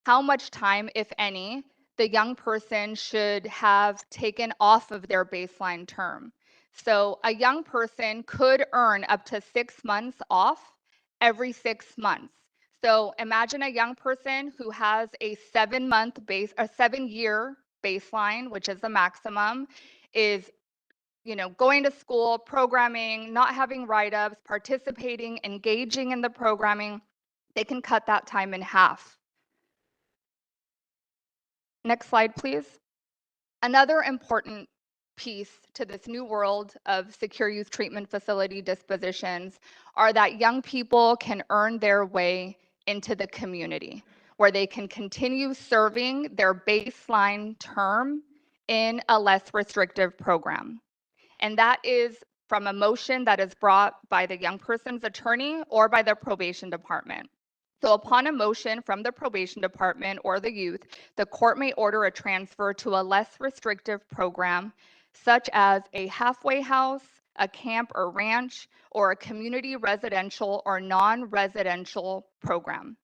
how much time, if any, the young person should have taken off of their baseline term. So a young person could earn up to 6 months off every 6 months. So imagine a young person who has a 7-year baseline, which is the maximum, is going to school, programming, not having write-ups, participating, engaging in the programming. They can cut that time in half. Next slide, please. Another important piece to this new world of secure youth treatment facility dispositions are that young people can earn their way into the community, where they can continue serving their baseline term in a less restrictive program. And that is from a motion that is brought by the young person's attorney or by the probation department. So upon a motion from the probation department or the youth, the court may order a transfer to a less restrictive program, such as a halfway house, a camp or ranch, or a community residential or non-residential program.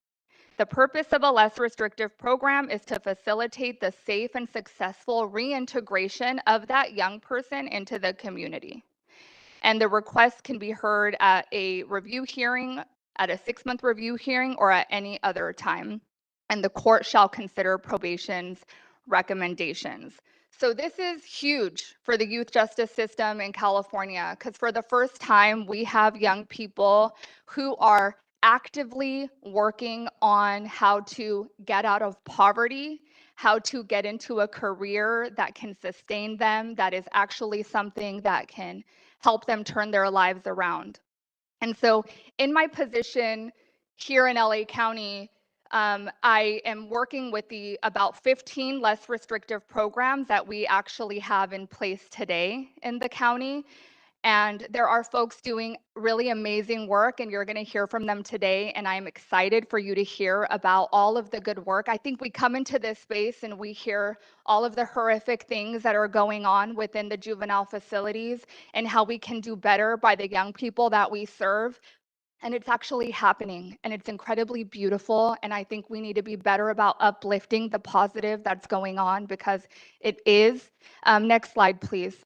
The purpose of a less restrictive program is to facilitate the safe and successful reintegration of that young person into the community. And the request can be heard at a review hearing, at a 6-month review hearing, or at any other time. And the court shall consider probation's recommendations. So this is huge for the youth justice system in California, because for the first time, we have young people who are actively working on how to get out of poverty, how to get into a career that can sustain them, that is actually something that can help them turn their lives around. And so in my position here in LA County, I am working with the about 15 less restrictive programs that we actually have in place today in the county. And there are folks doing really amazing work, and you're going to hear from them today. And I'm excited for you to hear about all of the good work. I think we come into this space and we hear all of the horrific things that are going on within the juvenile facilities and how we can do better by the young people that we serve. And it's actually happening, and it's incredibly beautiful. And I think we need to be better about uplifting the positive that's going on, because it is. Next slide, please.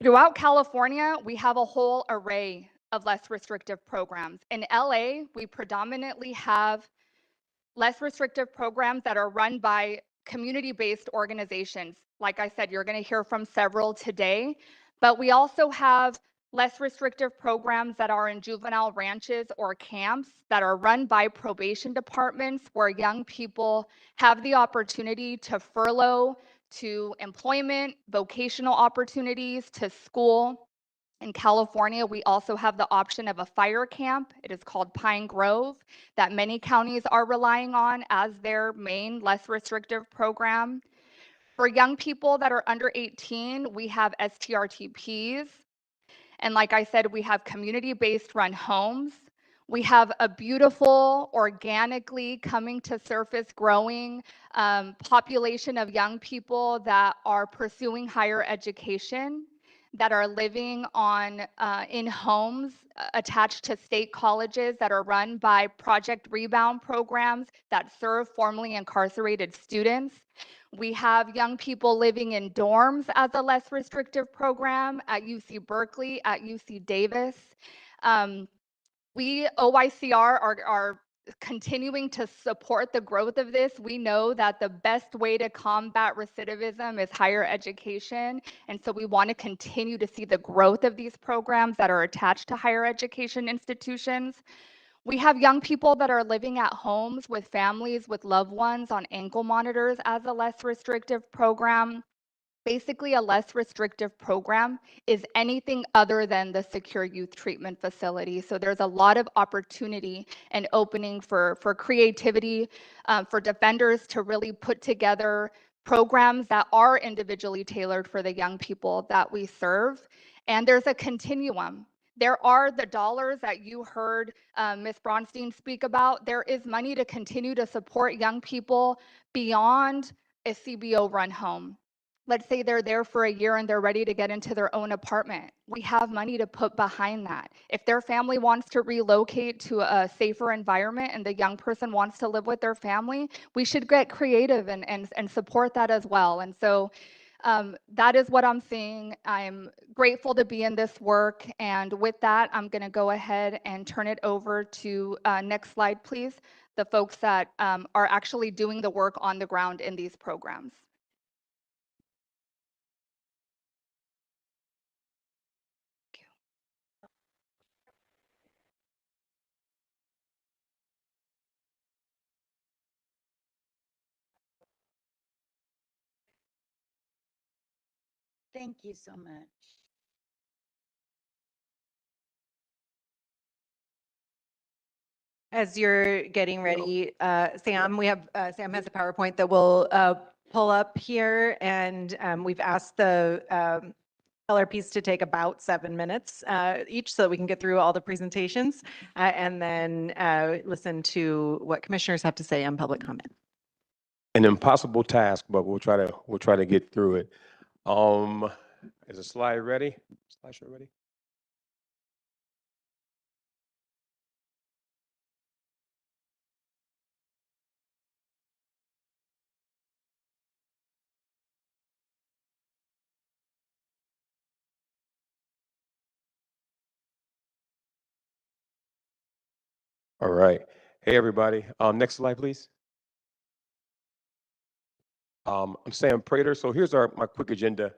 Throughout California, we have a whole array of less restrictive programs. In LA, we predominantly have less restrictive programs that are run by community-based organizations. Like I said, you're going to hear from several today, but we also have less restrictive programs that are in juvenile ranches or camps that are run by probation departments, where young people have the opportunity to furlough, to employment, vocational opportunities, to school. In California, we also have the option of a fire camp. It is called Pine Grove, that many counties are relying on as their main less restrictive program. For young people that are under 18, we have STRTPs. And like I said, we have community-based run homes. We have a beautiful, organically coming to surface, growing population of young people that are pursuing higher education, that are living on in homes attached to state colleges that are run by Project Rebound programs that serve formerly incarcerated students. We have young people living in dorms as a less restrictive program at UC Berkeley, at UC Davis. We, OICR, are continuing to support the growth of this. We know that the best way to combat recidivism is higher education. And so we want to continue to see the growth of these programs that are attached to higher education institutions. We have young people that are living at homes with families, with loved ones on ankle monitors as a less restrictive program. Basically, a less restrictive program is anything other than the secure youth treatment facility. So there's a lot of opportunity and opening for creativity, for defenders to really put together programs that are individually tailored for the young people that we serve. And there's a continuum. There are the dollars that you heard Ms. Bronstein speak about. There is money to continue to support young people beyond a CBO run home. Let's say they're there for a year and they're ready to get into their own apartment. We have money to put behind that. If their family wants to relocate to a safer environment and the young person wants to live with their family, we should get creative and support that as well. And so that is what I'm seeing. I'm grateful to be in this work. And with that, I'm going to go ahead and turn it over to, next slide, please, the folks that are actually doing the work on the ground in these programs. Thank you so much. As you're getting ready, Sam, we have Sam has a PowerPoint that we'll pull up here, and we've asked the LRPs to take about 7 minutes each, so that we can get through all the presentations and then listen to what commissioners have to say on public comment. An impossible task, but we'll try to get through it. Is the slide ready? Slideshow ready? All right. Hey, everybody. Next slide, please. I'm Sam Prater. So here's my quick agenda. I'm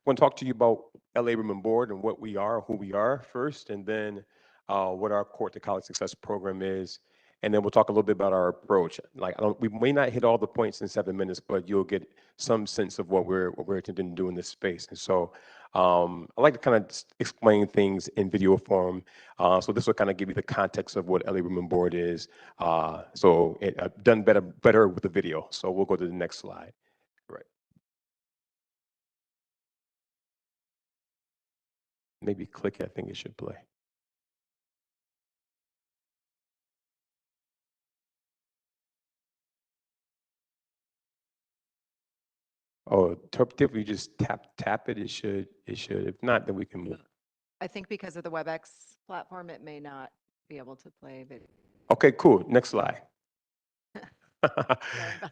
going to talk to you about LA Women Board and what we are, who we are first, and then what our Court to College Success program is. And then we'll talk a little bit about our approach. Like, we may not hit all the points in 7 minutes, but you'll get some sense of what we're attempting to do in this space. And so I like to kind of explain things in video form. So this will kind of give you the context of what LA Women Board is. So I've done better with the video. So we'll go to the next slide. Right. Maybe click it. I think it should play. Oh, if you just tap it, it should. If not, then we can move. I think because of the WebEx platform, it may not be able to play video. Okay, cool. Next slide.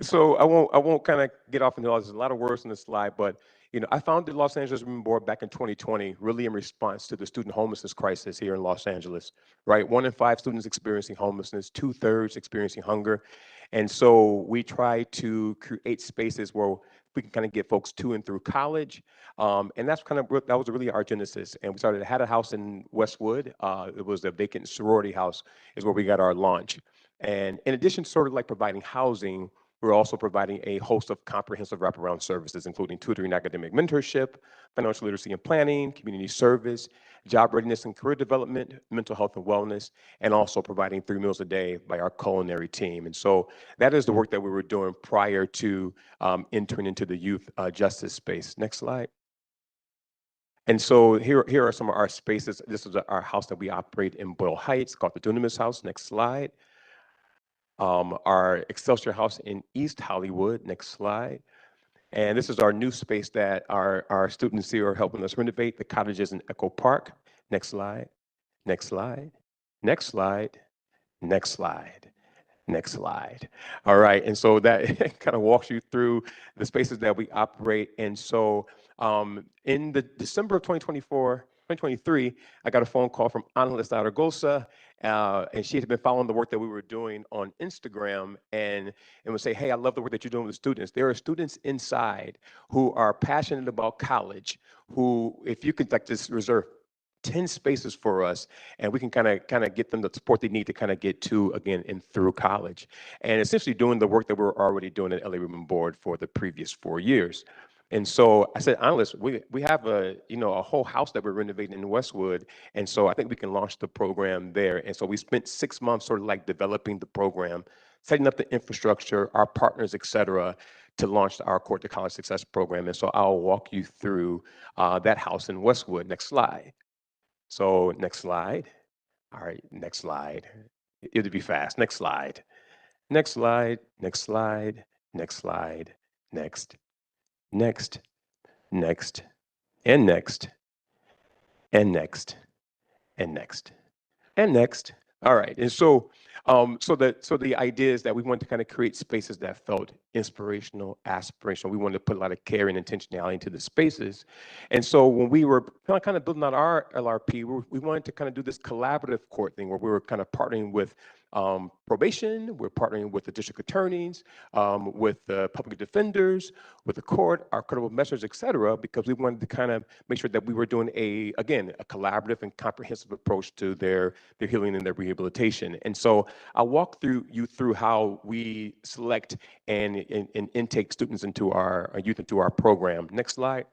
So I won't kind of get off into all. There's a lot of words on the slide, but I founded Los Angeles Women Board back in 2020, really in response to the student homelessness crisis here in Los Angeles. Right, 1 in 5 students experiencing homelessness, 2/3 experiencing hunger, and so we try to create spaces where we can kind of get folks to and through college, and that was really our genesis. And we had a house in Westwood. It was a vacant sorority house, is where we got our launch. And in addition to sort of like providing housing, we're also providing a host of comprehensive wraparound services, including tutoring, academic mentorship, financial literacy and planning, community service, job readiness and career development, mental health and wellness, and also providing 3 meals a day by our culinary team. And so that is the work that we were doing prior to entering into the youth justice space. Next slide. And so here are some of our spaces. This is our house that we operate in Boyle Heights, called the Dunamis House. Next slide. Our Excelsior House in East Hollywood. Next slide. And this is our new space that our students here are helping us renovate, the cottages in Echo Park. Next slide. Next slide. Next slide. Next slide. Next slide. All right. And so that kind of walks you through the spaces that we operate. And so in the December of 2023, I got a phone call from Angeles Zaragoza, and she had been following the work that we were doing on Instagram and would say, hey, I love the work that you're doing with students. There are students inside who are passionate about college, who, if you could like just reserve 10 spaces for us, and we can kind of get them the support they need to kind of get to, again, and through college. And essentially doing the work that we're already doing at LA Women Board for the previous 4 years. And so I said, Analyst, we have a whole house that we're renovating in Westwood. And so I think we can launch the program there. And so we spent 6 months sort of like developing the program, setting up the infrastructure, our partners, et cetera, to launch our Court to College Success program. And so I'll walk you through that house in Westwood. Next slide. So next slide. All right, next slide. It'll be fast. Next slide. Next slide. Next slide. Next slide. Next. Next. Next. And next. And next. And next. And next. All right. And so the idea is that we want to kind of create spaces that felt inspirational, aspirational. We wanted to put a lot of care and intentionality into the spaces. And so when we were kind of building out our LRP, we wanted to kind of do this collaborative court thing where we were kind of partnering with probation, we're partnering with the district attorneys, with the public defenders, with the court, our credible measures, et cetera, because we wanted to kind of make sure that we were doing a collaborative and comprehensive approach to their healing and their rehabilitation. And so I'll walk you through how we select and intake students into our youth into our program. Next slide.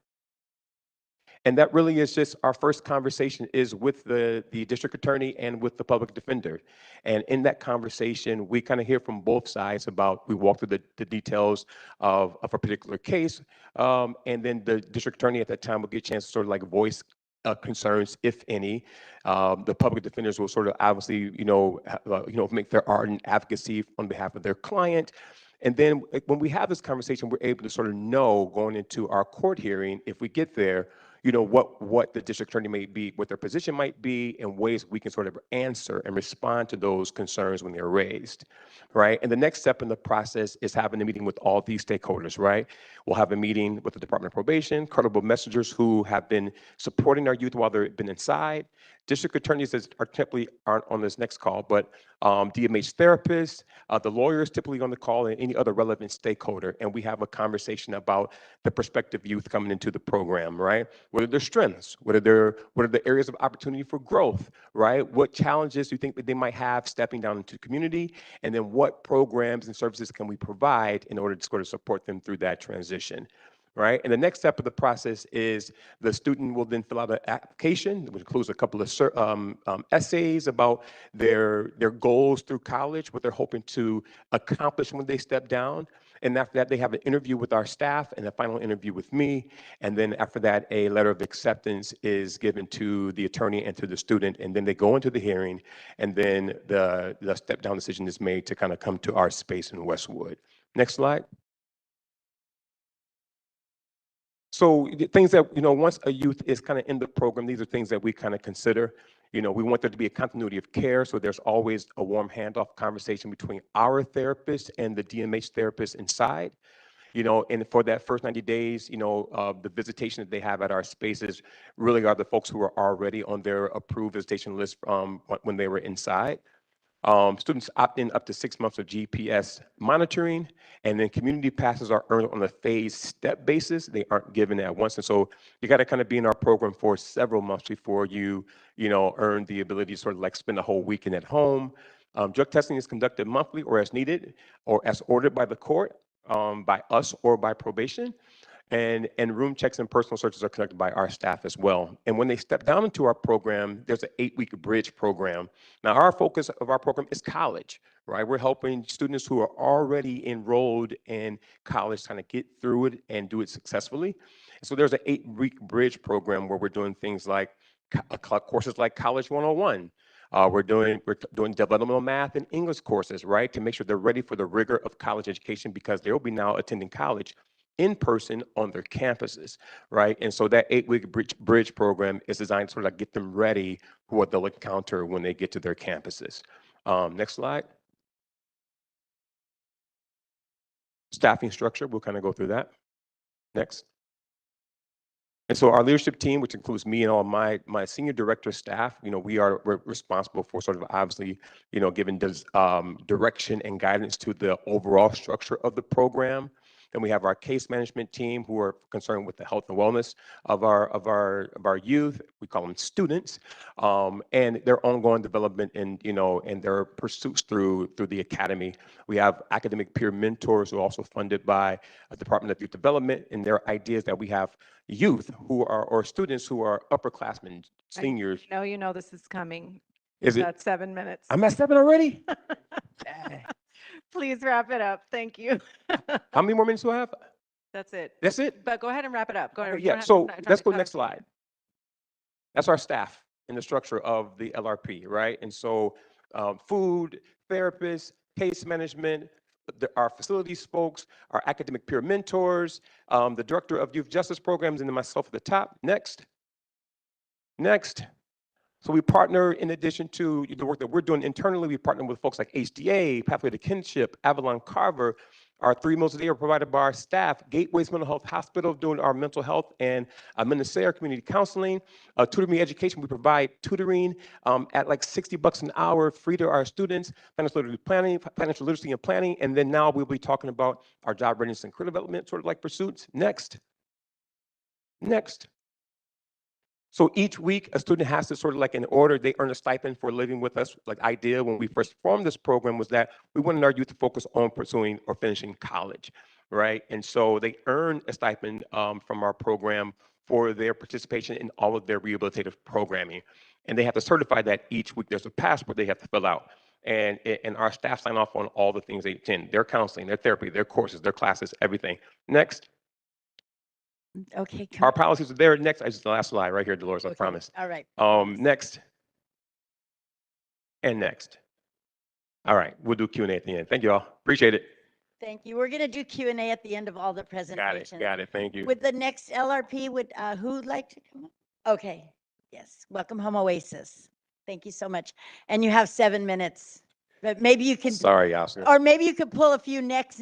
And that really is just our first conversation is with the district attorney and with the public defender. And in that conversation, we kind of hear from both sides we walk through the details of a particular case. And then the district attorney at that time will get a chance to sort of like voice concerns, if any. The public defenders will sort of obviously, make their ardent advocacy on behalf of their client. And then when we have this conversation, we're able to sort of know going into our court hearing, if we get there, what the district attorney may be, what their position might be, and ways we can sort of answer and respond to those concerns when they're raised, right? And the next step in the process is having a meeting with all these stakeholders, right? We'll have a meeting with the Department of Probation, credible messengers who have been supporting our youth while they've been inside, District attorneys are typically aren't on this next call, but DMH therapists, the lawyers typically on the call, and any other relevant stakeholder. And we have a conversation about the prospective youth coming into the program, right? What are their strengths? What are the areas of opportunity for growth, right? What challenges do you think that they might have stepping down into the community? And then what programs and services can we provide in order to sort of support them through that transition? Right? And the next step of the process is the student will then fill out an application, which includes a couple of essays about their goals through college, what they're hoping to accomplish when they step down. And after that, they have an interview with our staff and a final interview with me. And then after that, a letter of acceptance is given to the attorney and to the student. And then they go into the hearing, and then the step down decision is made to kind of come to our space in Westwood. Next slide. So things that, once a youth is kind of in the program, these are things that we kind of consider. We want there to be a continuity of care, so there's always a warm handoff conversation between our therapist and the DMH therapist inside. And for that first 90 days, the visitation that they have at our spaces really are the folks who are already on their approved visitation list when they were inside. Students opt in up to 6 months of GPS monitoring, and then community passes are earned on a phased step basis. They aren't given at once. And so you got to kind of be in our program for several months before you earn the ability to sort of like spend a whole weekend at home. Drug testing is conducted monthly or as needed or as ordered by the court, by us or by probation. And room checks and personal searches are conducted by our staff as well. And when they step down into our program, there's an 8-week bridge program. Now, our focus of our program is college, right? We're helping students who are already enrolled in college kind of get through it and do it successfully. So there's an 8-week bridge program where we're doing things like courses like College 101. We're doing developmental math and English courses, right? To make sure they're ready for the rigor of college education, because they will be now attending college in person on their campuses, right? And so that 8-week bridge program is designed to sort of like get them ready for what they'll encounter when they get to their campuses. Next slide. Staffing structure, we'll kind of go through that. Next. And so our leadership team, which includes me and all my senior director staff, we're responsible for sort of obviously, giving direction and guidance to the overall structure of the program. Then we have our case management team who are concerned with the health and wellness of our youth. We call them students, and their ongoing development and and their pursuits through the academy. We have academic peer mentors who are also funded by the Department of Youth Development, and their ideas that we have youth who are or students who are upperclassmen, seniors. You know this is coming. Is it? Got 7 minutes. I'm at 7 already. Please wrap it up. Thank you. How many more minutes do I have? That's it. That's it? But go ahead and wrap it up. Go ahead. Okay, yeah, so let's go to the next slide. That's our staff in the structure of the LRP, right? And so food, therapists, case management, our facilities folks, our academic peer mentors, the director of youth justice programs, and then myself at the top. Next. So we partner, in addition to the work that we're doing internally, we partner with folks like HDA, Pathway to Kinship, Avalon Carver. Our 3 meals a day are provided by our staff. Gateways Mental Health Hospital doing our mental health and Minnesota community counseling. Tutor Me Education, we provide tutoring at like $60 an hour, free to our students. Financial literacy and planning. And then now we'll be talking about our job readiness and career development sort of like pursuits. Next. So each week, a student has to sort of like in order, they earn a stipend for living with us. Like idea when we first formed this program was that we wanted our youth to focus on pursuing or finishing college, right? And so they earn a stipend from our program for their participation in all of their rehabilitative programming. And they have to certify that each week. There's a passport they have to fill out. And our staff sign off on all the things they attend, their counseling, their therapy, their courses, their classes, everything. Next. Okay. Our policies are there. Next, the last slide right here, Dolores, I promise. All right. Next. And next. All right, we'll do Q&A at the end. Thank you all. Appreciate it. Thank you. We're going to do Q&A at the end of all the presentations. Got it. Thank you. With the next LRP, who'd like to come up? Okay. Yes. Welcome home, Oasis. Thank you so much. And you have 7 minutes. But maybe you can. Sorry, Oscar. Or maybe you could pull a few next.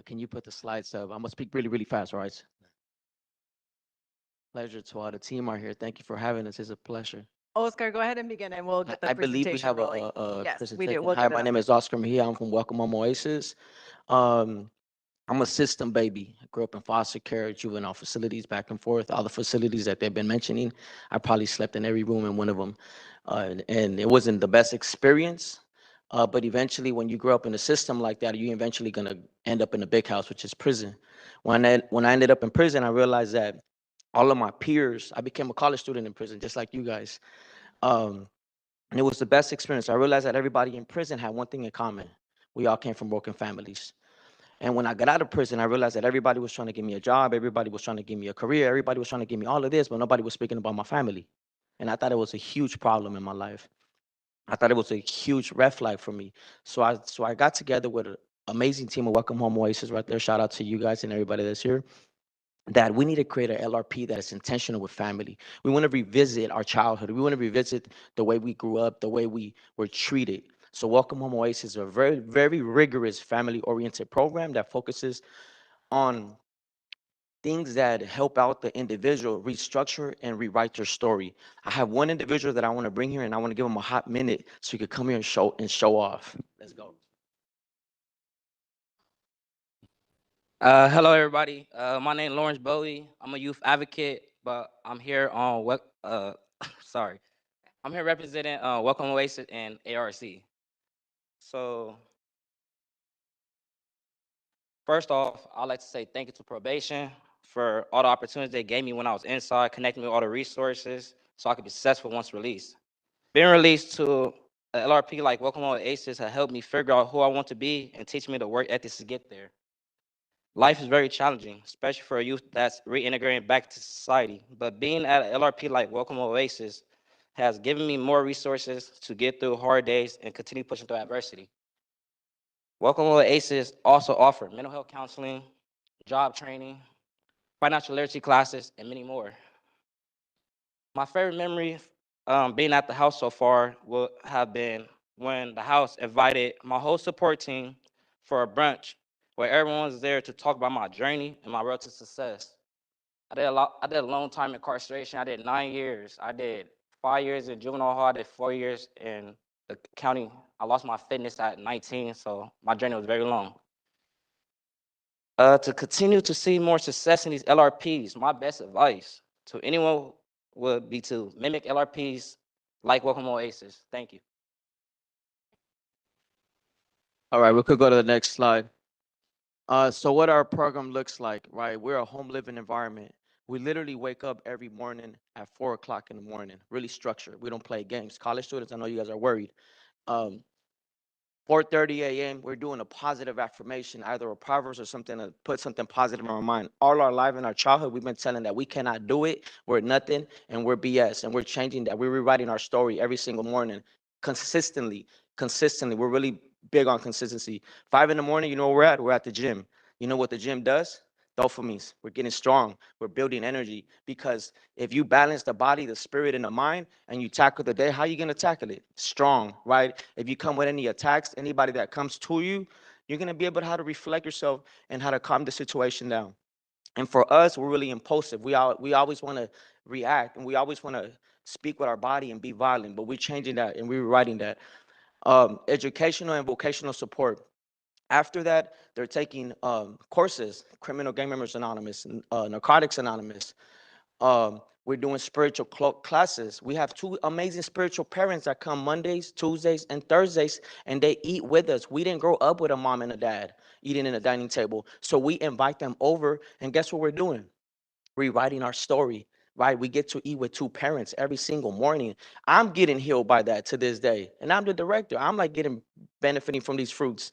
Can you put the slides up? I'm gonna speak really, really fast, all right? Pleasure to all the team out here. Thank you for having us. It's a pleasure. Oscar, go ahead and begin and we'll get the I believe we presentation have rolling. a Yes, we do. presentation. We'll Hi, get it my up. name is Oscar Mejia. I'm from Welcome Home Oasis. Um, I'm a system baby. I grew up in foster care, juvenile facilities, back and forth. All the facilities that they've been mentioning, I probably slept in every room in one of them. And it wasn't the best experience. But eventually, when you grow up in a system like that, you're eventually going to end up in a big house, which is prison. When I ended up in prison, I realized that all of my peers, I became a college student in prison, just like you guys. Um, and it was the best experience. I realized that everybody in prison had one thing in common. We all came from broken families. And when I got out of prison, I realized that everybody was trying to give me a job, everybody was trying to give me a career, everybody was trying to give me all of this, but nobody was speaking about my family. And I thought it was a huge problem in my life. I thought it was a huge red flag for me. So I got together with an amazing team of Welcome Home Oasis right there. Shout out to you guys and everybody that's here. That we need to create an LRP that is intentional with family. We want to revisit our childhood. We want to revisit the way we grew up, the way we were treated. So Welcome Home Oasis is a very, very rigorous family-oriented program that focuses on things that help out the individual restructure and rewrite their story. I have one individual that I want to bring here, and I want to give him a hot minute so he could come here and show off. Let's go. Hello, everybody. My name is Lawrence Bowie. I'm a youth advocate, but I'm here on what? Sorry, I'm here representing Welcome Oasis and ARC. So first off, I'd like to say thank you to probation for all the opportunities they gave me when I was inside, connecting me with all the resources so I could be successful once released. Being released to a LRP like Welcome Oasis has helped me figure out who I want to be and teach me the work ethics to get there. Life is very challenging, especially for a youth that's reintegrating back to society. But being at an LRP like Welcome Oasis has given me more resources to get through hard days and continue pushing through adversity. Welcome Oasis also offer mental health counseling, job training, financial literacy classes, and many more. My favorite memory being at the house so far will have been when the house invited my whole support team for a brunch where everyone was there to talk about my journey and my road to success. I did a long time incarceration. I did 9 years. I did 5 years in juvenile hall. I did 4 years in the county. I lost my fitness at 19, so my journey was very long. To continue to see more success in these LRPs, my best advice to anyone would be to mimic LRPs like Welcome Oasis. Thank you. All right, we could go to the next slide. So what our program looks like, right? We're a home living environment. We literally wake up every morning at 4 o'clock in the morning, really structured. We don't play games. College students, I know you guys are worried. Um, 4:30 a.m. We're doing a positive affirmation, either a proverbs or something to put something positive in our mind. All our life in our childhood, we've been telling that we cannot do it, we're nothing, and we're BS, and we're changing that. We're rewriting our story every single morning, consistently. We're really big on consistency. 5 in the morning, you know where we're at? We're at the gym. You know what the gym does? Dopamines. We're getting strong. We're building energy because if you balance the body, the spirit, and the mind, and you tackle the day, how are you gonna tackle it? Strong, right? If you come with any attacks, anybody that comes to you, you're gonna be able to how to reflect yourself and how to calm the situation down. And for us, we're really impulsive. We always want to react, and we always want to speak with our body and be violent. But we're changing that and we're writing that. Educational and vocational support. After that, they're taking courses, Criminal Gang Members Anonymous, Narcotics Anonymous. We're doing spiritual classes. We have two amazing spiritual parents that come Mondays, Tuesdays, and Thursdays, and they eat with us. We didn't grow up with a mom and a dad eating in a dining table. So we invite them over, and guess what we're doing? Rewriting our story, right? We get to eat with two parents every single morning. I'm getting healed by that to this day. And I'm the director. I'm like benefiting from these fruits.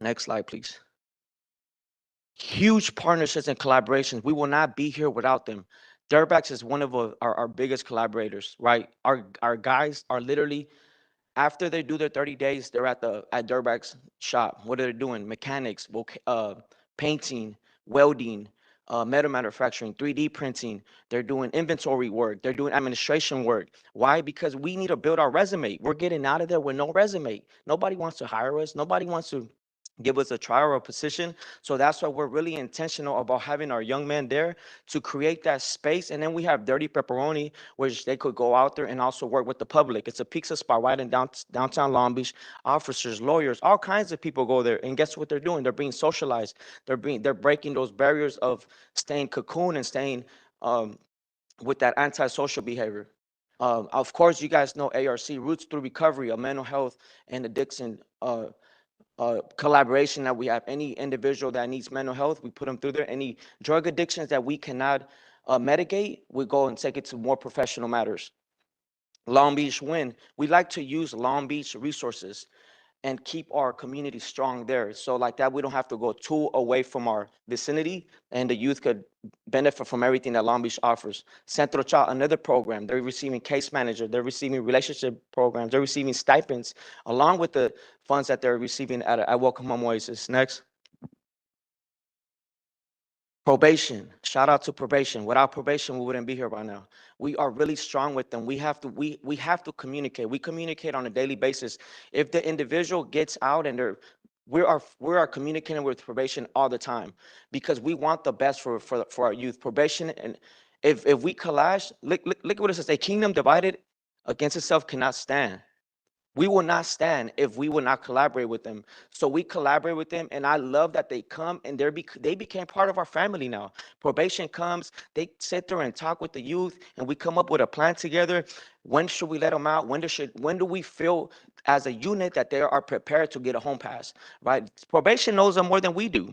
Next slide, please. Huge partnerships and collaborations. We will not be here without them. Dirtbags is one of our biggest collaborators, right? Our guys are literally, after they do their 30 days, they're at Dirtbags shop. What are they doing? Mechanics, painting, welding, metal manufacturing, 3D printing. They're doing inventory work. They're doing administration work. Why? Because we need to build our resume. We're getting out of there with no resume. Nobody wants to hire us. Nobody wants to give us a trial or a position. So that's why we're really intentional about having our young men there to create that space. And then we have Dirty Pepperoni, which they could go out there and also work with the public. It's a pizza spot right in downtown Long Beach. Officers, lawyers, all kinds of people go there. And guess what they're doing? They're being socialized. They're breaking those barriers of staying cocoon and staying with that antisocial behavior. Of course, you guys know ARC, Roots Through Recovery, a mental health and addiction collaboration that we have. Any individual that needs mental health, we put them through there. Any drug addictions that we cannot mitigate, we go and take it to more professional matters. Long Beach Win, we like to use Long Beach resources and keep our community strong there. So like that, we don't have to go too away from our vicinity, and the youth could benefit from everything that Long Beach offers. Centro Child, another program, they're receiving case manager, they're receiving relationship programs, they're receiving stipends, along with the funds that they're receiving at Welcome Home Oasis. Next. Probation, shout out to probation. Without probation, we wouldn't be here by now. We are really strong with them. We have to communicate. We communicate on a daily basis. If the individual gets out and we are communicating with probation all the time because we want the best for our youth. Probation, and if we collage, look at what it says. A kingdom divided against itself cannot stand. We will not stand if we will not collaborate with them. So we collaborate with them, and I love that they come and they became part of our family now. Probation comes, they sit there and talk with the youth, and we come up with a plan together. When should we let them out? When do we feel as a unit that they are prepared to get a home pass, right? Probation knows them more than we do.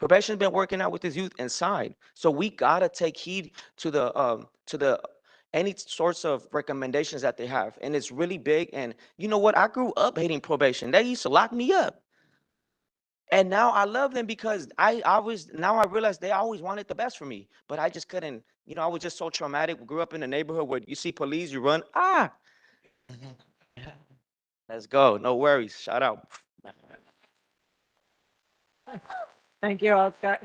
Probation's been working out with this youth inside. So we gotta take heed to the any sorts of recommendations that they have. And it's really big. And you know what? I grew up hating probation. They used to lock me up. And now I love them because now I realize they always wanted the best for me. But I just couldn't, I was just so traumatic. We grew up in a neighborhood where you see police, you run, let's go. No worries. Shout out. Thank you, Oscar.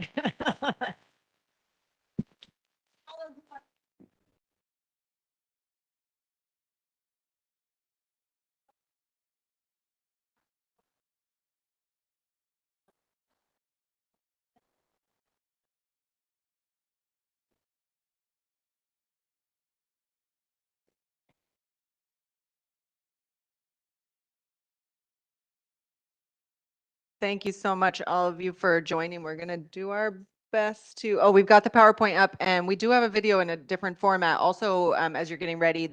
Thank you so much, all of you, for joining. We're going to do our best to, we've got the PowerPoint up, and we do have a video in a different format. Also, as you're getting ready,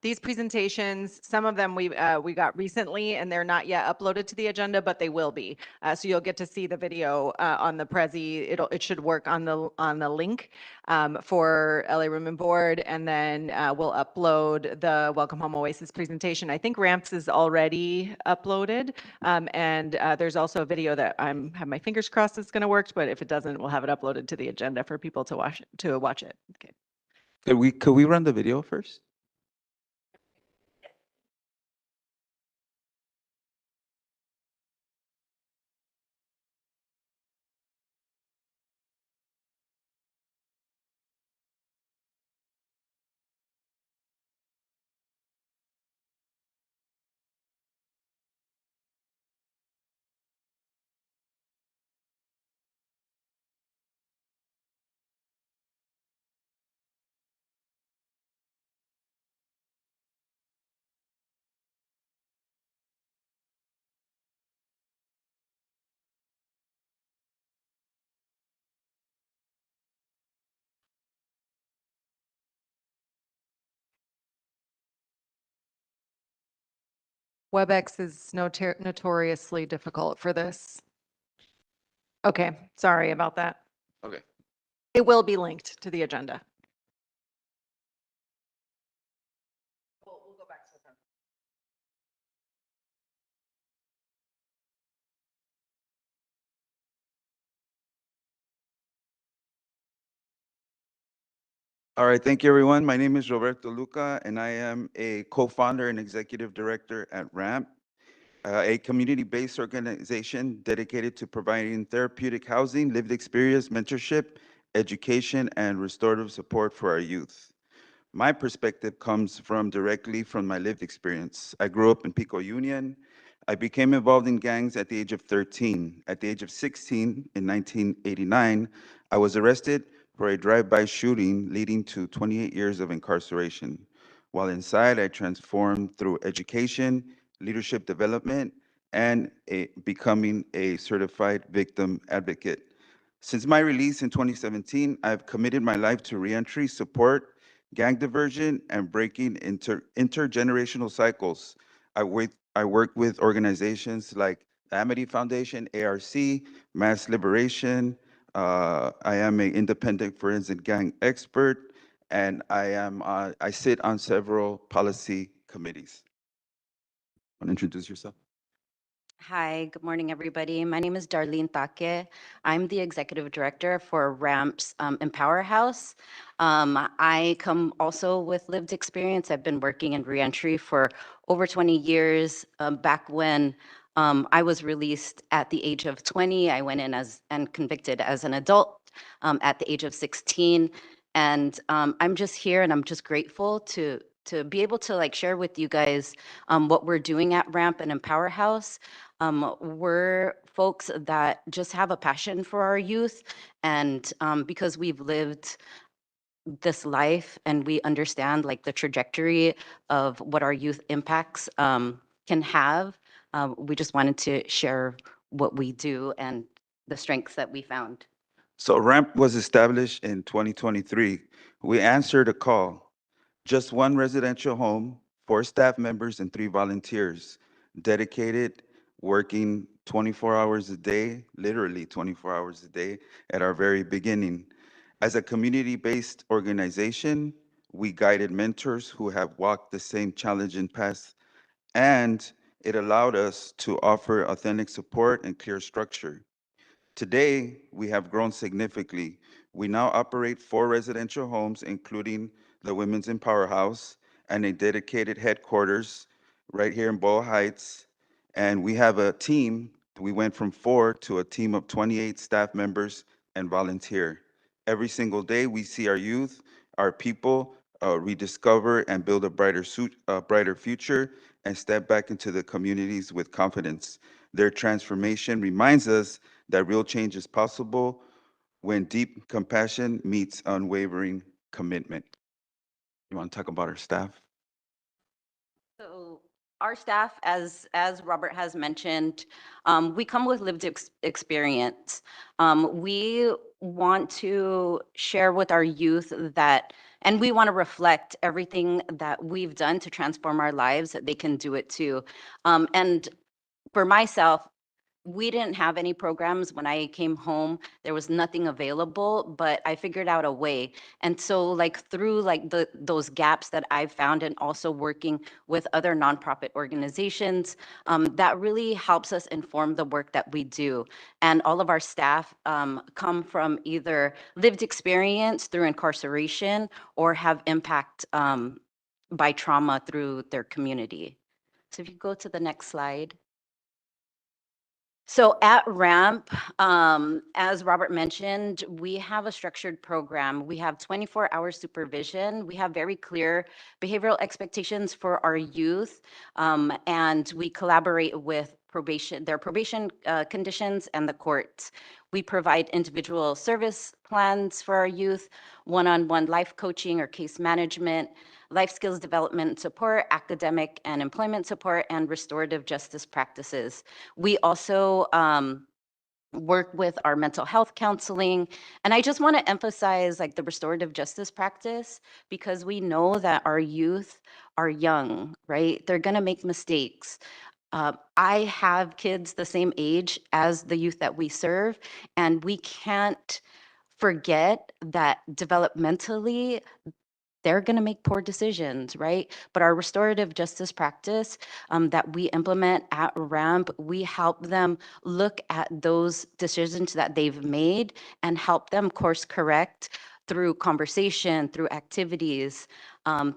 these presentations, some of them we got recently, and they're not yet uploaded to the agenda, but they will be. So you'll get to see the video on the Prezi. It should work on the link for LA Room and Board, and then we'll upload the Welcome Home Oasis presentation. I think Ramps is already uploaded, and there's also a video that I have my fingers crossed it's going to work, but if it doesn't, we'll have it uploaded to the agenda for people to watch it. Okay. Could we run the video first? WebEx is notoriously difficult for this. Okay, sorry about that. Okay. It will be linked to the agenda. All right, thank you, everyone. My name is Roberto Luca, and I am a co-founder and executive director at RAMP, a community-based organization dedicated to providing therapeutic housing, lived experience, mentorship, education, and restorative support for our youth. My perspective comes directly from my lived experience. I grew up in Pico Union. I became involved in gangs at the age of 13. At the age of 16, in 1989, I was arrested for a drive-by shooting leading to 28 years of incarceration. While inside, I transformed through education, leadership development, and becoming a certified victim advocate. Since my release in 2017, I've committed my life to reentry support, gang diversion, and breaking intergenerational cycles. I work with organizations like Amity Foundation, ARC, Mass Liberation. I am an independent forensic gang expert, and I sit on several policy committees. Want to introduce yourself? Hi, good morning, everybody. My name is Darlene Take. I'm the executive director for RAMP's Empower House. I come also with lived experience. I've been working in reentry for over 20 years. Back when I was released at the age of 20, I went in and convicted as an adult at the age of 16. And I'm just here and I'm just grateful to be able to like share with you guys what we're doing at RAMP and Empower House. We're folks that just have a passion for our youth, and because we've lived this life and we understand like the trajectory of what our youth impacts can have, we just wanted to share what we do and the strengths that we found. So RAMP was established in 2023. We answered a call. Just one residential home, 4 staff members, and 3 volunteers, dedicated, working 24 hours a day, literally 24 hours a day, at our very beginning. As a community-based organization, we guided mentors who have walked the same challenging path, and it allowed us to offer authentic support and clear structure. Today, we have grown significantly. We now operate 4 residential homes, including the Women's Empower House and a dedicated headquarters right here in Boyle Heights. And we have a team. We went from 4 to a team of 28 staff members and volunteer. Every single day, we see our youth, our people, rediscover and build a brighter future and step back into the communities with confidence. Their transformation reminds us that real change is possible when deep compassion meets unwavering commitment. You want to talk about our staff? So our staff, as Robert has mentioned, we come with lived experience. We want to share with our youth that, and we want to reflect everything that we've done to transform our lives, that they can do it too. And for myself, we didn't have any programs when I came home. There was nothing available, but I figured out a way. And so like through like those gaps that I've found and also working with other nonprofit organizations, that really helps us inform the work that we do. And all of our staff come from either lived experience through incarceration or have impact by trauma through their community. So if you go to the next slide. So at RAMP, as Robert mentioned, we have a structured program. We have 24-hour supervision. We have very clear behavioral expectations for our youth, and we collaborate with their probation conditions and the courts. We provide individual service plans for our youth, one-on-one life coaching or case management, life skills development support, academic and employment support, and restorative justice practices. We also work with our mental health counseling. And I just want to emphasize like the restorative justice practice, because we know that our youth are young, right? They're going to make mistakes. I have kids the same age as the youth that we serve, and we can't forget that developmentally, they're going to make poor decisions, right? But our restorative justice practice that we implement at RAMP, we help them look at those decisions that they've made and help them course correct through conversation, through activities,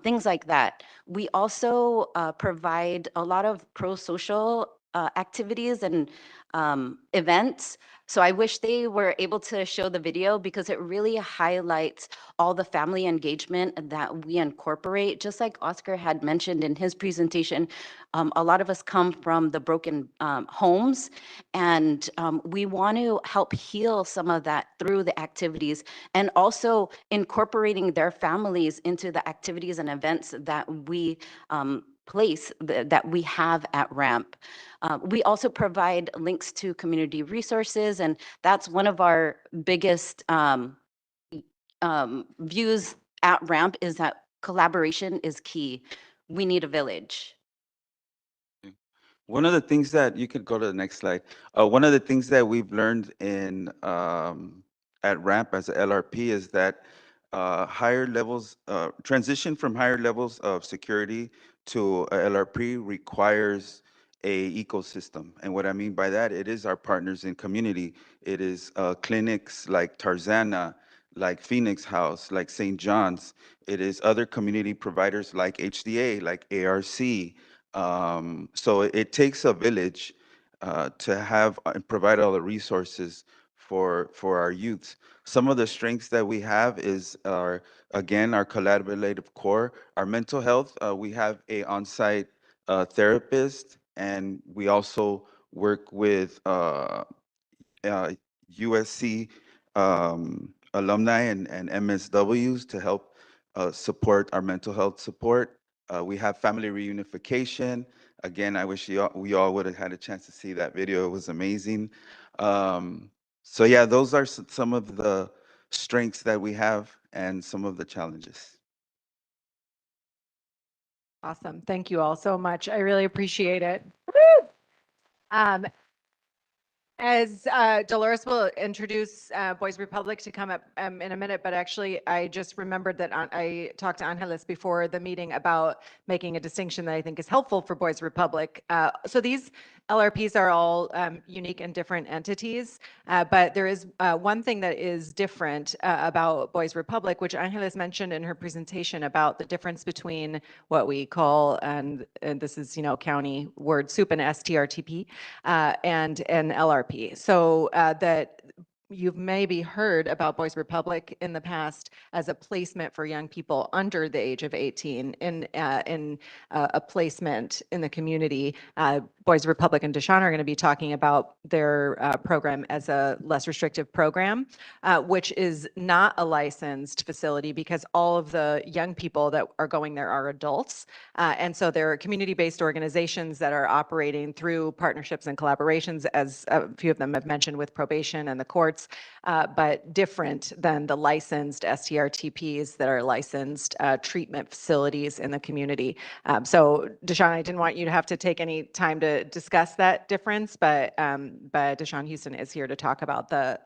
things like that. We also provide a lot of pro-social activities and events. So I wish they were able to show the video because it really highlights all the family engagement that we incorporate. Just like Oscar had mentioned in his presentation, a lot of us come from the broken homes, and we want to help heal some of that through the activities, and also incorporating their families into the activities and events that we that we have at RAMP. We also provide links to community resources, and that's one of our biggest views at RAMP is that collaboration is key. We need a village. One of the things that you could go to the next slide. One of the things that we've learned in at RAMP as a LRP is that higher levels, transition from higher levels of security to a LRP requires a ecosystem. And what I mean by that, it is our partners in community. It is clinics like Tarzana, like Phoenix House, like St. John's. It is other community providers like HDA, like ARC. So it takes a village to have and provide all the resources for our youth. Some of the strengths that we have is again, our collaborative core, our mental health. We have a on-site therapist, and we also work with USC alumni and MSWs to help support our mental health support. We have family reunification. Again, I wish we all would have had a chance to see that video. It was amazing. So yeah, those are some of the strengths that we have and some of the challenges. Awesome. Thank you all so much. I really appreciate it. As Dolores will introduce Boys Republic to come up in a minute, but actually I just remembered that I talked to Angeles before the meeting about making a distinction that I think is helpful for Boys Republic. So these LRPs are all unique and different entities, but there is one thing that is different about Boys Republic, which Angeles mentioned in her presentation about the difference between what we call, and this is, county word soup, and STRTP, and an LRP. So that you've maybe heard about Boys Republic in the past as a placement for young people under the age of 18 in a placement in the community. Boys Republic and Deshawn are going to be talking about their program as a less restrictive program, which is not a licensed facility because all of the young people that are going there are adults. And so they're community-based organizations that are operating through partnerships and collaborations, as a few of them have mentioned, with probation and the courts, but different than the licensed STRTPs that are licensed treatment facilities in the community. So Deshawn, I didn't want you to have to take any time to discuss that difference, but Deshawn Houston is here to talk about the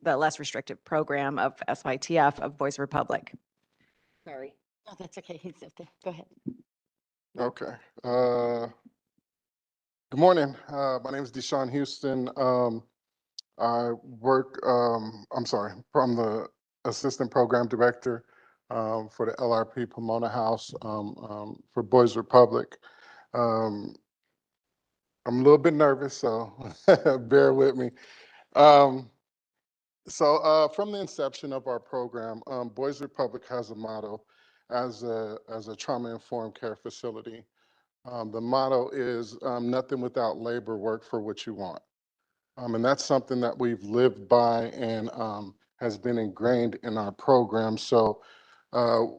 less restrictive program of SYTF of Boys Republic. Sorry. No, that's okay. He's up there. Go ahead. Okay. Good morning. My name is Deshawn Houston. I work, I'm the Assistant Program Director for the LRP Pomona House for Boys Republic. I'm a little bit nervous, so bear with me. So from the inception of our program, Boys Republic has a motto as a trauma-informed care facility. The motto is nothing without labor, work for what you want. And that's something that we've lived by and has been ingrained in our program. So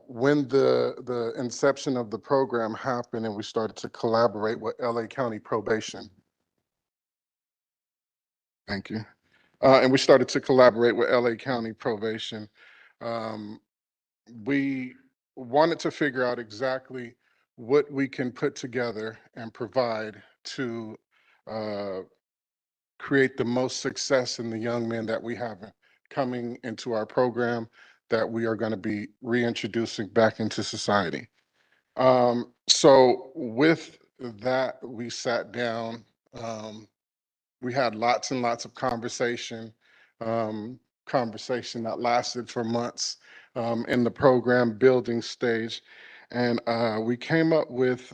when the inception of the program happened and we started to collaborate with LA County Probation. Thank you. And we started to collaborate with LA County Probation. We wanted to figure out exactly what we can put together and provide to create the most success in the young men that we have coming into our program that we are going to be reintroducing back into society. So with that, we sat down, we had lots and lots of conversation that lasted for months in the program building stage. And we came up with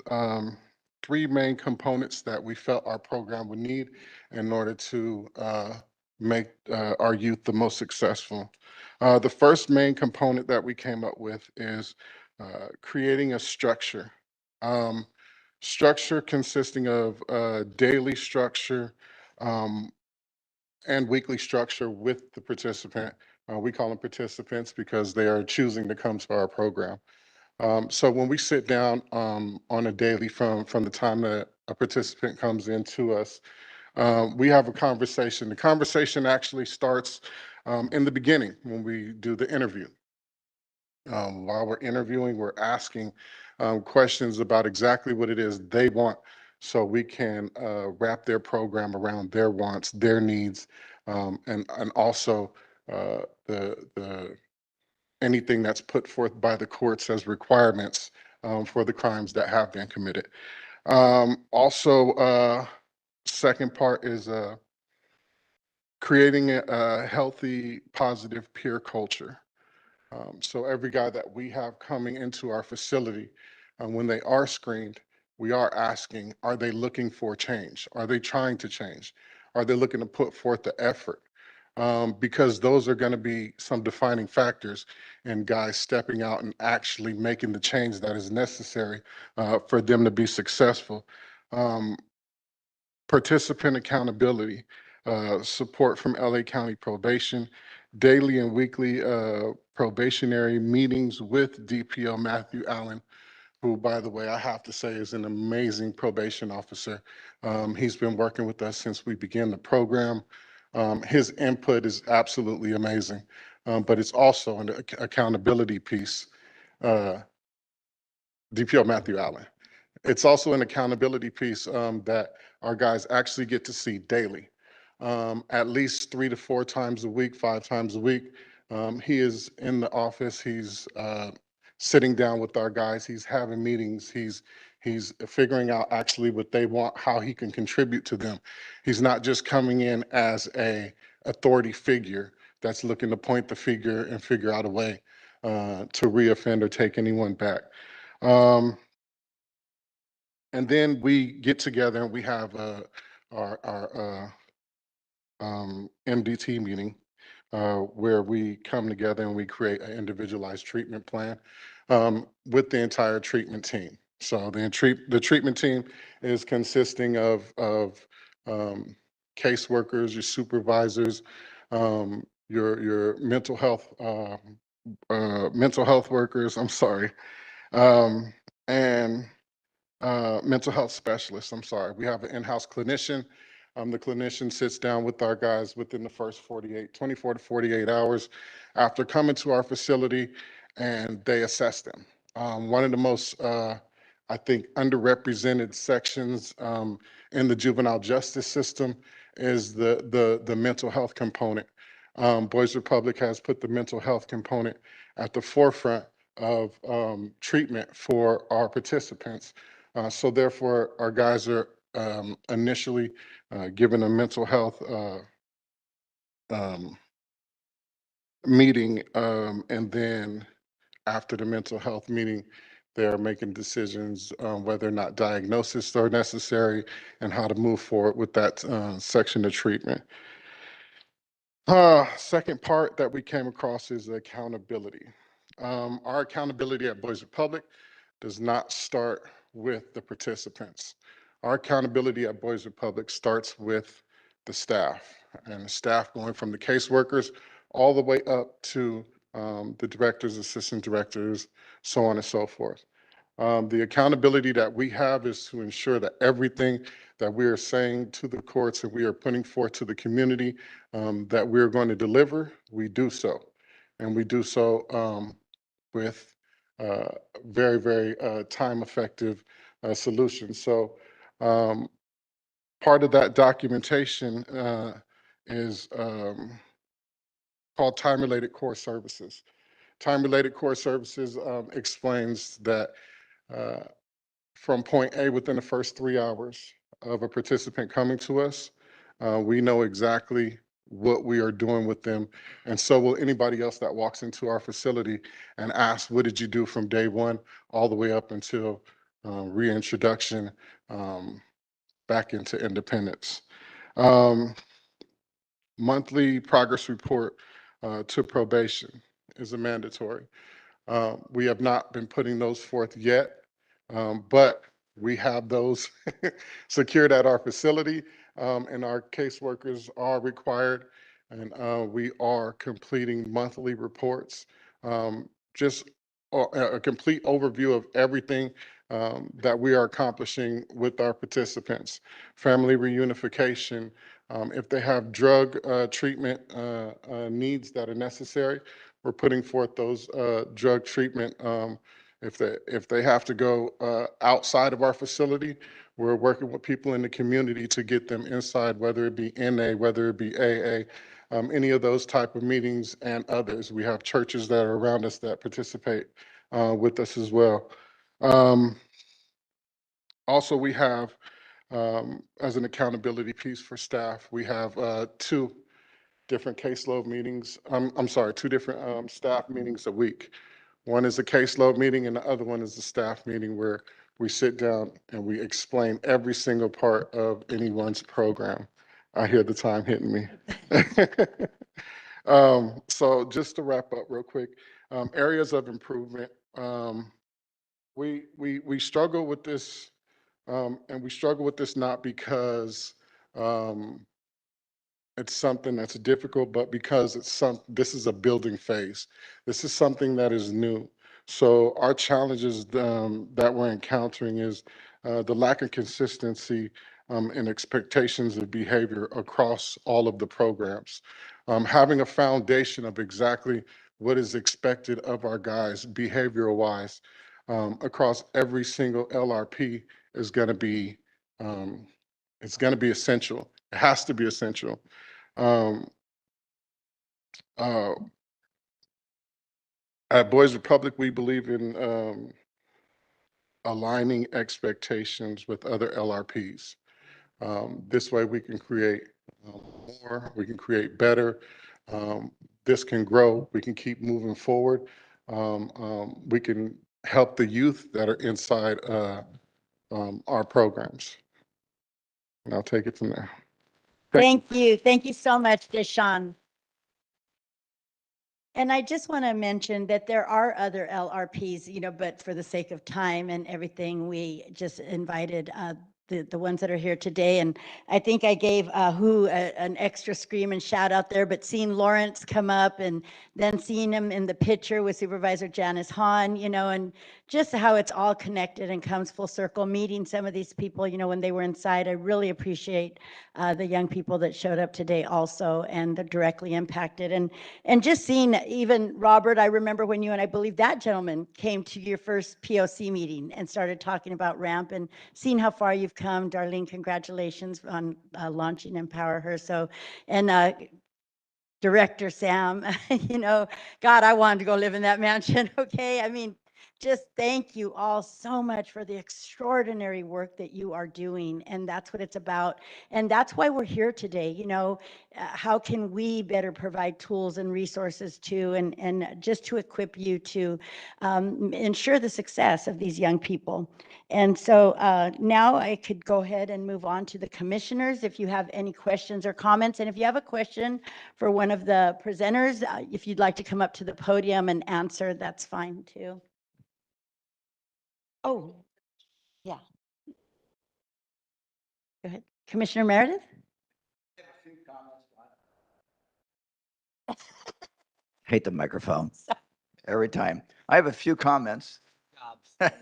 3 main components that we felt our program would need in order to make our youth the most successful. The first main component that we came up with is creating a structure. Structure consisting of daily structure and weekly structure with the participant. We call them participants because they are choosing to come to our program. So when we sit down on a daily from the time that a participant comes into us, we have a conversation. The conversation actually starts in the beginning when we do the interview. While we're interviewing, we're asking questions about exactly what it is they want so we can wrap their program around their wants, their needs, and also the anything that's put forth by the courts as requirements for the crimes that have been committed. Also, second part is creating a healthy, positive peer culture. So every guy that we have coming into our facility, when they are screened, we are asking, are they looking for change? Are they trying to change? Are they looking to put forth the effort? Because those are going to be some defining factors in guys stepping out and actually making the change that is necessary for them to be successful. Participant accountability, support from LA County Probation, daily and weekly probationary meetings with DPO Matthew Allen, who, by the way, I have to say is an amazing probation officer. He's been working with us since we began the program. His input is absolutely amazing, but it's also an accountability piece. DPO Matthew Allen. It's also an accountability piece that our guys actually get to see daily, at least 3 to 4 times a week, 5 times a week. He is in the office. He's sitting down with our guys. He's having meetings. He's figuring out actually what they want, how he can contribute to them. He's not just coming in as a authority figure that's looking to point the finger and figure out a way to reoffend or take anyone back. And then we get together and we have our MDT meeting where we come together and we create an individualized treatment plan with the entire treatment team. So the treatment team is consisting of caseworkers, your supervisors, your mental health workers. I'm sorry, and mental health specialist. I'm sorry. We have an in-house clinician. The clinician sits down with our guys within the first 24 to 48 hours after coming to our facility, and they assess them. One of the most, I think, underrepresented sections in the juvenile justice system is the mental health component. Boys Republic has put the mental health component at the forefront of treatment for our participants. So therefore, our guys are initially given a mental health meeting, and then after the mental health meeting, they're making decisions whether or not diagnosis are necessary and how to move forward with that section of treatment. Second part that we came across is accountability. Our accountability at Boys Republic does not start with the participants. Our accountability at Boys Republic starts with the staff, and the staff going from the caseworkers all the way up to the directors, assistant directors, so on and so forth. The accountability that we have is to ensure that everything that we are saying to the courts and we are putting forth to the community that we're going to deliver, we do so. And we do so with very, very time-effective solutions. So part of that documentation is called time-related core services. Time-related core services explains that from point A within the first 3 hours of a participant coming to us, we know exactly what we are doing with them. And so will anybody else that walks into our facility and asks, what did you do from day one all the way up until reintroduction back into independence. monthly progress report to probation is a mandatory. We have not been putting those forth yet, but we have those secured at our facility, and our caseworkers are required, and we are completing monthly reports. Just a complete overview of everything that we are accomplishing with our participants. Family reunification, if they have drug treatment needs that are necessary, we're putting forth those drug treatment. If they have to go outside of our facility, we're working with people in the community to get them inside, whether it be NA, whether it be AA, any of those type of meetings and others. We have churches that are around us that participate with us as well. Also, we have, as an accountability piece for staff, we have 2 different caseload meetings. I'm sorry, 2 different staff meetings a week. One is a caseload meeting and the other one is a staff meeting where we sit down and we explain every single part of anyone's program. I hear the time hitting me. So just to wrap up real quick, areas of improvement. We struggle with this, and we struggle with this not because it's something that's difficult, but because this is a building phase. This is something that is new. So our challenges that we're encountering is the lack of consistency and expectations of behavior across all of the programs. Having a foundation of exactly what is expected of our guys behavioral wise across every single LRP is going to be it's going to be essential. It has to be essential. Um, uh, at Boys Republic, we believe in aligning expectations with other LRPs. This way we can create more, we can create better. This can grow, we can keep moving forward. We can help the youth that are inside our programs. And I'll take it from there. Thank you. Thank you so much, Deshaun. And I just want to mention that there are other LRPs, but for the sake of time and everything, we just invited the ones that are here today. And I think I gave an extra scream and shout out there, but seeing Lawrence come up and then seeing him in the picture with Supervisor Janice Hahn, and just how it's all connected and comes full circle, meeting some of these people, when they were inside. I really appreciate the young people that showed up today also and they're directly impacted. And just seeing even Robert, I remember when you and I believe that gentleman came to your first POC meeting and started talking about RAMP and seeing how far you've come. Darlene, congratulations on launching Empower Her. So, and Director Sam, God, I wanted to go live in that mansion. Okay. I mean, just thank you all so much for the extraordinary work that you are doing. And that's what it's about. And that's why we're here today. How can we better provide tools and resources to, and just to equip you to ensure the success of these young people. And so now I could go ahead and move on to the commissioners. If you have any questions or comments, and if you have a question for one of the presenters, if you'd like to come up to the podium and answer, that's fine too. Oh, yeah. Go ahead. Commissioner Meredith? Hate the microphone every time. I have a few comments. With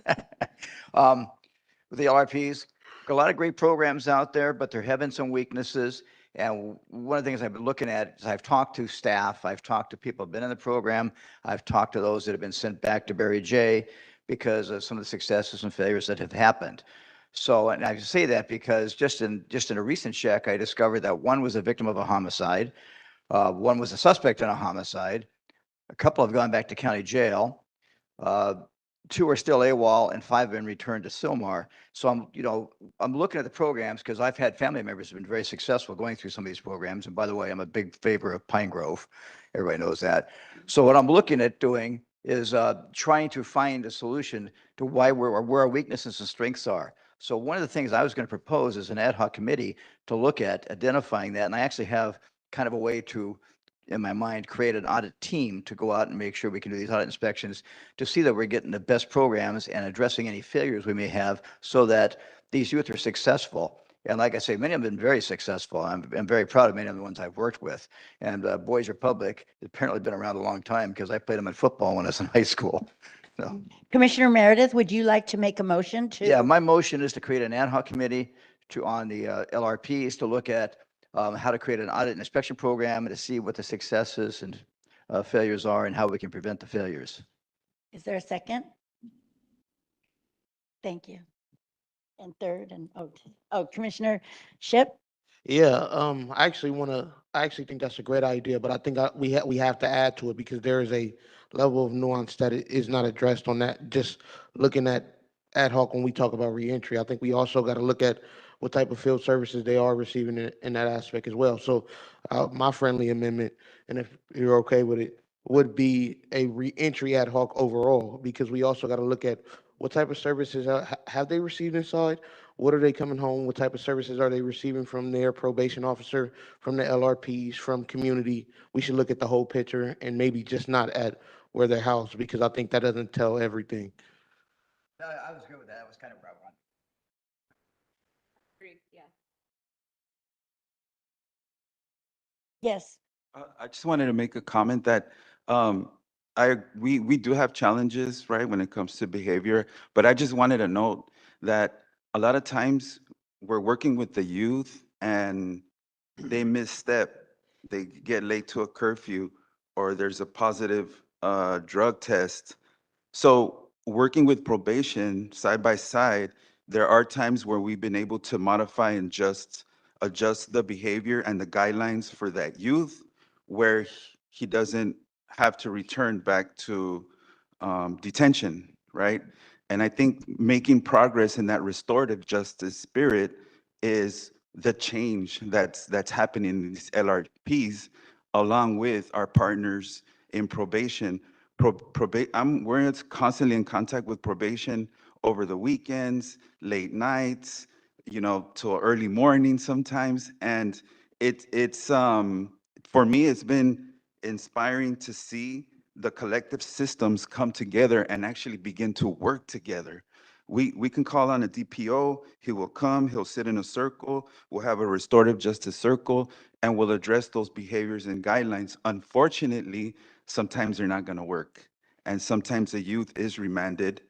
the LRPs, a lot of great programs out there, but there have been some weaknesses. And one of the things I've been looking at is I've talked to staff, I've talked to people who've been in the program, I've talked to those that have been sent back to Barry J because of some of the successes and failures that have happened. So, and I say that because just in a recent check, I discovered that one was a victim of a homicide, one was a suspect in a homicide, a couple have gone back to county jail, 2 are still AWOL, and 5 have been returned to Sylmar. So I'm looking at the programs because I've had family members who've been very successful going through some of these programs. And by the way, I'm a big favor of Pine Grove. Everybody knows that. So what I'm looking at doing is trying to find a solution to where our weaknesses and strengths are. So one of the things I was going to propose is an ad hoc committee to look at identifying that. And I actually have kind of a way to, in my mind, create an audit team to go out and make sure we can do these audit inspections to see that we're getting the best programs and addressing any failures we may have so that these youth are successful. And like I say, many of them have been very successful. I'm very proud of many of the ones I've worked with. And Boys Republic has apparently been around a long time because I played them in football when I was in high school. So, Commissioner Meredith, would you like to make a motion to? yeah, my motion is to create an ad hoc committee on the LRPs to look at how to create an audit and inspection program and to see what the successes and failures are and how we can prevent the failures. Is there a second? Thank you. And third, and Commissioner Ship? Yeah, I actually think that's a great idea, but I think we have to add to it because there is a level of nuance that is not addressed on that. Just looking at ad hoc when we talk about reentry, I think we also got to look at what type of field services they are receiving in that aspect as well. So, my friendly amendment, and if you're okay with it, would be a reentry ad hoc overall because we also got to look at what type of services have they received inside. What are they coming home? What type of services are they receiving from their probation officer, from the LRPs, from community? We should look at the whole picture and maybe just not at where they're housed because I think that doesn't tell everything. I was good with that. That was kind of route one. Yeah. Yes. I just wanted to make a comment that we do have challenges, right, when it comes to behavior, but I just wanted to note that a lot of times we're working with the youth and they misstep, they get late to a curfew, or there's a positive drug test. So working with probation side by side, there are times where we've been able to modify and just adjust the behavior and the guidelines for that youth where he doesn't have to return back to detention, right? And I think making progress in that restorative justice spirit is the change that's happening in these LRPs, along with our partners in probation. We're constantly in contact with probation over the weekends, late nights, till early morning sometimes. And it's for me, it's been inspiring to see the collective systems come together and actually begin to work together. We can call on a DPO, he will come, he'll sit in a circle, we'll have a restorative justice circle, and we'll address those behaviors and guidelines. Unfortunately, sometimes they're not gonna work. And sometimes the youth is remanded.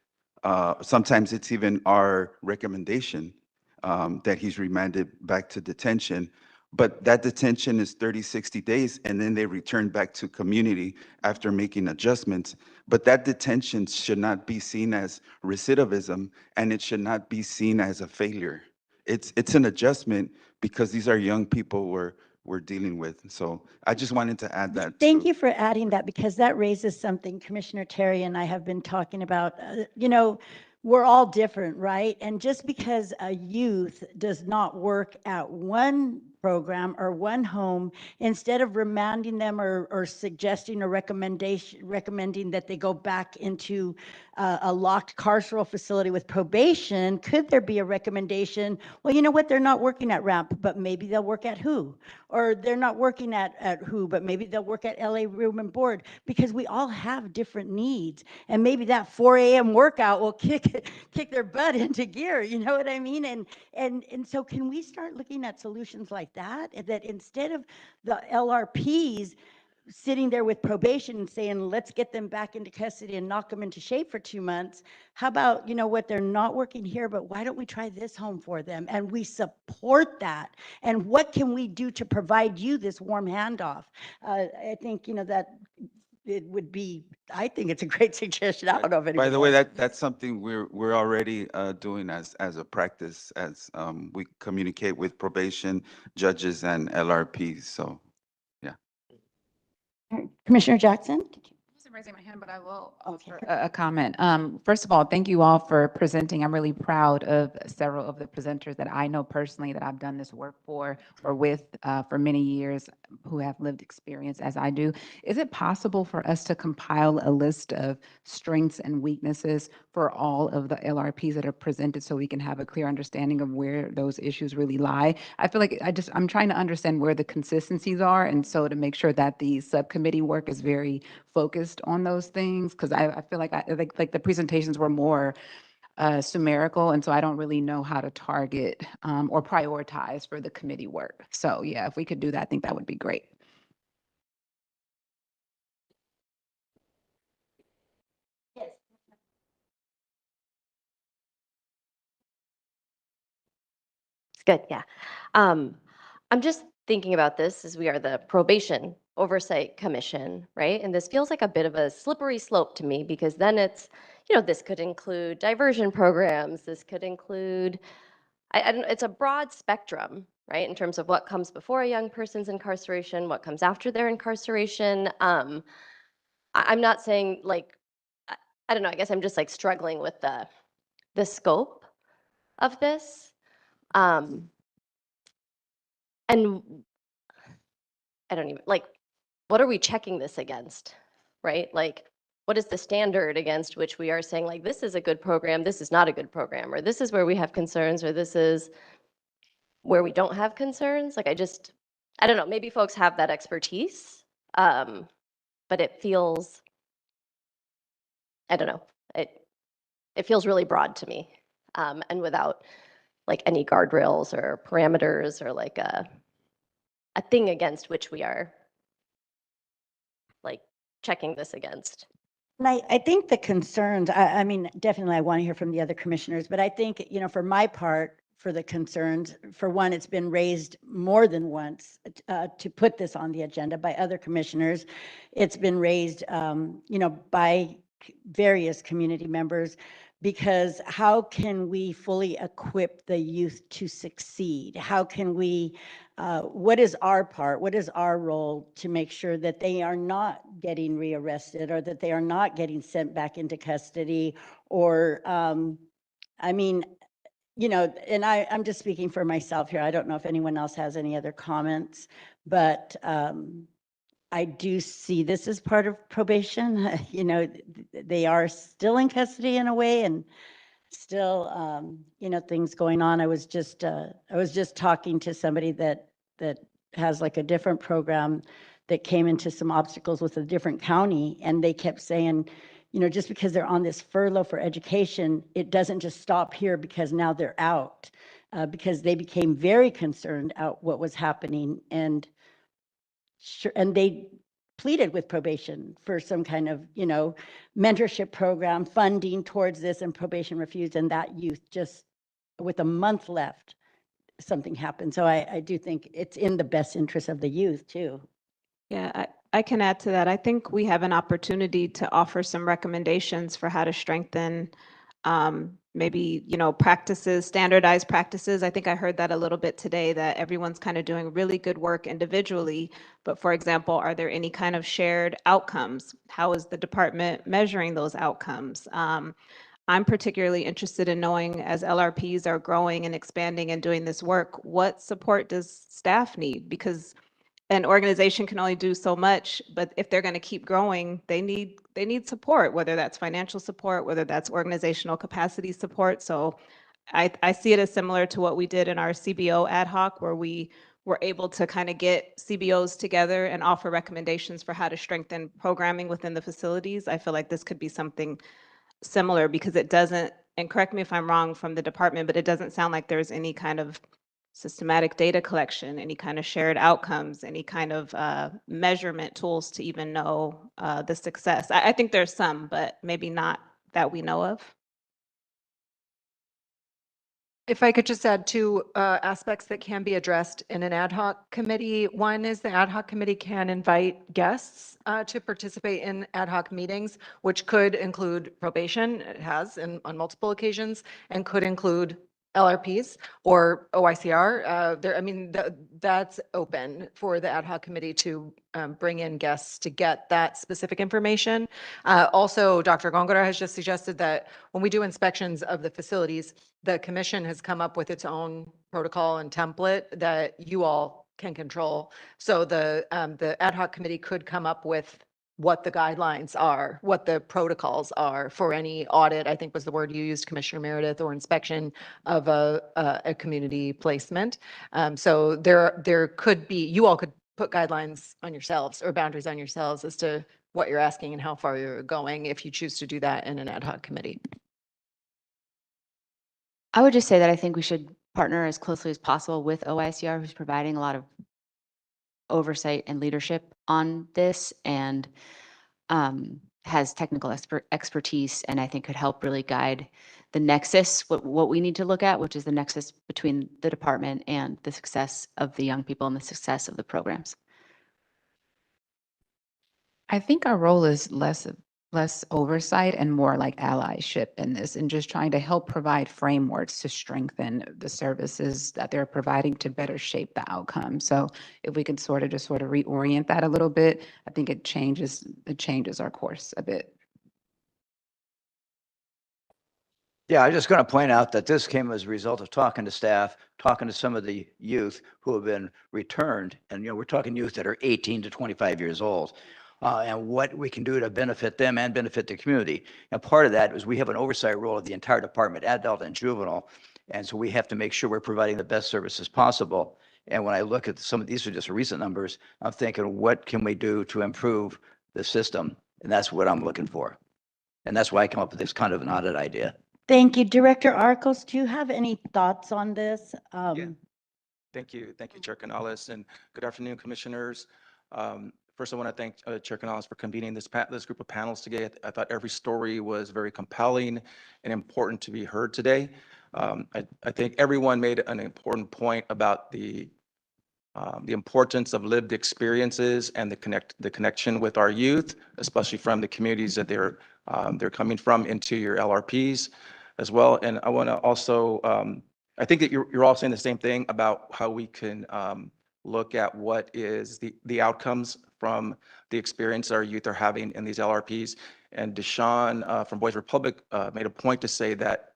Sometimes it's even our recommendation that he's remanded back to detention. But that detention is 30, 60 days, and then they return back to community after making adjustments. But that detention should not be seen as recidivism, and it should not be seen as a failure. It's an adjustment because these are young people we're dealing with. So I just wanted to add that. Thank you for adding that because that raises something Commissioner Terry and I have been talking about. We're all different, right? And just because a youth does not work at one program or one home, instead of remanding them or suggesting a recommending that they go back into a locked carceral facility with probation, could there be a recommendation? Well, you know what? They're not working at RAMP, but maybe they'll work at WHO. Or they're not working at WHO, but maybe they'll work at LA Room and Board, because we all have different needs. And maybe that 4 a.m. workout will kick their butt into gear, you know what I mean? And so can we start looking at solutions like that instead of the LRPs sitting there with probation and saying, let's get them back into custody and knock them into shape for 2 months. How about, what, they're not working here, but why don't we try this home for them? And we support that. And what can we do to provide you this warm handoff? I think, that it would be, I think it's a great suggestion. I don't know if anybody By the way, else. that's something we're already doing as a practice as we communicate with probation judges and LRPs. So, yeah. Commissioner Jackson? raising my hand, but I will Okay. offer a comment. First of all, thank you all for presenting. I'm really proud of several of the presenters that I know personally that I've done this work for or with for many years who have lived experience as I do. Is it possible for us to compile a list of strengths and weaknesses for all of the LRPs that are presented so we can have a clear understanding of where those issues really lie? I feel like I'm trying to understand where the consistencies are, and so to make sure that the subcommittee work is very focused on those things, because I feel like like the presentations were more numerical, and so I don't really know how to target or prioritize for the committee work. So yeah, if we could do that, I think that would be great. It's good, yeah. I'm just thinking about this as we are the Probation Oversight Commission, right? And this feels like a bit of a slippery slope to me because then it's, this could include diversion programs. This could include, I don't, it's a broad spectrum, right? In terms of what comes before a young person's incarceration, what comes after their incarceration. I'm not saying like, I don't know, I guess I'm just like struggling with the scope of this. And I don't even, like, what are we checking this against, right? Like, what is the standard against which we are saying, like, this is a good program, this is not a good program, or this is where we have concerns, or this is where we don't have concerns? Like, I don't know, maybe folks have that expertise, but it feels, I don't know, it feels really broad to me, and without like any guardrails or parameters or like a thing against which we are like checking this against. And I think the concerns, I mean, definitely I want to hear from the other commissioners, but I think, for my part, for the concerns, for one, it's been raised more than once to put this on the agenda by other commissioners. It's been raised, by various community members, because how can we fully equip the youth to succeed? How can we, what is our part? What is our role to make sure that they are not getting rearrested or that they are not getting sent back into custody? Or, I mean, and I'm just speaking for myself here. I don't know if anyone else has any other comments, but I do see this as part of probation. They are still in custody in a way, and still, things going on. I was just talking to somebody that has like a different program that came into some obstacles with a different county, and they kept saying, just because they're on this furlough for education, it doesn't just stop here because now they're out, because they became very concerned at what was happening, and they pleaded with probation for some kind of, mentorship program, funding towards this, and probation refused, and that youth just, with a month left, something happened. So I do think it's in the best interest of the youth too. Yeah, I can add to that. I think we have an opportunity to offer some recommendations for how to strengthen maybe, practices, standardized practices. I think I heard that a little bit today, that everyone's kind of doing really good work individually. But for example, are there any kind of shared outcomes? How is the department measuring those outcomes? I'm particularly interested in knowing, as LRPs are growing and expanding and doing this work, what support does staff need? Because an organization can only do so much, but if they're going to keep growing, they need support, whether that's financial support, whether that's organizational capacity support. So I see it as similar to what we did in our CBO ad hoc, where we were able to kind of get CBOs together and offer recommendations for how to strengthen programming within the facilities. I feel like this could be something similar, because it doesn't, and correct me if I'm wrong from the department, but it doesn't sound like there's any kind of systematic data collection, any kind of shared outcomes, any kind of measurement tools to even know the success. I think there's some, but maybe not that we know of. If I could just add two aspects that can be addressed in an ad hoc committee. One is the ad hoc committee can invite guests to participate in ad hoc meetings, which could include probation, it has on multiple occasions, and could include LRPs or OICR. There, I mean, that's open for the ad hoc committee to bring in guests to get that specific information. Also, Dr. Gongora has just suggested that when we do inspections of the facilities, the commission has come up with its own protocol and template that you all can control. So the ad hoc committee could come up with what the guidelines are, what the protocols are for any audit, I think was the word you used, Commissioner Meredith, or inspection of a community placement. So there could be, you all could put guidelines on yourselves or boundaries on yourselves as to what you're asking and how far you're going if you choose to do that in an ad hoc committee. I would just say that I think we should partner as closely as possible with OICR, who's providing a lot of oversight and leadership on this, and has technical expertise, and I think could help really guide the nexus, what we need to look at, which is the nexus between the department and the success of the young people and the success of the programs. I think our role is less oversight and more like allyship in this, and just trying to help provide frameworks to strengthen the services that they're providing to better shape the outcome. So if we could sort of reorient that a little bit, I think it changes our course a bit. Yeah, I'm just going to point out that this came as a result of talking to staff, talking to some of the youth who have been returned. And, we're talking youth that are 18 to 25 years old. And what we can do to benefit them and benefit the community. And part of that is we have an oversight role of the entire department, adult and juvenile. And so we have to make sure we're providing the best services possible. And when I look at some of these are just recent numbers, I'm thinking, what can we do to improve the system? And that's what I'm looking for. And that's why I come up with this kind of an audit idea. Thank you. Director Arcos, do you have any thoughts on this? Yeah. Thank you, Chair Canales, and good afternoon, commissioners. First, I want to thank Chair Canales for convening this group of panels today. I thought every story was very compelling and important to be heard today. I think everyone made an important point about the importance of lived experiences and the connection with our youth, especially from the communities that they're coming from into your LRPs as well. And I want to also, I think that you're all saying the same thing about how we can look at what is the outcomes from the experience our youth are having in these LRPs. And Deshaun from Boys Republic made a point to say that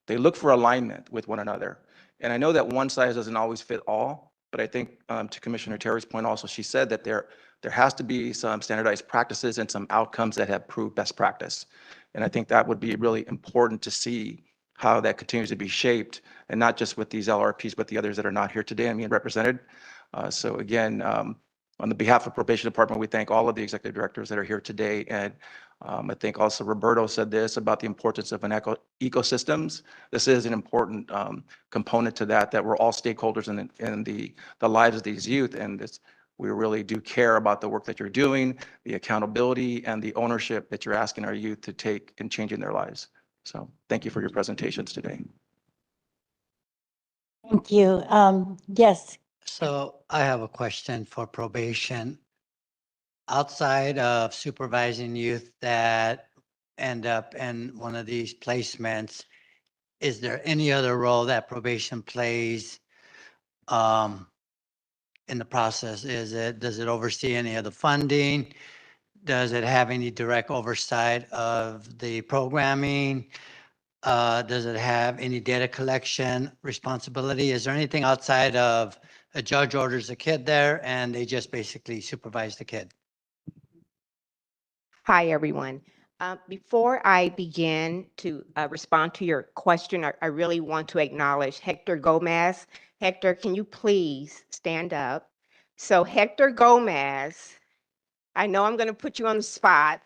they look for alignment with one another. And I know that one size doesn't always fit all, but I think to Commissioner Terry's point also, she said that there has to be some standardized practices and some outcomes that have proved best practice. And I think that would be really important to see how that continues to be shaped, and not just with these LRPs, but the others that are not here today and being represented. So again, on the behalf of Probation Department, we thank all of the executive directors that are here today. And I think also Roberto said this about the importance of an ecosystems. This is an important component to that we're all stakeholders in the lives of these youth. And we really do care about the work that you're doing, the accountability and the ownership that you're asking our youth to take in changing their lives. So thank you for your presentations today. Thank you. Yes. So I have a question for probation. Outside of supervising youth that end up in one of these placements, is there any other role that probation plays in the process? Does it oversee any of the funding? Does it have any direct oversight of the programming? Does it have any data collection responsibility? Is there anything outside of a judge orders a kid there and they just basically supervise the kid? Hi, everyone. Before I begin to respond to your question, I really want to acknowledge Hector Gomez. Hector, can you please stand up? So Hector Gomez, I know I'm going to put you on the spot.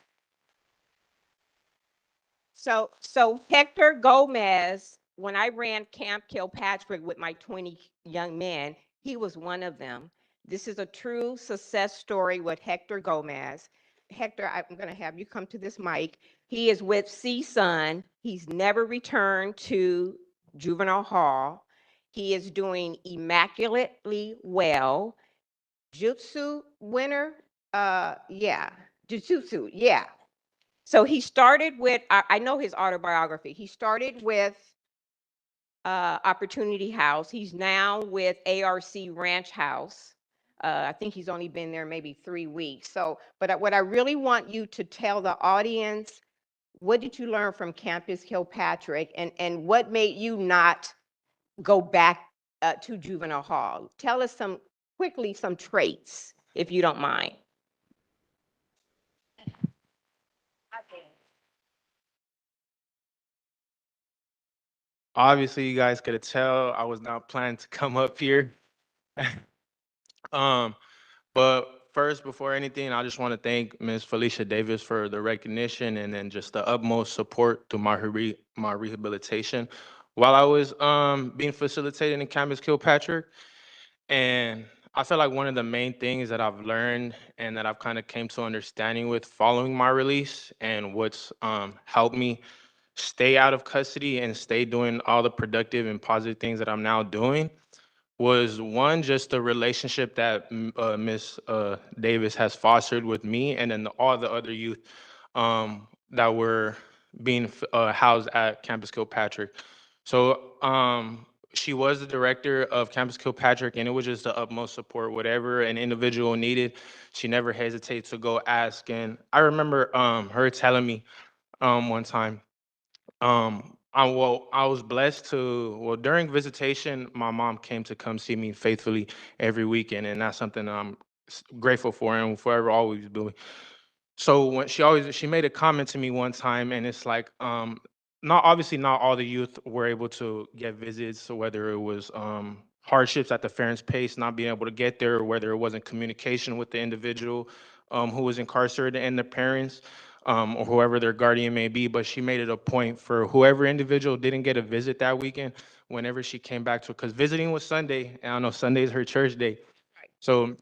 So Hector Gomez, when I ran Camp Kilpatrick with my 20 young men, he was one of them. This is a true success story with Hector Gomez. Hector, I'm going to have you come to this mic. He is with CSUN. He's never returned to juvenile hall. He is doing immaculately well. Jutsu winner? Jujutsu, yeah. So he started with, I know his autobiography. He started with Opportunity House. He's now with ARC Ranch House. I think he's only been there maybe 3 weeks. So, but what I really want you to tell the audience, what did you learn from Campus Kilpatrick, and what made you not go back to juvenile hall? Tell us quickly some traits, if you don't mind. Obviously, you guys could tell I was not planning to come up here. um, but first, before anything, I just want to thank Ms. Felicia Davis for the recognition and then just the utmost support through my rehabilitation while I was being facilitated in Campus Kilpatrick. And I feel like one of the main things that I've learned and that I've kind of came to understanding with following my release and what's helped me stay out of custody and stay doing all the productive and positive things that I'm now doing was one, just the relationship that Miss Davis has fostered with me and then all the other youth that were being housed at Campus Kilpatrick. So she was the director of Campus Kilpatrick, and it was just the utmost support. Whatever an individual needed, she never hesitated to go ask. And I remember her telling me one time, I was blessed to, well, during visitation, my mom came to come see me faithfully every weekend, and that's something I'm grateful for and will forever always be. So when she made a comment to me one time, and it's like, not all the youth were able to get visits, so whether it was hardships at the parents' pace, not being able to get there, or whether it wasn't communication with the individual who was incarcerated and the parents, or whoever their guardian may be. But she made it a point for whoever individual didn't get a visit that weekend, whenever she came back to, because visiting was Sunday, and I know Sunday is her church day. So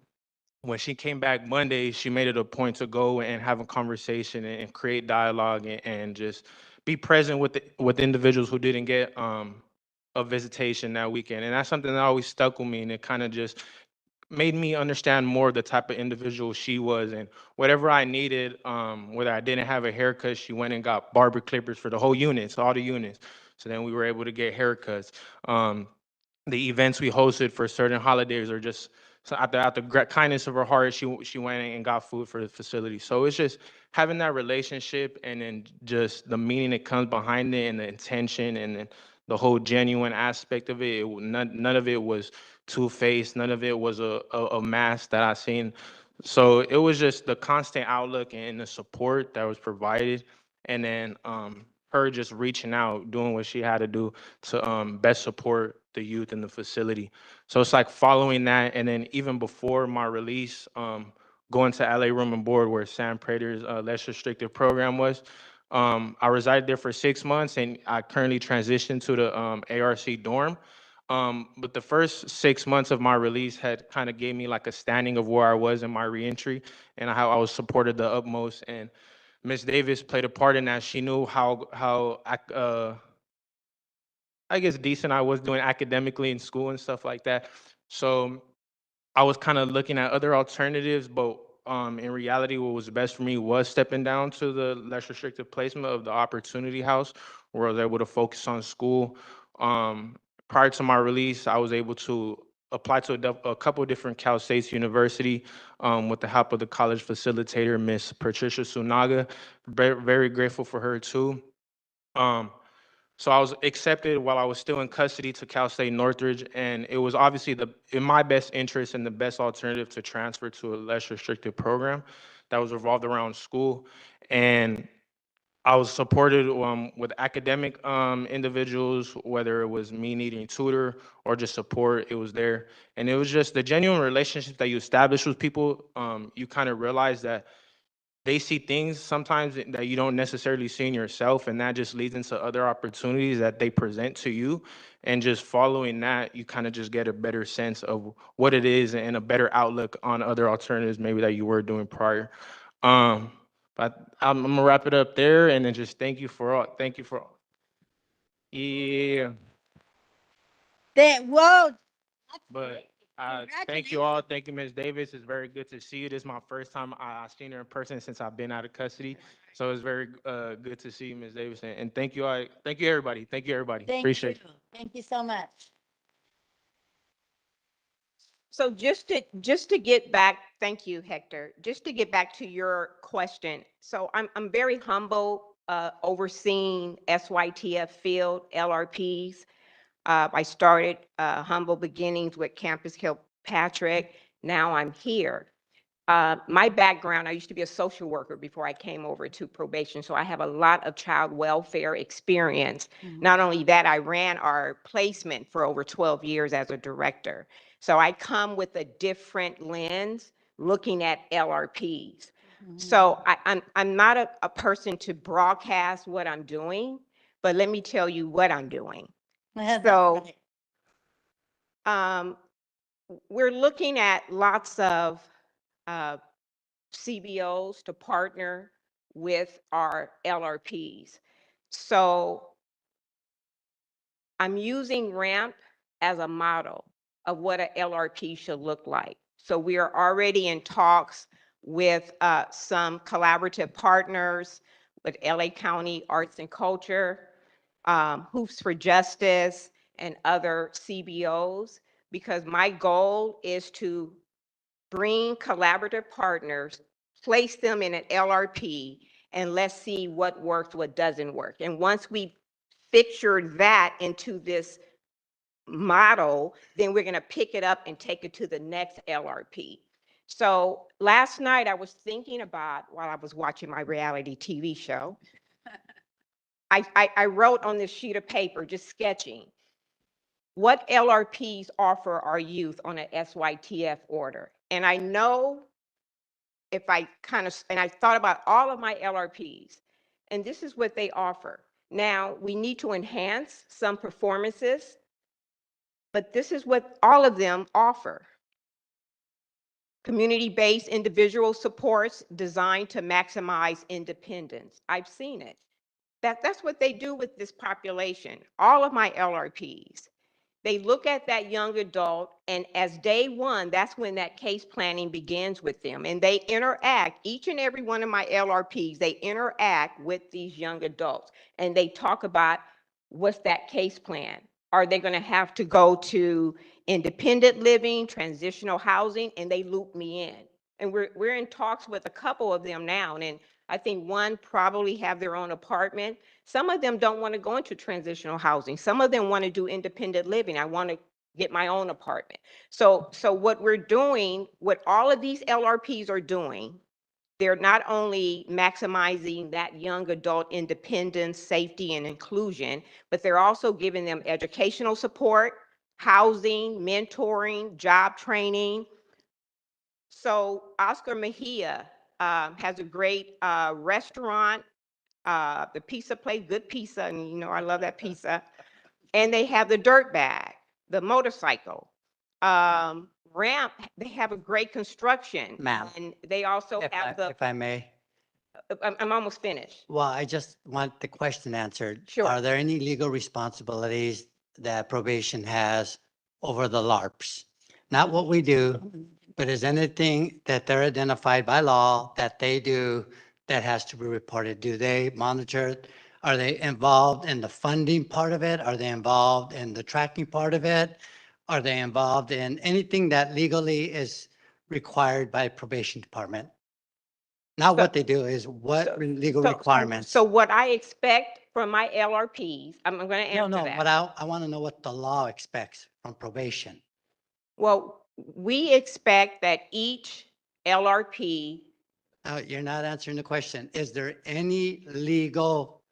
when she came back Monday, she made it a point to go and have a conversation and create dialogue and just be present with individuals who didn't get a visitation that weekend. And that's something that always stuck with me, and it kind of just made me understand more the type of individual she was. And whatever I needed, whether I didn't have a haircut, she went and got barber clippers for the whole units, all the units. So then we were able to get haircuts. The events we hosted for certain holidays, or just so out the kindness of her heart, she went and got food for the facility. So it's just having that relationship, and then just the meaning that comes behind it, and the intention, and then the whole genuine aspect of it. None of it was two-faced. None of it was a mask that I seen. So it was just the constant outlook and the support that was provided, and then her just reaching out, doing what she had to do to best support the youth in the facility. So it's like following that, and then even before my release, going to LA Room and Board, where Sam Prater's less restrictive program was. I resided there for 6 months, and I currently transitioned to the ARC dorm. But the first 6 months of my release had kind of gave me like a standing of where I was in my reentry and how I was supported the utmost. And Miss Davis played a part in that. She knew how I guess decent I was doing academically in school and stuff like that. So I was kind of looking at other alternatives, but in reality, what was best for me was stepping down to the less restrictive placement of the Opportunity House, where I was able to focus on school. Prior to my release, I was able to apply to a couple of different Cal States University with the help of the college facilitator, Miss Patricia Sunaga. Very grateful for her too. So I was accepted while I was still in custody to Cal State Northridge, and it was obviously in my best interest and the best alternative to transfer to a less restrictive program that was revolved around school. And I was supported with academic individuals, whether it was me needing tutor or just support, it was there. And it was just the genuine relationships that you establish with people. You kind of realize that they see things sometimes that you don't necessarily see in yourself, and that just leads into other opportunities that they present to you. And just following that, you kind of just get a better sense of what it is and a better outlook on other alternatives maybe that you were doing prior. But I'm gonna wrap it up there, and then just thank you for all. Yeah. Whoa. But Thank you all. Thank you, Ms. Davis. It's very good to see you. This is my first time I've seen her in person since I've been out of custody. So it's very good to see you, Ms. Davis. And thank you all. Thank you, everybody. Thank you, everybody. Thank Appreciate you. Thank you so much. So just to get back, thank you, Hector. Just to get back to your question. So I'm very humble overseeing SYTF field LRPs. I started humble beginnings with Campus Kilpatrick. Now I'm here. My background, I used to be a social worker before I came over to probation, so I have a lot of child welfare experience. Not only that, I ran our placement for over 12 years as a director. So I come with a different lens looking at LRPs. So I'm not a person to broadcast what I'm doing, but let me tell you what I'm doing. So we're looking at lots of CBOs to partner with our LRPs. So I'm using RAMP as a model of what an LRP should look like. So we are already in talks with some collaborative partners with LA County Arts and Culture, Hoops for Justice, and other CBOs, because my goal is to bring collaborative partners, place them in an LRP, and let's see what works, what doesn't work. And once we fixture that into this model, then we're going to pick it up and take it to the next LRP. So last night I was thinking about, while I was watching my reality TV show, I wrote on this sheet of paper, just sketching, what LRPs offer our youth on an SYTF order. And I know if I and I thought about all of my LRPs, and this is what they offer. Now, we need to enhance some performances, but this is what all of them offer. Community-based individual supports designed to maximize independence. I've seen it. That's what they do with this population, all of my LRPs. They look at that young adult, and as day one, that's when that case planning begins with them. And they interact, each and every one of my LRPs, they interact with these young adults. And they talk about, what's that case plan? Are they going to have to go to independent living, transitional housing? And they loop me in. And we're in talks with a couple of them now. And I think one probably have their own apartment. Some of them don't want to go into transitional housing. Some of them want to do independent living. I want to get my own apartment. So what we're doing, what all of these LRPs are doing, they're not only maximizing that young adult independence, safety, and inclusion, but they're also giving them educational support, housing, mentoring, job training. So Oscar Mejia has a great restaurant, the pizza place, good pizza, and you know I love that pizza. And they have the dirt bag, the motorcycle. Ramp, they have a great construction. Ma'am, And they also have the, if I may. I'm almost finished. Well, I just want the question answered. Sure. Are there any legal responsibilities that probation has over the LARPs? Not what we do, but is anything that they're identified by law that they do that has to be reported? Do they monitor it? Are they involved in the funding part of it? Are they involved in the tracking part of it? Are they involved in anything that legally is required by probation department? Not what they do, is what legal requirements. So what I expect from my LRPs, I'm going to answer No, that. but I want to know what the law expects from probation. Well, we expect that each LRP. You're not answering the question. Is there any legal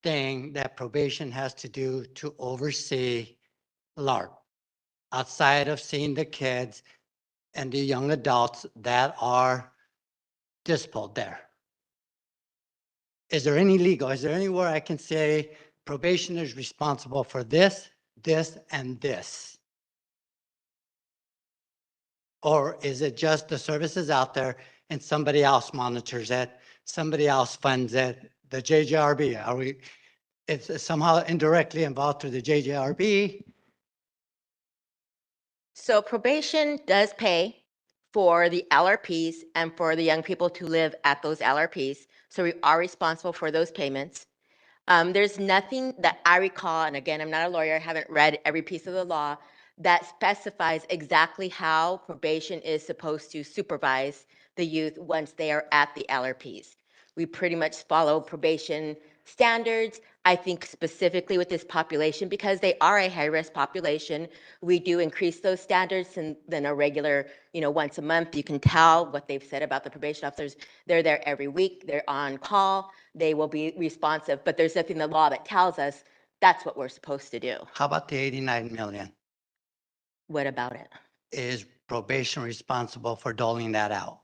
thing that probation has to do to oversee LARP outside of seeing the kids and the young adults that are disposed there? Is there any legal, is there anywhere I can say probation is responsible for this, this, and this? Or is it just the services out there and somebody else monitors it, somebody else funds it, the JJRB? Are we, it's somehow indirectly involved through the JJRB? So probation does pay for the LRPs and for the young people to live at those LRPs. So we are responsible for those payments. There's nothing that I recall, and again, I'm not a lawyer, I haven't read every piece of the law, that specifies exactly how probation is supposed to supervise the youth once they are at the LRPs. We pretty much follow probation standards. I think specifically with this population, because they are a high-risk population, we do increase those standards and then a regular, once a month, you can tell what they've said about the probation officers. They're there every week, they're on call, they will be responsive, but there's nothing in the law that tells us that's what we're supposed to do. How about the 89 million? What about it? Is probation responsible for doling that out?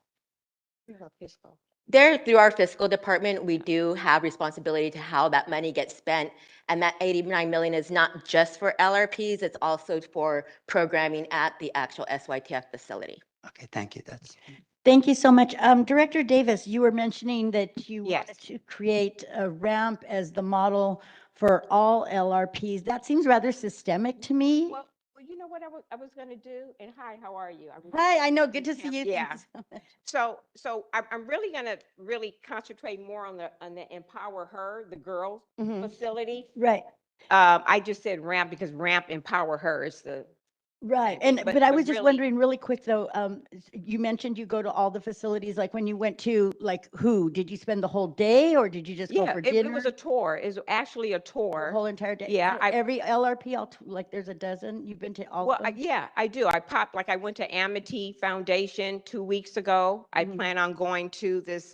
There, through our fiscal department, we do have responsibility to how that money gets spent. And that 89 million is not just for LRPs, it's also for programming at the actual SYTF facility. Okay, thank you. Thank you so much. Director Davis, you were mentioning that you wanted to create a ramp as the model for all LRPs. That seems rather systemic to me. Well, you know what I was going to do? And hi, how are you? Hi, I know. Good to see you. Yeah. Thank you so much. So I'm really going to concentrate more on the Empower Her, the girls facility. Right. I just said ramp because ramp Empower Her is the Right. But I was just wondering really quick though, you mentioned you go to all the facilities, like when you went to, like, who? Did you spend the whole day or did you just go for dinner? It was a tour. It was actually a tour. The whole entire day? Yeah. Every LRP, like there's a dozen, you've been to all of them? Yeah, I do. I went to Amity Foundation 2 weeks ago. I plan on going to this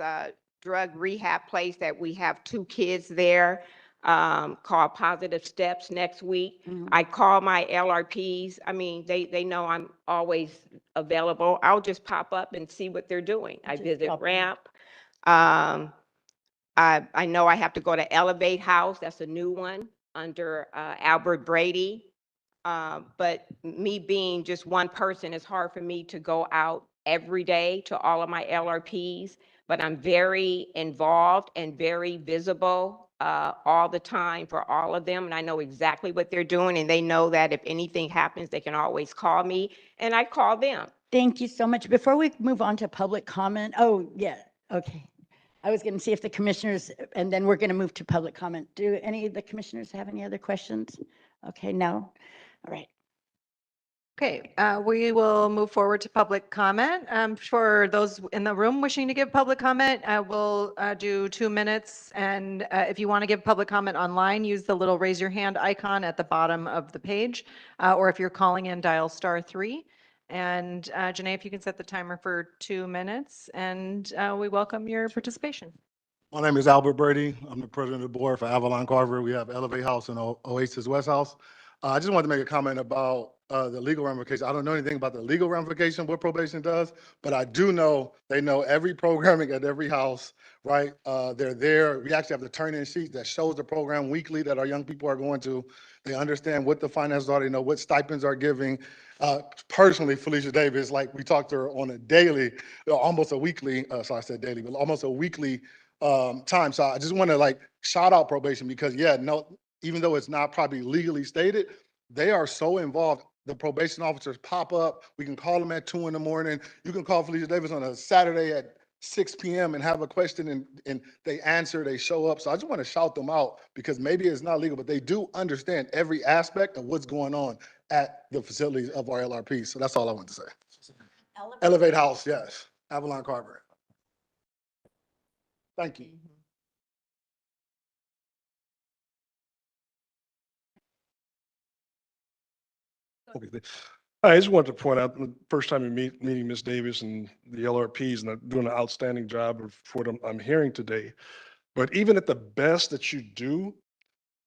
drug rehab place that we have 2 kids there called Positive Steps next week. I call my LRPs. I mean, they know I'm always available. I'll just pop up and see what they're doing. I visit Ramp. I know I have to go to Elevate House. That's a new one under Albert Brady. But me being just one person, it's hard for me to go out every day to all of my LRPs, but I'm very involved and very visible all the time for all of them. And I know exactly what they're doing. And they know that if anything happens, they can always call me and I call them. Thank you so much. Before we move on to public comment, okay. I was going to see if the commissioners, and then we're going to move to public comment. Do any of the commissioners have any other questions? Okay, no? All right. Okay, we will move forward to public comment. For those in the room wishing to give public comment, we'll do 2 minutes. And if you want to give public comment online, use the little raise your hand icon at the bottom of the page. Or if you're calling in, dial *3. And Janae, if you can set the timer for 2 minutes, and we welcome your participation. My name is Albert Brady. I'm the president of the board for Avalon Carver. We have Elevate House and Oasis West House. I just wanted to make a comment about the legal ramifications. I don't know anything about the legal ramification, what probation does, but I do know they know every programming at every house, right? They're there. We actually have the turn-in sheet that shows the program weekly that our young people are going to. They understand what the finances are. They know what stipends are giving. Personally, Felicia Davis, like we talk to her on a daily, almost a weekly, so I said daily, but almost a weekly time. So I just want to shout out probation because even though it's not probably legally stated, they are so involved. The probation officers pop up. We can call them at 2 in the morning. You can call Felicia Davis on a Saturday at 6 p.m. and have a question and they answer, they show up. So I just want to shout them out because maybe it's not legal, but they do understand every aspect of what's going on at the facilities of our LRP. So that's all I want to say. Elevate House, yes. Avalon Carver. Thank you. Okay. I just wanted to point out the first time in meeting Ms. Davis and the LRPs, and they're doing an outstanding job of what I'm hearing today. But even at the best that you do,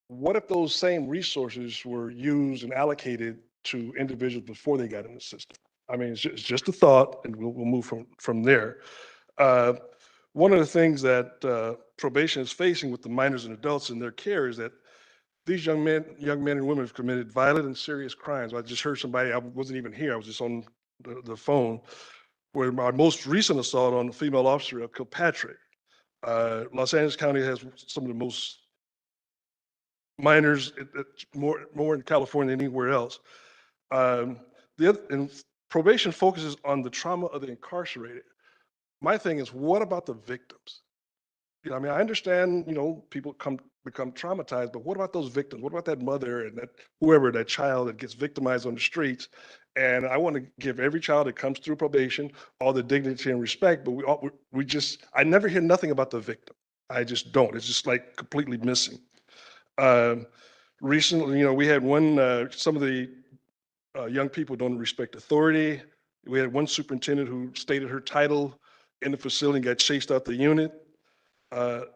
what if those same resources were used and allocated to individuals before they got in the system? I mean, it's just a thought, and we'll move from there. One of the things that probation is facing with the minors and adults in their care is that these young men and women have committed violent and serious crimes. I just heard somebody, I wasn't even here, I was just on the phone, where my most recent assault on a female officer at Kilpatrick. Los Angeles County has some of the most minors, more in California than anywhere else. and probation focuses on the trauma of the incarcerated. My thing is, what about the victims? You know, I mean, I understand, you know, people become traumatized, but what about those victims? What about that mother and that whoever, that child that gets victimized on the streets? And I want to give every child that comes through probation all the dignity and respect, but I never hear nothing about the victim. I just don't. It's just like completely missing. Recently, you know, we had some of the young people don't respect authority. We had one superintendent who stated her title in the facility and got chased out the unit.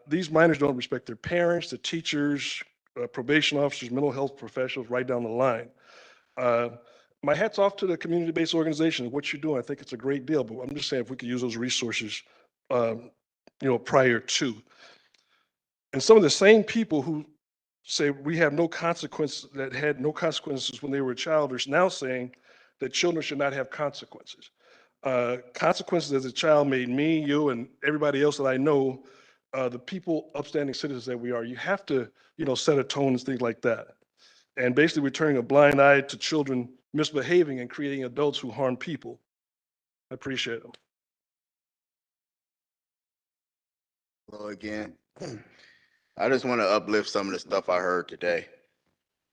These minors don't respect their parents, the teachers, probation officers, mental health professionals, right down the line. My hat's off to the community-based organization. What you're doing, I think it's a great deal, but I'm just saying if we could use those resources, you know, prior to. And some of the same people who say we have no consequences, that had no consequences when they were a child, are now saying that children should not have consequences. Consequences as a child made me, you, and everybody else that I know, the people, upstanding citizens that we are. You have to, you know, set a tone and things like that. And basically, we're turning a blind eye to children misbehaving and creating adults who harm people. I appreciate them. Hello again. I just want to uplift some of the stuff I heard today.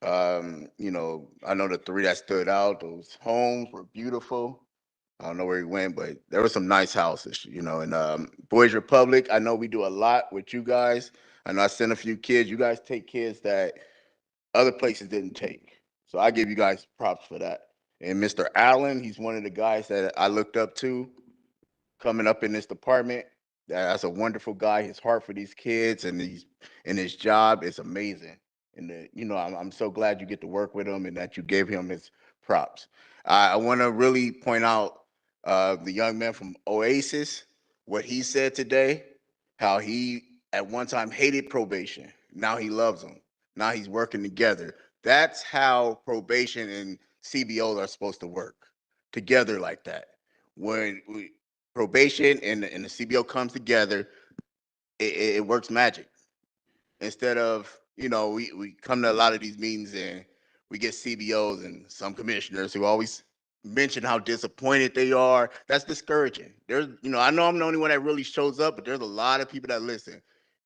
You know, I know the three that stood out, those homes were beautiful. I don't know where he went, but there were some nice houses, you know. And Boys Republic, I know we do a lot with you guys. I know I sent a few kids. You guys take kids that other places didn't take. So I give you guys props for that. And Mr. Allen, he's one of the guys that I looked up to coming up in this department. That's a wonderful guy. His heart for these kids and his job is amazing. And you know, I'm so glad you get to work with him and that you gave him his props. I want to really point out the young man from Oasis, what he said today, how he at one time hated probation. Now he loves them. Now he's working together. That's how probation and CBOs are supposed to work together like that. When probation and the CBO comes together, it works magic. Instead of, you know, we come to a lot of these meetings and we get CBOs and some commissioners who always mention how disappointed they are. That's discouraging. There's, you know, I know I'm the only one that really shows up, but there's a lot of people that listen.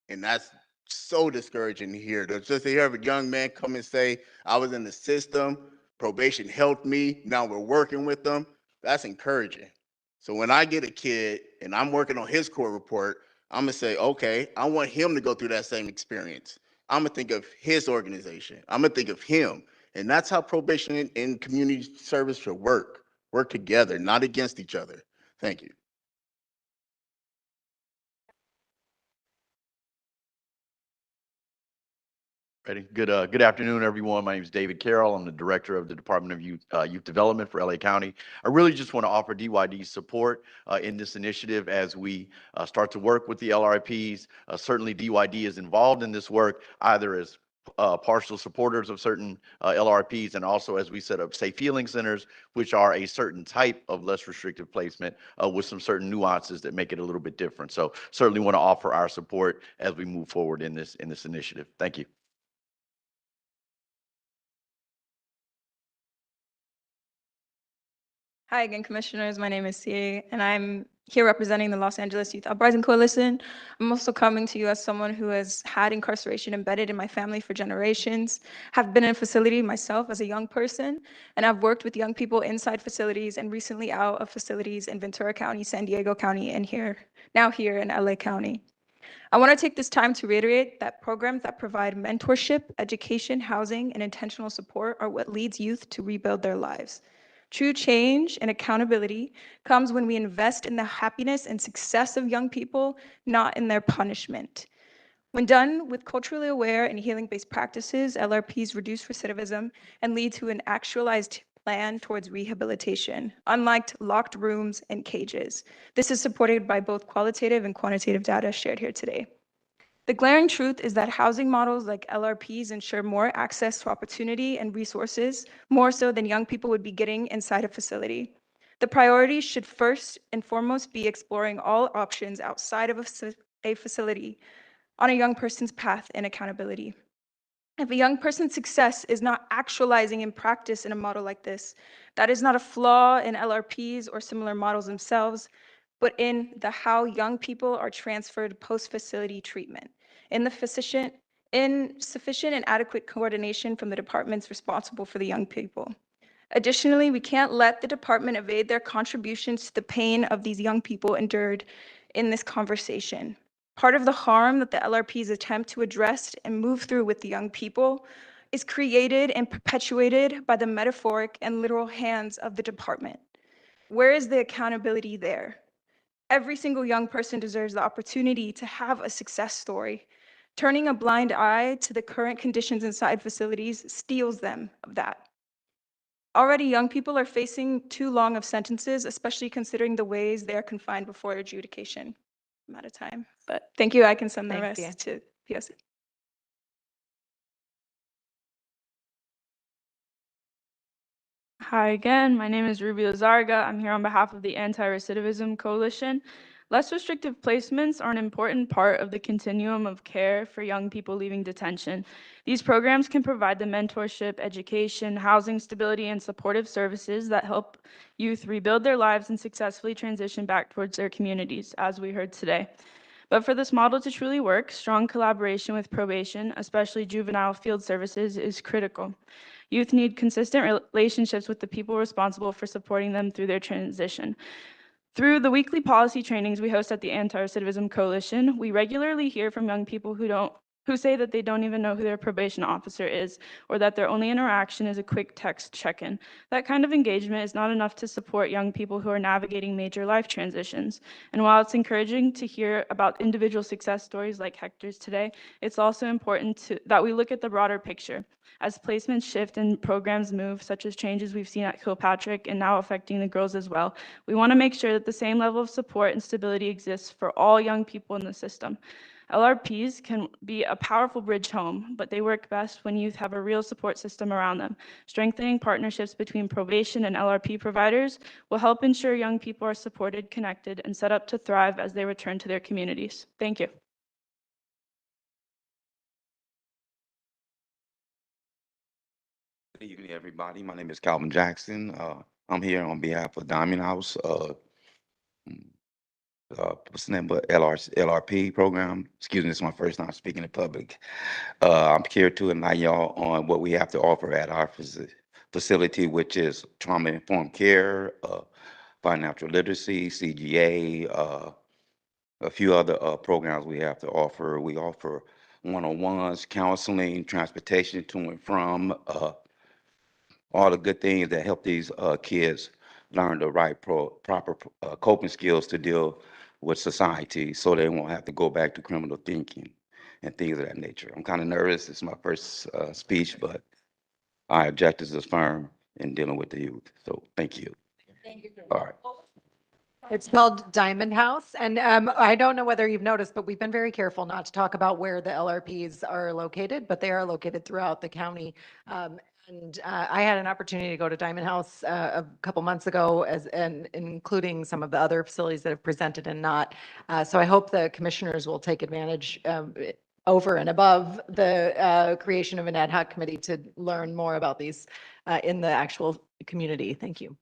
And that's so discouraging to hear. Just to hear a young man come and say, I was in the system, probation helped me, now we're working with them. That's encouraging. So when I get a kid and I'm working on his court report, I'm gonna say, okay, I want him to go through that same experience. I'm gonna think of his organization. I'm gonna think of him. And that's how probation and community service should work together, not against each other. Thank you. Ready? Good afternoon, everyone. My name is David Carroll. I'm the director of the Department of Youth Development for LA County. I really just want to offer DYD support in this initiative as we start to work with the LRPs. Certainly, DYD is involved in this work either as partial supporters of certain LRPs and also as we set up safe healing centers, which are a certain type of less restrictive placement with some certain nuances that make it a little bit different. So certainly want to offer our support as we move forward in this initiative. Thank you. Hi again, Commissioners. My name is Sia, and I'm here representing the Los Angeles Youth Uprising Coalition. I'm also coming to you as someone who has had incarceration embedded in my family for generations, have been in a facility myself as a young person, and I've worked with young people inside facilities and recently out of facilities in Ventura County, San Diego County, and now here in LA County. I want to take this time to reiterate that programs that provide mentorship, education, housing, and intentional support are what leads youth to rebuild their lives. True change and accountability comes when we invest in the happiness and success of young people, not in their punishment. When done with culturally aware and healing-based practices, LRPs reduce recidivism and lead to an actualized plan towards rehabilitation, unlike locked rooms and cages. This is supported by both qualitative and quantitative data shared here today. The glaring truth is that housing models like LRPs ensure more access to opportunity and resources, more so than young people would be getting inside a facility. The priority should first and foremost be exploring all options outside of a facility on a young person's path and accountability. If a young person's success is not actualizing in practice in a model like this, that is not a flaw in LRPs or similar models themselves, but in the how young people are transferred post-facility treatment, in insufficient and adequate coordination from the departments responsible for the young people. Additionally, we can't let the department evade their contributions to the pain of these young people endured in this conversation. Part of the harm that the LRPs attempt to address and move through with the young people is created and perpetuated by the metaphoric and literal hands of the department. Where is the accountability there? Every single young person deserves the opportunity to have a success story. Turning a blind eye to the current conditions inside facilities steals them of that. Already, young people are facing too long of sentences, especially considering the ways they are confined before adjudication. I'm out of time, but thank you. I can send the Thanks, rest to POC. Hi again, my name is Ruby Lazarga. I'm here on behalf of the Anti-Recidivism Coalition. Less restrictive placements are an important part of the continuum of care for young people leaving detention. These programs can provide the mentorship, education, housing stability, and supportive services that help youth rebuild their lives and successfully transition back towards their communities, as we heard today. But for this model to truly work, strong collaboration with probation, especially juvenile field services, is critical. Youth need consistent relationships with the people responsible for supporting them through their transition. Through the weekly policy trainings we host at the Anti-Recidivism Coalition, we regularly hear from young people who say that they don't even know who their probation officer is, or that their only interaction is a quick text check-in. That kind of engagement is not enough to support young people who are navigating major life transitions. And while it's encouraging to hear about individual success stories like Hector's today, it's also important that we look at the broader picture. As placements shift and programs move, such as changes we've seen at Kilpatrick and now affecting the girls as well, we want to make sure that the same level of support and stability exists for all young people in the system. LRPs can be a powerful bridge home, but they work best when youth have a real support system around them. Strengthening partnerships between probation and LRP providers will help ensure young people are supported, connected, and set up to thrive as they return to their communities. Thank you. Good evening, everybody. My name is Calvin Jackson. I'm here on behalf of Diamond House, what's the name, but LRP program. Excuse me, it's my first time speaking in public. I'm here to enlighten y'all on what we have to offer at our facility, which is trauma-informed care, financial literacy, CGA, a few other programs we have to offer. We offer one-on-ones, counseling, transportation to and from, all the good things that help these kids learn the right proper coping skills to deal with society so they won't have to go back to criminal thinking and things of that nature. I'm kind of nervous. It's my first speech, but our objectives is firm in dealing with the youth. So thank you. All right. It's called Diamond House, and I don't know whether you've noticed, but we've been very careful not to talk about where the LRPs are located, but they are located throughout the county. I had an opportunity to go to Diamond House a couple months ago, and including some of the other facilities that have presented and not. So I hope the commissioners will take advantage over and above the creation of an ad hoc committee to learn more about these in the actual community. Thank you.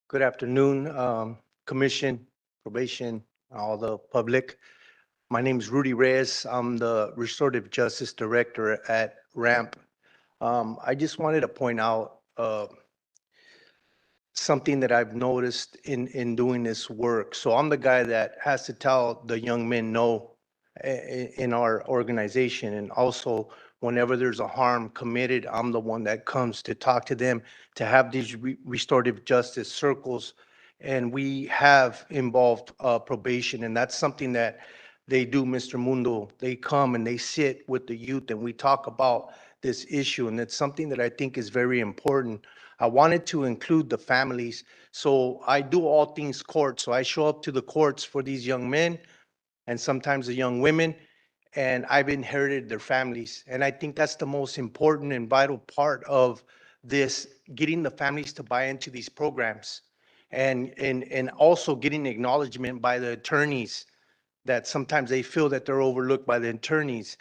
Good afternoon, Commission, Probation, all the public. My name is Rudy Reyes. I'm the Restorative Justice Director at RAMP. I just wanted to point out something that I've noticed in doing this work. So I'm the guy that has to tell the young men no in our organization. And also, whenever there's a harm committed, I'm the one that comes to talk to them, to have these restorative justice circles. And we have involved probation, and that's something that they do, Mr. Mundo. They come and they sit with the youth and we talk about this issue. And it's something that I think is very important. I wanted to include the families. So I do all things court. So I show up to the courts for these young men and sometimes the young women, and I've inherited their families. And I think that's the most important and vital part of this, getting the families to buy into these programs and also getting acknowledgement by the attorneys that sometimes they feel that they're overlooked by the attorneys.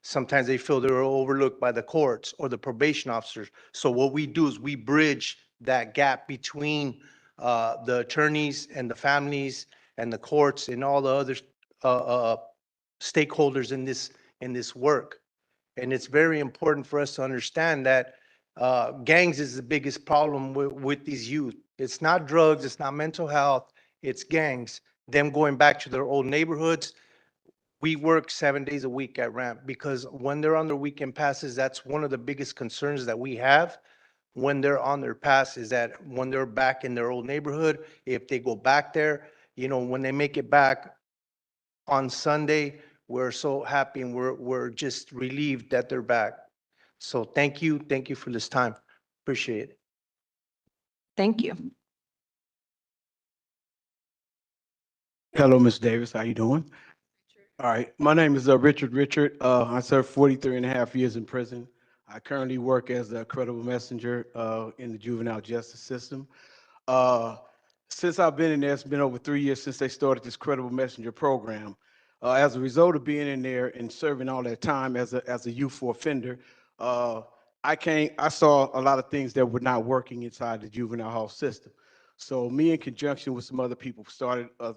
Sometimes they feel they're overlooked by the courts or the probation officers. So what we do is we bridge that gap between the attorneys and the families and the courts and all the other stakeholders in this work. And it's very important for us to understand that gangs is the biggest problem with these youth. It's not drugs, it's not mental health, it's gangs. Them going back to their old neighborhoods. We work 7 days a week at RAMP because when they're on their weekend passes, that's one of the biggest concerns that we have when they're on their pass is that when they're back in their old neighborhood, if they go back there, you know, when they make it back on Sunday, we're so happy and we're just relieved that they're back. So thank you for this time. Appreciate it. Thank you. Hello, Ms. Davis. How you doing? All right. My name is Richard. I served 43 and a half years in prison. I currently work as a credible messenger in the juvenile justice system. Since I've been in there, it's been over 3 years since they started this credible messenger program. As a result of being in there and serving all that time as a youthful offender, I saw a lot of things that were not working inside the juvenile hall system. So me, in conjunction with some other people, started a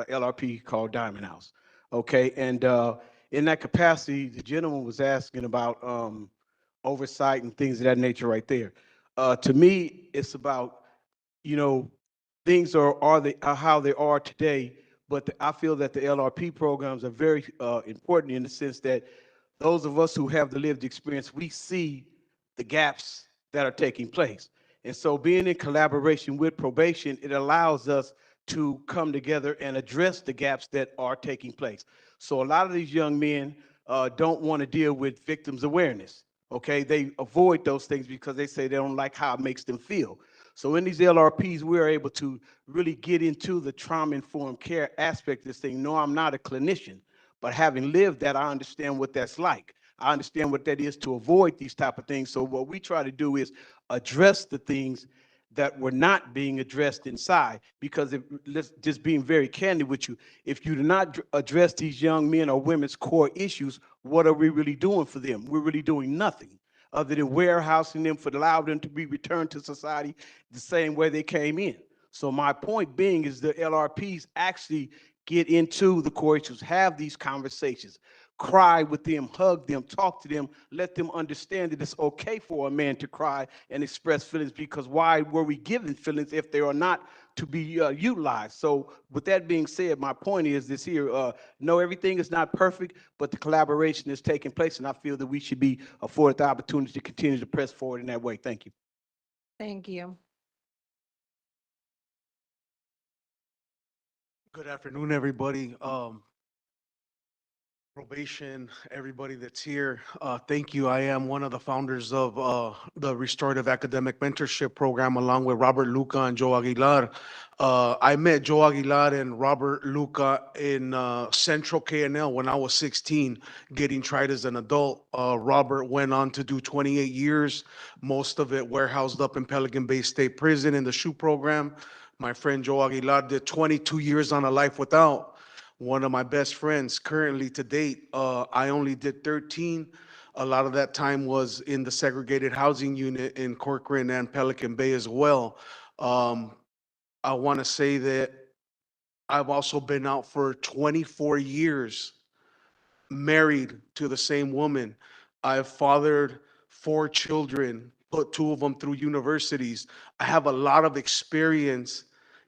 LRP called Diamond House. Okay, and in that capacity, the gentleman was asking about oversight and things of that nature right there. To me, it's about, you know, things are how they are today, but I feel that the LRP programs are very important in the sense that those of us who have the lived experience, we see the gaps that are taking place. And so being in collaboration with probation, it allows us to come together and address the gaps that are taking place. So a lot of these young men don't want to deal with victims awareness. Okay, they avoid those things because they say they don't like how it makes them feel. So in these LRPs, we're able to really get into the trauma-informed care aspect of this thing. No, I'm not a clinician, but having lived that, I understand what that's like. I understand what that is to avoid these type of things. So what we try to do is address the things that were not being addressed inside. Because if, let's just being very candid with you, if you do not address these young men or women's core issues, what are we really doing for them? We're really doing nothing other than warehousing them for allow them to be returned to society the same way they came in. So my point being is the LRPs actually get into the core issues, have these conversations, cry with them, hug them, talk to them, let them understand that it's okay for a man to cry and express feelings, because why were we given feelings if they are not to be utilized? So with that being said, my point is this here, no, everything is not perfect, but the collaboration is taking place, and I feel that we should be afforded the opportunity to continue to press forward in that way. Thank you. Thank you. Good afternoon, everybody. Probation, everybody that's here. Thank you. I am one of the founders of the Restorative Academic Mentorship Program, along with Robert Luca and Joe Aguilar. I met Joe Aguilar and Robert Luca in Central KNL when I was 16, getting tried as an adult. Robert went on to do 28 years, most of it warehoused up in Pelican Bay State Prison in the SHU program. My friend Joe Aguilar did 22 years on a life without. One of my best friends currently to date, I only did 13. A lot of that time was in the segregated housing unit in Corcoran and Pelican Bay as well. I want to say that I've also been out for 24 years, married to the same woman. I've fathered 4 children, put 2 of them through universities. I have a lot of experience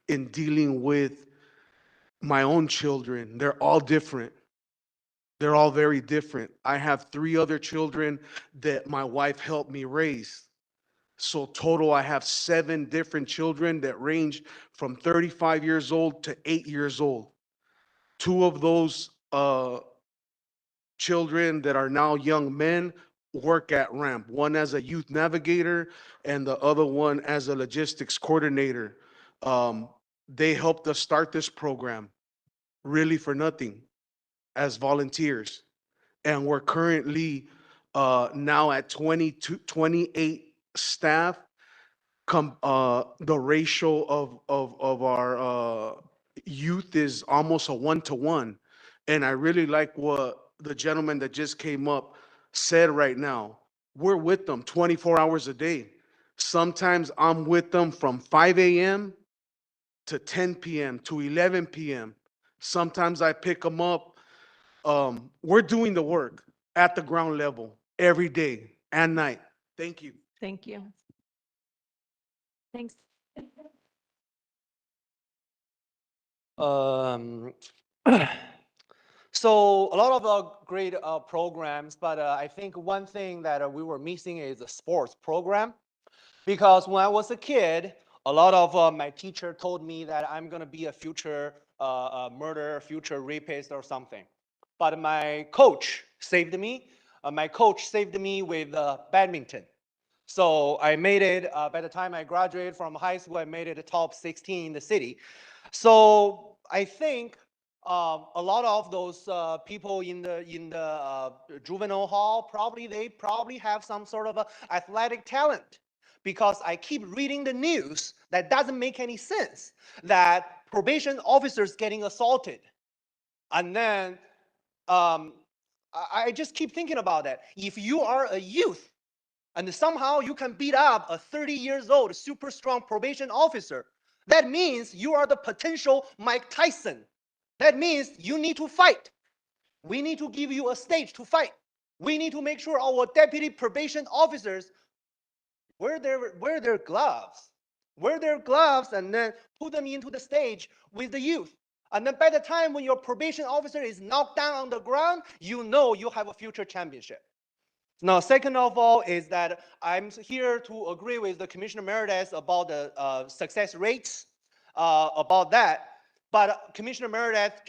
in dealing with my own children. They're all different. They're all very different. I have 3 other children that my wife helped me raise. So total, I have 7 different children that range from 35 years old to 8 years old. 2 of those children that are now young men work at RAMP, one as a youth navigator and the other one as a logistics coordinator. They helped us start this program really for nothing as volunteers. And we're currently now at 28 staff. The ratio of our youth is almost a 1-to-1. And I really like what the gentleman that just came up said right now, we're with them 24 hours a day. Sometimes I'm with them from 5 a.m. to 10 p.m. to 11 p.m. Sometimes I pick them up. We're doing the work at the ground level every day and night. Thank you. Thank you. Thanks. Um, so a lot of great programs, but I think one thing that we were missing is a sports program. Because when I was a kid, a lot of my teacher told me that I'm gonna be a future murderer, future rapist or something. But my coach saved me. My coach saved me with badminton. So I made it, by the time I graduated from high school, I made it a top 16 in the city. So I think a lot of those people in the juvenile hall, they probably have some sort of a athletic talent, because I keep reading the news that doesn't make any sense, that probation officers getting assaulted. And then I just keep thinking about that. If you are a youth and somehow you can beat up a 30 years old super strong probation officer, that means you are the potential Mike Tyson. That means you need to fight. We need to give you a stage to fight. We need to make sure our deputy probation officers wear their gloves. Wear their gloves and then put them into the stage with the youth. And then by the time when your probation officer is knocked down on the ground, you know you have a future championship. Now, second of all is that I'm here to agree with the Commissioner Meredith about the success rates, about that. But Commissioner Meredith,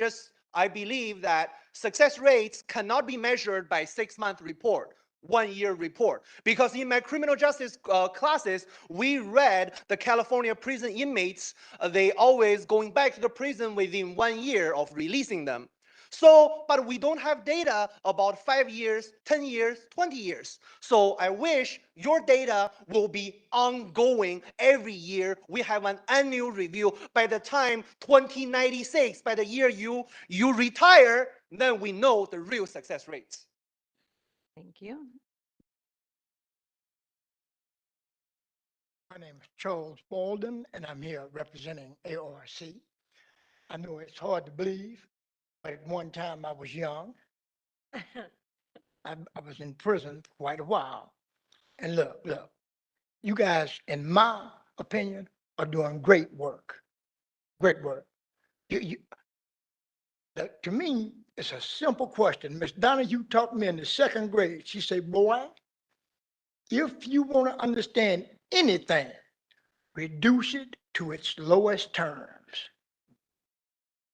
I believe that success rates cannot be measured by 6-month report, 1-year report. Because in my criminal justice classes, we read the California prison inmates, they always going back to the prison within 1 year of releasing them. So, but we don't have data about 5 years, 10 years, 20 years. So I wish your data will be ongoing every year. We have an annual review. By the time 2096, by the year you retire, then we know the real success rates. Thank you. My name is Charles Walden, and I'm here representing ARC. I know it's hard to believe, but at one time I was young. I was in prison for quite a while. And look, you guys, in my opinion, are doing great work. Great work. To me, it's a simple question. Miss Donahue taught me in the 2nd grade. She said, boy, if you want to understand anything, reduce it to its lowest terms.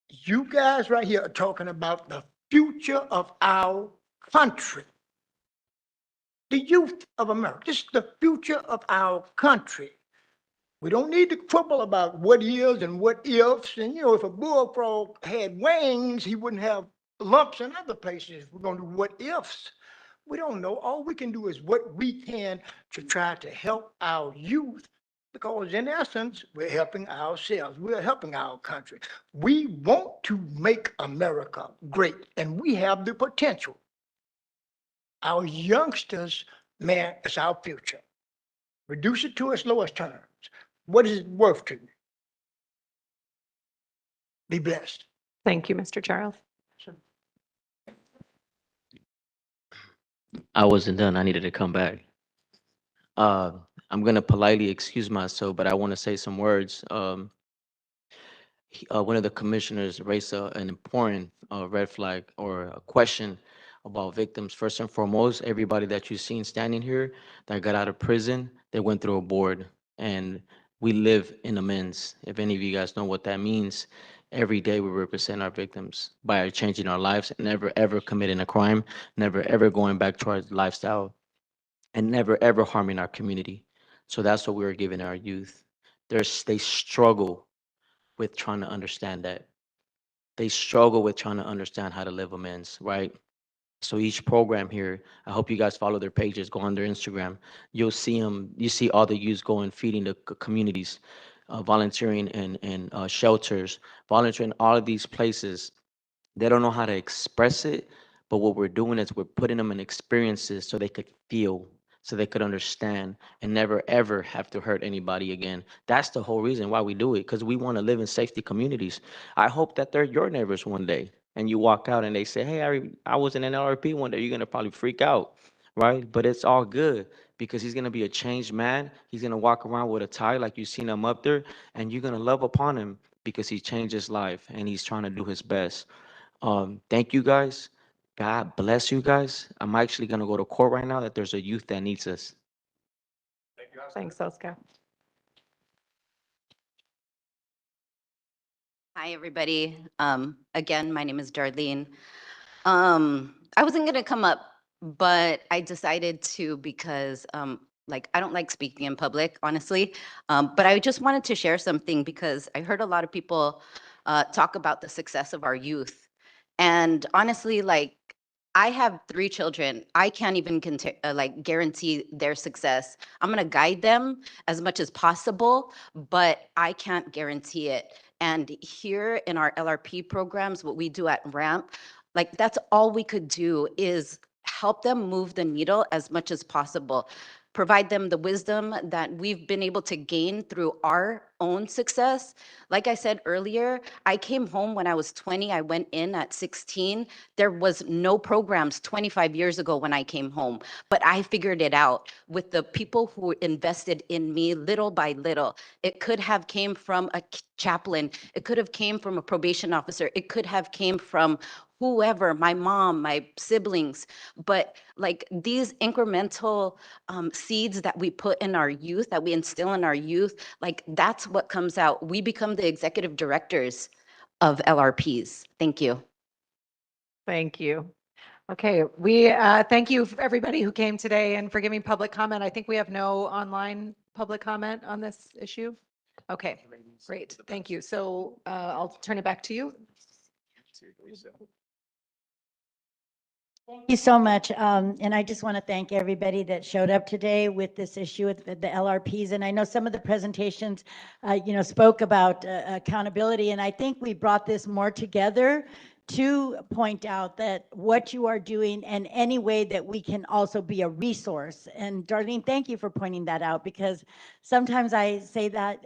You guys right here are talking about the future of our country. The youth of America. This is the future of our country. We don't need to quibble about what is and what ifs. And, if a bullfrog had wings, he wouldn't have lumps in other places. We're going to do what ifs. We don't know. All we can do is what we can to try to help our youth, because in essence, we're helping ourselves. We're helping our country. We want to make America great, and we have the potential. Our youngsters, man, it's our future. Reduce it to its lowest terms. What is it worth to you? Be blessed. Thank you, Mr. Charles. I wasn't done. I needed to come back. I'm going to politely excuse myself, but I want to say some words. One of the commissioners raised an important red flag or a question about victims. First and foremost, everybody that you've seen standing here that got out of prison, they went through a board, and we live in amends. If any of you guys know what that means, every day we represent our victims by changing our lives, never ever committing a crime, never ever going back to our lifestyle, and never ever harming our community. So that's what we were giving our youth. They struggle with trying to understand that. They struggle with trying to understand how to live amends, right? So each program here, I hope you guys follow their pages, go on their Instagram. You'll see them. You see all the youth going feeding the communities, volunteering in shelters, volunteering all of these places. They don't know how to express it, But what we're doing is we're putting them in experiences so they could feel, so they could understand, and never ever have to hurt anybody again. That's the whole reason why we do it, because we want to live in safety communities. I hope that they're your neighbors one day, and you walk out and they say, "Hey, I was in an LRP one day." You're gonna probably freak out, right? But it's all good because he's gonna be a changed man. He's gonna walk around with a tie like you seen him up there, and you're gonna love upon him because he changed his life and he's trying to do his best. Thank you guys. God bless you guys. I'm actually gonna go to court right now that there's a youth that needs us. Thanks, Oscar. Hi, everybody. Again, my name is Darlene. I wasn't gonna come up, but I decided to because like I don't like speaking in public, honestly. But I just wanted to share something because I heard a lot of people talk about the success of our youth. And honestly, like I have 3 children. I can't even like guarantee their success. I'm gonna guide them as much as possible, but I can't guarantee it. And here in our LRP programs, what we do at RAMP, like that's all we could do is help them move the needle as much as possible. Provide them the wisdom that we've been able to gain through our own success. Like I said earlier, I came home when I was 20. I went in at 16. There was no programs 25 years ago when I came home, but I figured it out with the people who invested in me little by little. It could have came from a chaplain. It could have came from a probation officer. It could have came from whoever, my mom, my siblings, but like these incremental seeds that we put in our youth, that we instill in our youth, like that's what comes out. We become the executive directors of LRPs. Thank you. Thank you. Okay, we thank you for everybody who came today and for giving public comment. I think we have no online public comment on this issue. Okay, great. Thank you. So I'll turn it back to you. Thank you so much. And I just want to thank everybody that showed up today with this issue with the LRPs. And I know some of the presentations, spoke about accountability. And I think we brought this more together to point out that what you are doing and any way that we can also be a resource. And Darlene, thank you for pointing that out, because sometimes I say that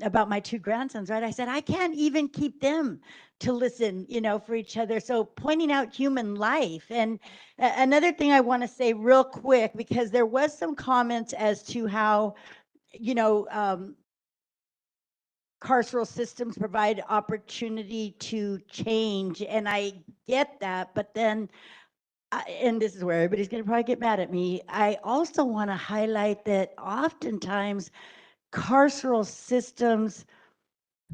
about my 2 grandsons, right? I said, I can't even keep them to listen, for each other. So pointing out human life. And another thing I want to say real quick, because there was some comments as to how, carceral systems provide opportunity to change. And I get that, but then, and this is where everybody's going to probably get mad at me. I also want to highlight that oftentimes carceral systems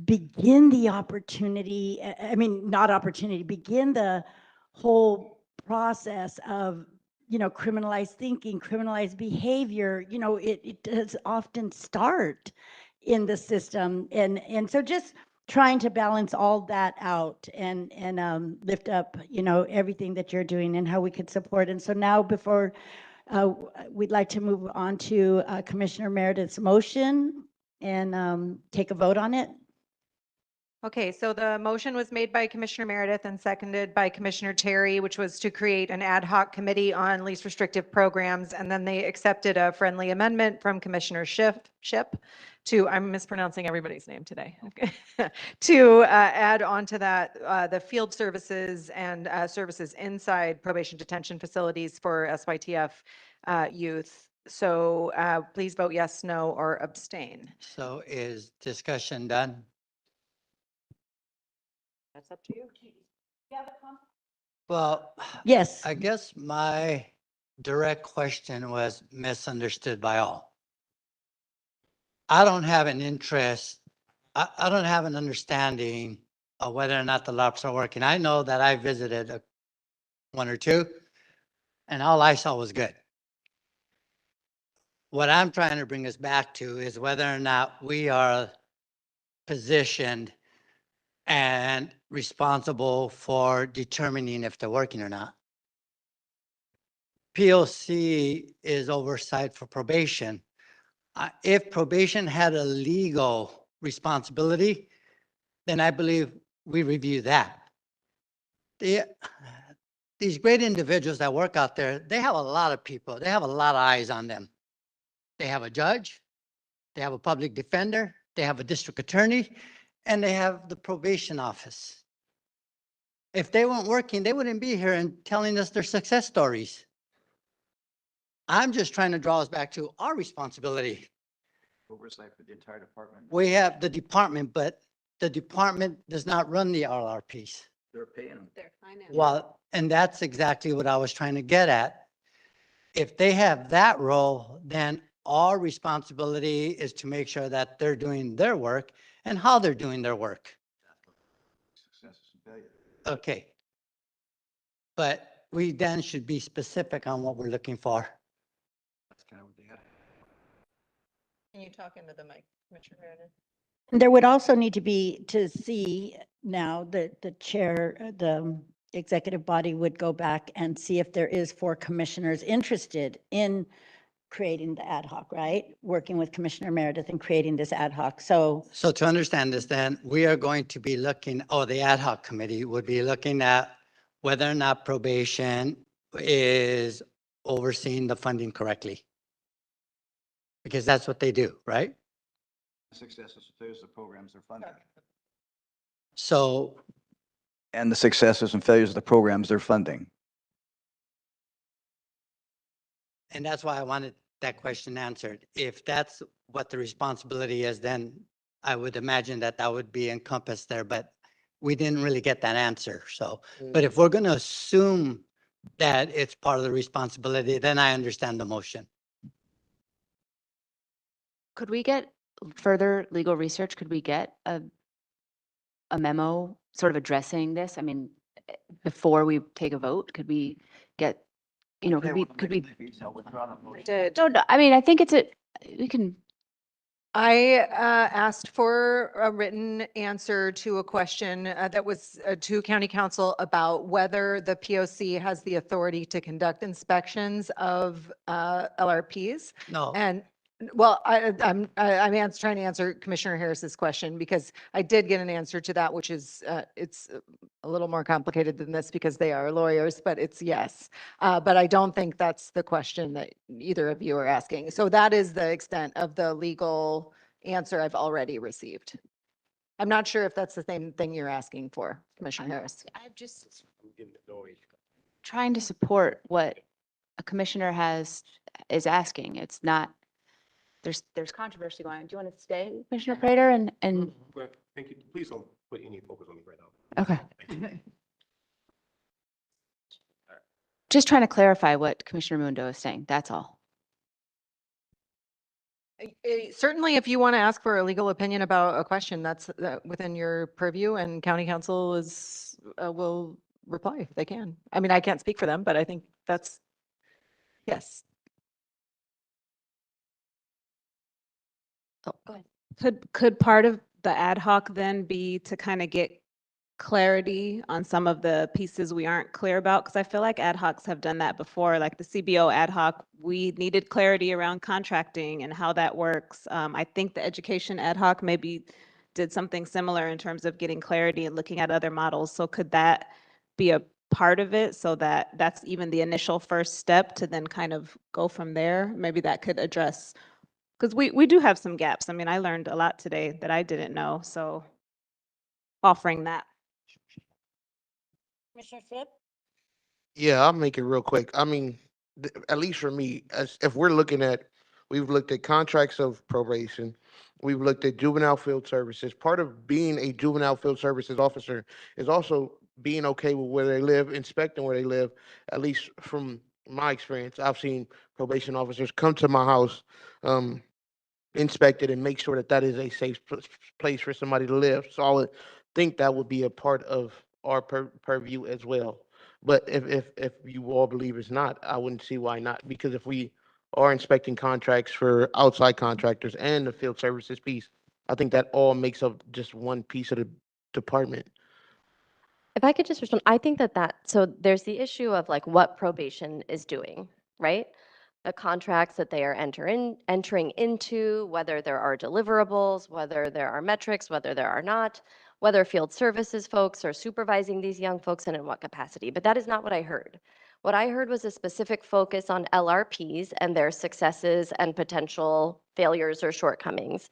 begin the opportunity, not opportunity, begin the whole process of, criminalized thinking, criminalized behavior. It does often start in the system. And so just trying to balance all that out and lift up, everything that you're doing and how we could support. And so now before we'd like to move on to Commissioner Meredith's motion and take a vote on it. Okay, so the motion was made by Commissioner Meredith and seconded by Commissioner Terry, which was to create an ad hoc committee on least restrictive programs. And then they accepted a friendly amendment from Commissioner Ship to, I'm mispronouncing everybody's name today, okay, to add on to that the field services and services inside probation detention facilities for SYTF youth. So please vote yes, no, or abstain. So is discussion done? That's up to you. Well, yes. I guess my direct question was misunderstood by all. I don't have an interest, I don't have an understanding of whether or not the locks are working. I know that I visited 1 or 2, and all I saw was good. What I'm trying to bring us back to is whether or not we are positioned and responsible for determining if they're working or not. POC is oversight for probation. If probation had a legal responsibility, then I believe we review that. these great individuals that work out there, they have a lot of people. They have a lot of eyes on them. They have a judge, they have a public defender, they have a district attorney, and they have the probation office. If they weren't working, they wouldn't be here and telling us their success stories. I'm just trying to draw us back to our responsibility. Oversight for the entire department. We have the department, but the department does not run the LRPs. They're paying them. Well, and that's exactly what I was trying to get at. If they have that role, then our responsibility is to make sure that they're doing their work and how they're doing their work. Successes and failures. Okay. But we then should be specific on what we're looking for. That's kind of what they had. Can you talk into the mic, Commissioner Meredith? There would also need to be, to see now that the chair, the executive body would go back and see if there is 4 commissioners interested in creating the ad hoc, right? Working with Commissioner Meredith and creating this ad hoc. So To understand this, then we are going to be looking, the ad hoc committee would be looking at whether or not probation is overseeing the funding correctly. Because that's what they do, right? Successes and failures of programs they're funding. So, And the successes and failures of the programs they're funding. and that's why I wanted that question answered. If that's what the responsibility is, then I would imagine that that would be encompassed there, but we didn't really get that answer. So, but if we're going to assume that it's part of the responsibility, then I understand the motion. Could we get further legal research? Could we get a memo sort of addressing this? I mean, before we take a vote, could we get, could we? No, I mean, I think we can. I asked for a written answer to a question that was to County Council about whether the POC has the authority to conduct inspections of LRPs. No. And well, I'm trying to answer Commissioner Harris's question because I did get an answer to that, which is it's a little more complicated than this because they are lawyers, but it's yes. But I don't think that's the question that either of you are asking. So that is the extent of the legal answer I've already received. I'm not sure if that's the same thing you're asking for, Commissioner Harris. I'm just trying to support what a commissioner is asking. It's not, there's controversy going on. Do you want to stay, Commissioner Prater? And Thank you. Please don't put any focus on me right now. Okay. Just trying to clarify what Commissioner Mundo is saying. That's all. Certainly, if you want to ask for a legal opinion about a question, that's within your purview, and County Council will reply if they can. I mean, I can't speak for them, but I think that's, yes. Oh, go ahead. Could part of the ad hoc then be to kind of get clarity on some of the pieces we aren't clear about? Because I feel like ad hocs have done that before, like the CBO ad hoc, we needed clarity around contracting and how that works. I think the education ad hoc maybe did something similar in terms of getting clarity and looking at other models. So could that be a part of it so that that's even the initial first step to then kind of go from there? Maybe that could address, because we do have some gaps. I mean, I learned a lot today that I didn't know. So offering that. Commissioner Fripp? Yeah, I'll make it real quick. I mean, at least for me, if we're looking at, we've looked at contracts of probation, we've looked at juvenile field services. Part of being a juvenile field services officer is also being okay with where they live, inspecting where they live. At least from my experience, I've seen probation officers come to my house, inspect it, and make sure that that is a safe place for somebody to live. So I would think that would be a part of our purview as well. But if you all believe it's not, I wouldn't see why not. Because if we are inspecting contracts for outside contractors and the field services piece, I think that all makes up just one piece of the department. If I could just respond, I think so there's the issue of like what probation is doing, right? The contracts that they are entering into, whether there are deliverables, whether there are metrics, whether there are not. whether field services folks are supervising these young folks and in what capacity. But that is not what I heard. What I heard was a specific focus on LRPs and their successes and potential failures or shortcomings.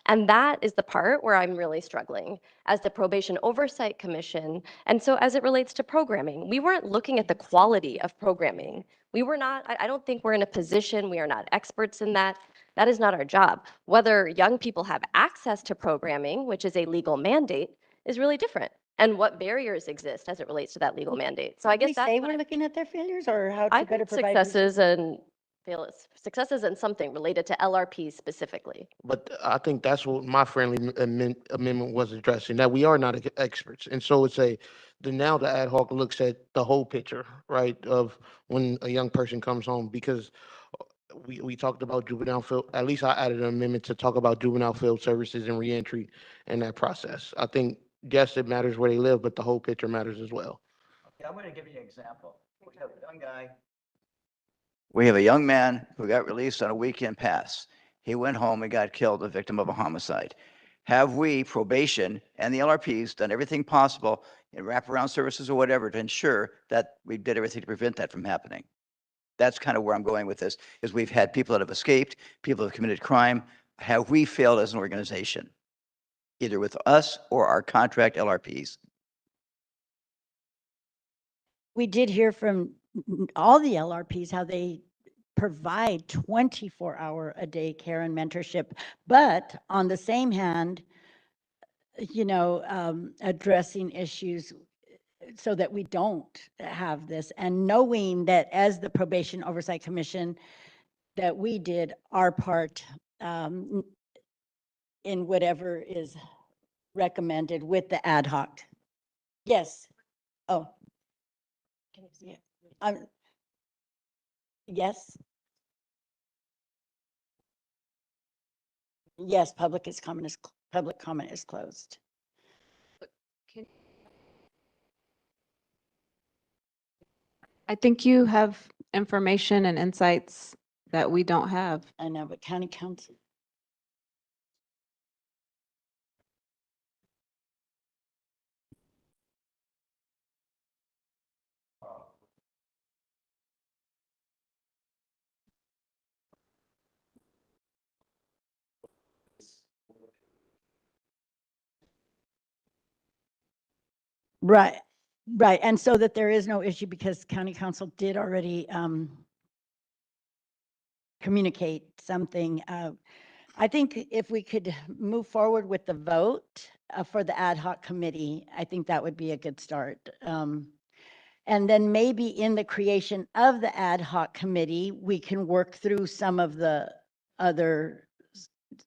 And that is the part where I'm really struggling as the Probation Oversight Commission. And so as it relates to programming, we weren't looking at the quality of programming. We were not, I don't think we're in a position, we are not experts in that. That is not our job. Whether young people have access to programming, which is a legal mandate, is really different. And what barriers exist as it relates to that legal mandate. So I guess We that's say what we're looking at their failures or how I to better heard provide. successes and something related to LRPs specifically. But I think that's what my friendly amendment was addressing, that we are not experts. And so now the ad hoc looks at the whole picture, right, of when a young person comes home, because we talked about juvenile field, at least I added an amendment to talk about juvenile field services and reentry in that process. I think, yes, it matters where they live, but the whole picture matters as well. Okay, I'm going to give you an example. We have a young guy. We have a young man who got released on a weekend pass. He went home and got killed, a victim of a homicide. Have we, probation and the LRPs, done everything possible in wraparound services or whatever to ensure that we did everything to prevent that from happening? That's kind of where I'm going with this, is we've had people that have escaped, people that have committed crime. Have we failed as an organization, either with us or our contract LRPs? We did hear from all the LRPs how they provide 24-hour-a-day care and mentorship, but on the same hand, addressing issues so that we don't have this, and knowing that as the Probation Oversight Commission, that we did our part in whatever is recommended with the ad hoc. Yes. Oh. Yeah. Yes. Yes, public comment is closed. I think you have information and insights that we don't have. I know, but county council. Right, right. And so that there is no issue because county council did already communicate something. I think if we could move forward with the vote for the ad hoc committee, I think that would be a good start. And then maybe in the creation of the ad hoc committee, we can work through some of the other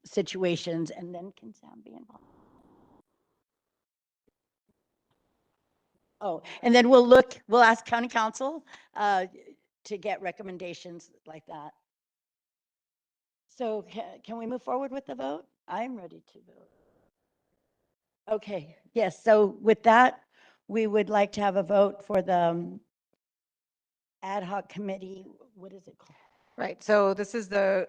situations, and then can Sam be involved? Oh, and then we'll ask county council to get recommendations like that. So can we move forward with the vote? I'm ready to vote. Okay, yes, so with that, we would like to have a vote for the ad hoc committee. What is it called? Right, so this is the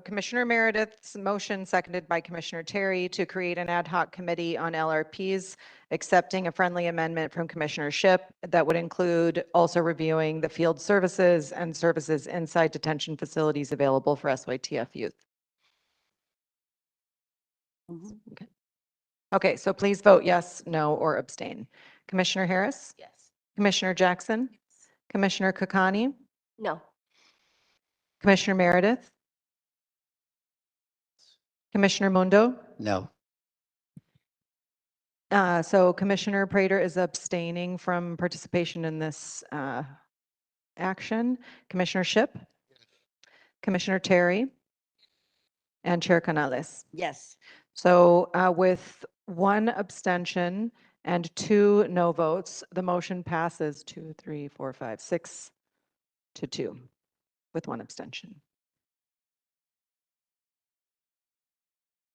Commissioner Meredith's motion, seconded by Commissioner Terry, to create an ad hoc committee on LRPs, accepting a friendly amendment from Commissioner Shipp that would include also reviewing the field services and services inside detention facilities available for SYTF youth. Okay. Okay, so please vote yes, no, or abstain. Commissioner Harris? Yes. Commissioner Jackson? Yes. Commissioner Kakani? No. Commissioner Meredith? Commissioner Mundo? No. So Commissioner Prater is abstaining from participation in this action. Commissioner Shipp? Commissioner Terry? And Chair Canales? Yes. So with one abstention and 2 no votes, the motion passes 2, 3, 4, 5, 6 to 2 with 1 abstention.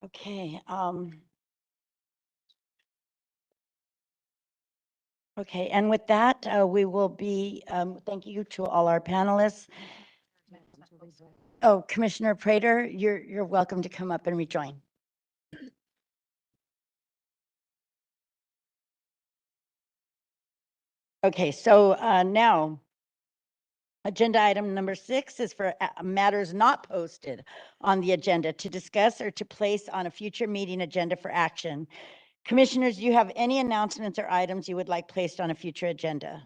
Okay. Okay, and with that, we will be, thank you to all our panelists. Oh, Commissioner Prater, you're welcome to come up and rejoin. Okay, so now, agenda item number 6 is for matters not posted on the agenda to discuss or to place on a future meeting agenda for action. Commissioners, do you have any announcements or items you would like placed on a future agenda?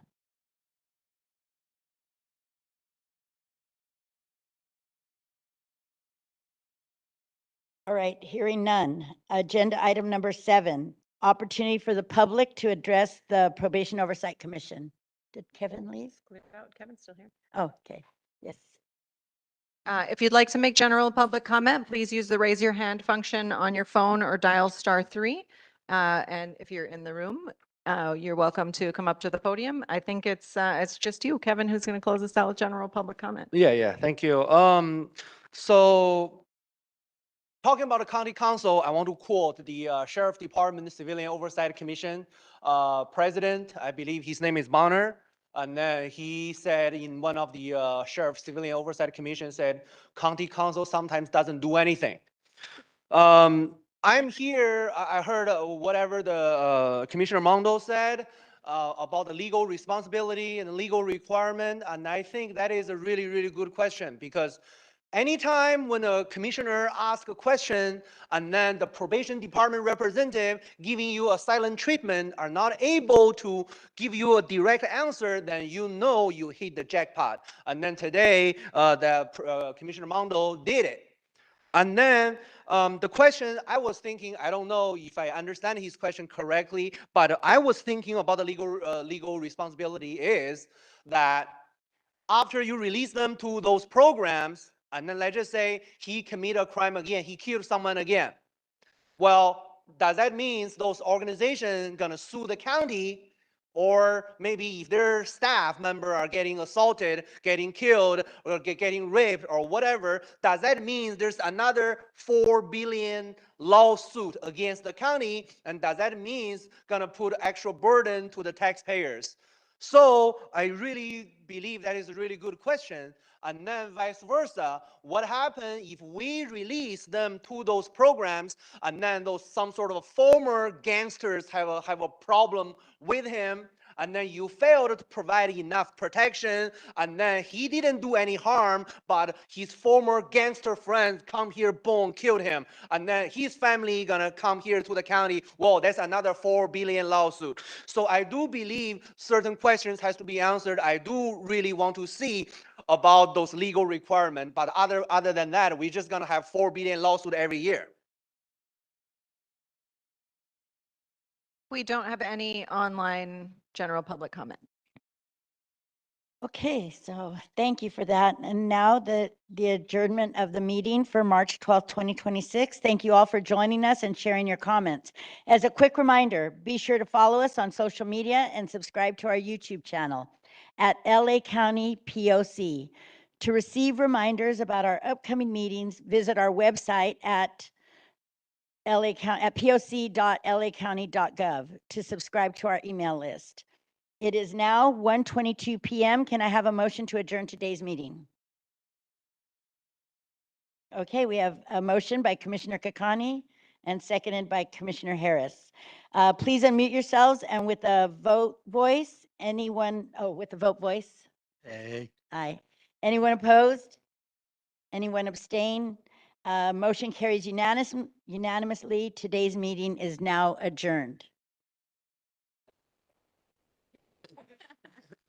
All right, hearing none. Agenda item number 7, opportunity for the public to address the Probation Oversight Commission. Did Kevin leave? Kevin's still here. Oh, okay, yes. If you'd like to make general public comment, please use the raise your hand function on your phone or dial *3. And if you're in the room, you're welcome to come up to the podium. I think it's just you, Kevin, who's going to close us out with general public comment. Yeah, thank you. So talking about the county council, I want to quote the Sheriff Department Civilian Oversight Commission president. I believe his name is Bonner. And then he said in one of the Sheriff Civilian Oversight Commission said, county council sometimes doesn't do anything. I'm here, I heard whatever the Commissioner Mondo said about the legal responsibility and the legal requirement. And I think that is a really, really good question, because anytime when a commissioner asks a question and then the probation department representative giving you a silent treatment are not able to give you a direct answer, then you know you hit the jackpot. And then today, Commissioner Mondo did it. And then the question I was thinking, I don't know if I understand his question correctly, but I was thinking about the legal responsibility is that after you release them to those programs, and then let's just say he committed a crime again, he killed someone again. Well, does that mean those organizations gonna sue the county? Or maybe if their staff member are getting assaulted, getting killed, or getting raped, or whatever, does that mean there's another $4 billion lawsuit against the county? And does that mean gonna put extra burden to the taxpayers? So I really believe that is a really good question. And then vice versa, what happens if we release them to those programs and then some sort of former gangsters have a problem with him, and then you failed to provide enough protection, and then he didn't do any harm, but his former gangster friends come here, boom, killed him, and then his family gonna come here to the county, whoa, that's another $4 billion lawsuit. So I do believe certain questions has to be answered. I do really want to see about those legal requirements, but other than that, we're just gonna have $4 billion lawsuit every year. We don't have any online general public comment. Okay, so thank you for that. And now the adjournment of the meeting for March 12th, 2026. Thank you all for joining us and sharing your comments. As a quick reminder, be sure to follow us on social media and subscribe to our YouTube channel at LA County POC. To receive reminders about our upcoming meetings, visit our website at poc.lacounty.gov to subscribe to our email list. It is now 1:22 p.m. Can I have a motion to adjourn today's meeting? Okay, we have a motion by Commissioner Kakani and seconded by Commissioner Harris. Please unmute yourselves, and with a vote voice, with the vote voice? Hey. Aye. Anyone opposed? Anyone abstain? Motion carries unanimously. Today's meeting is now adjourned.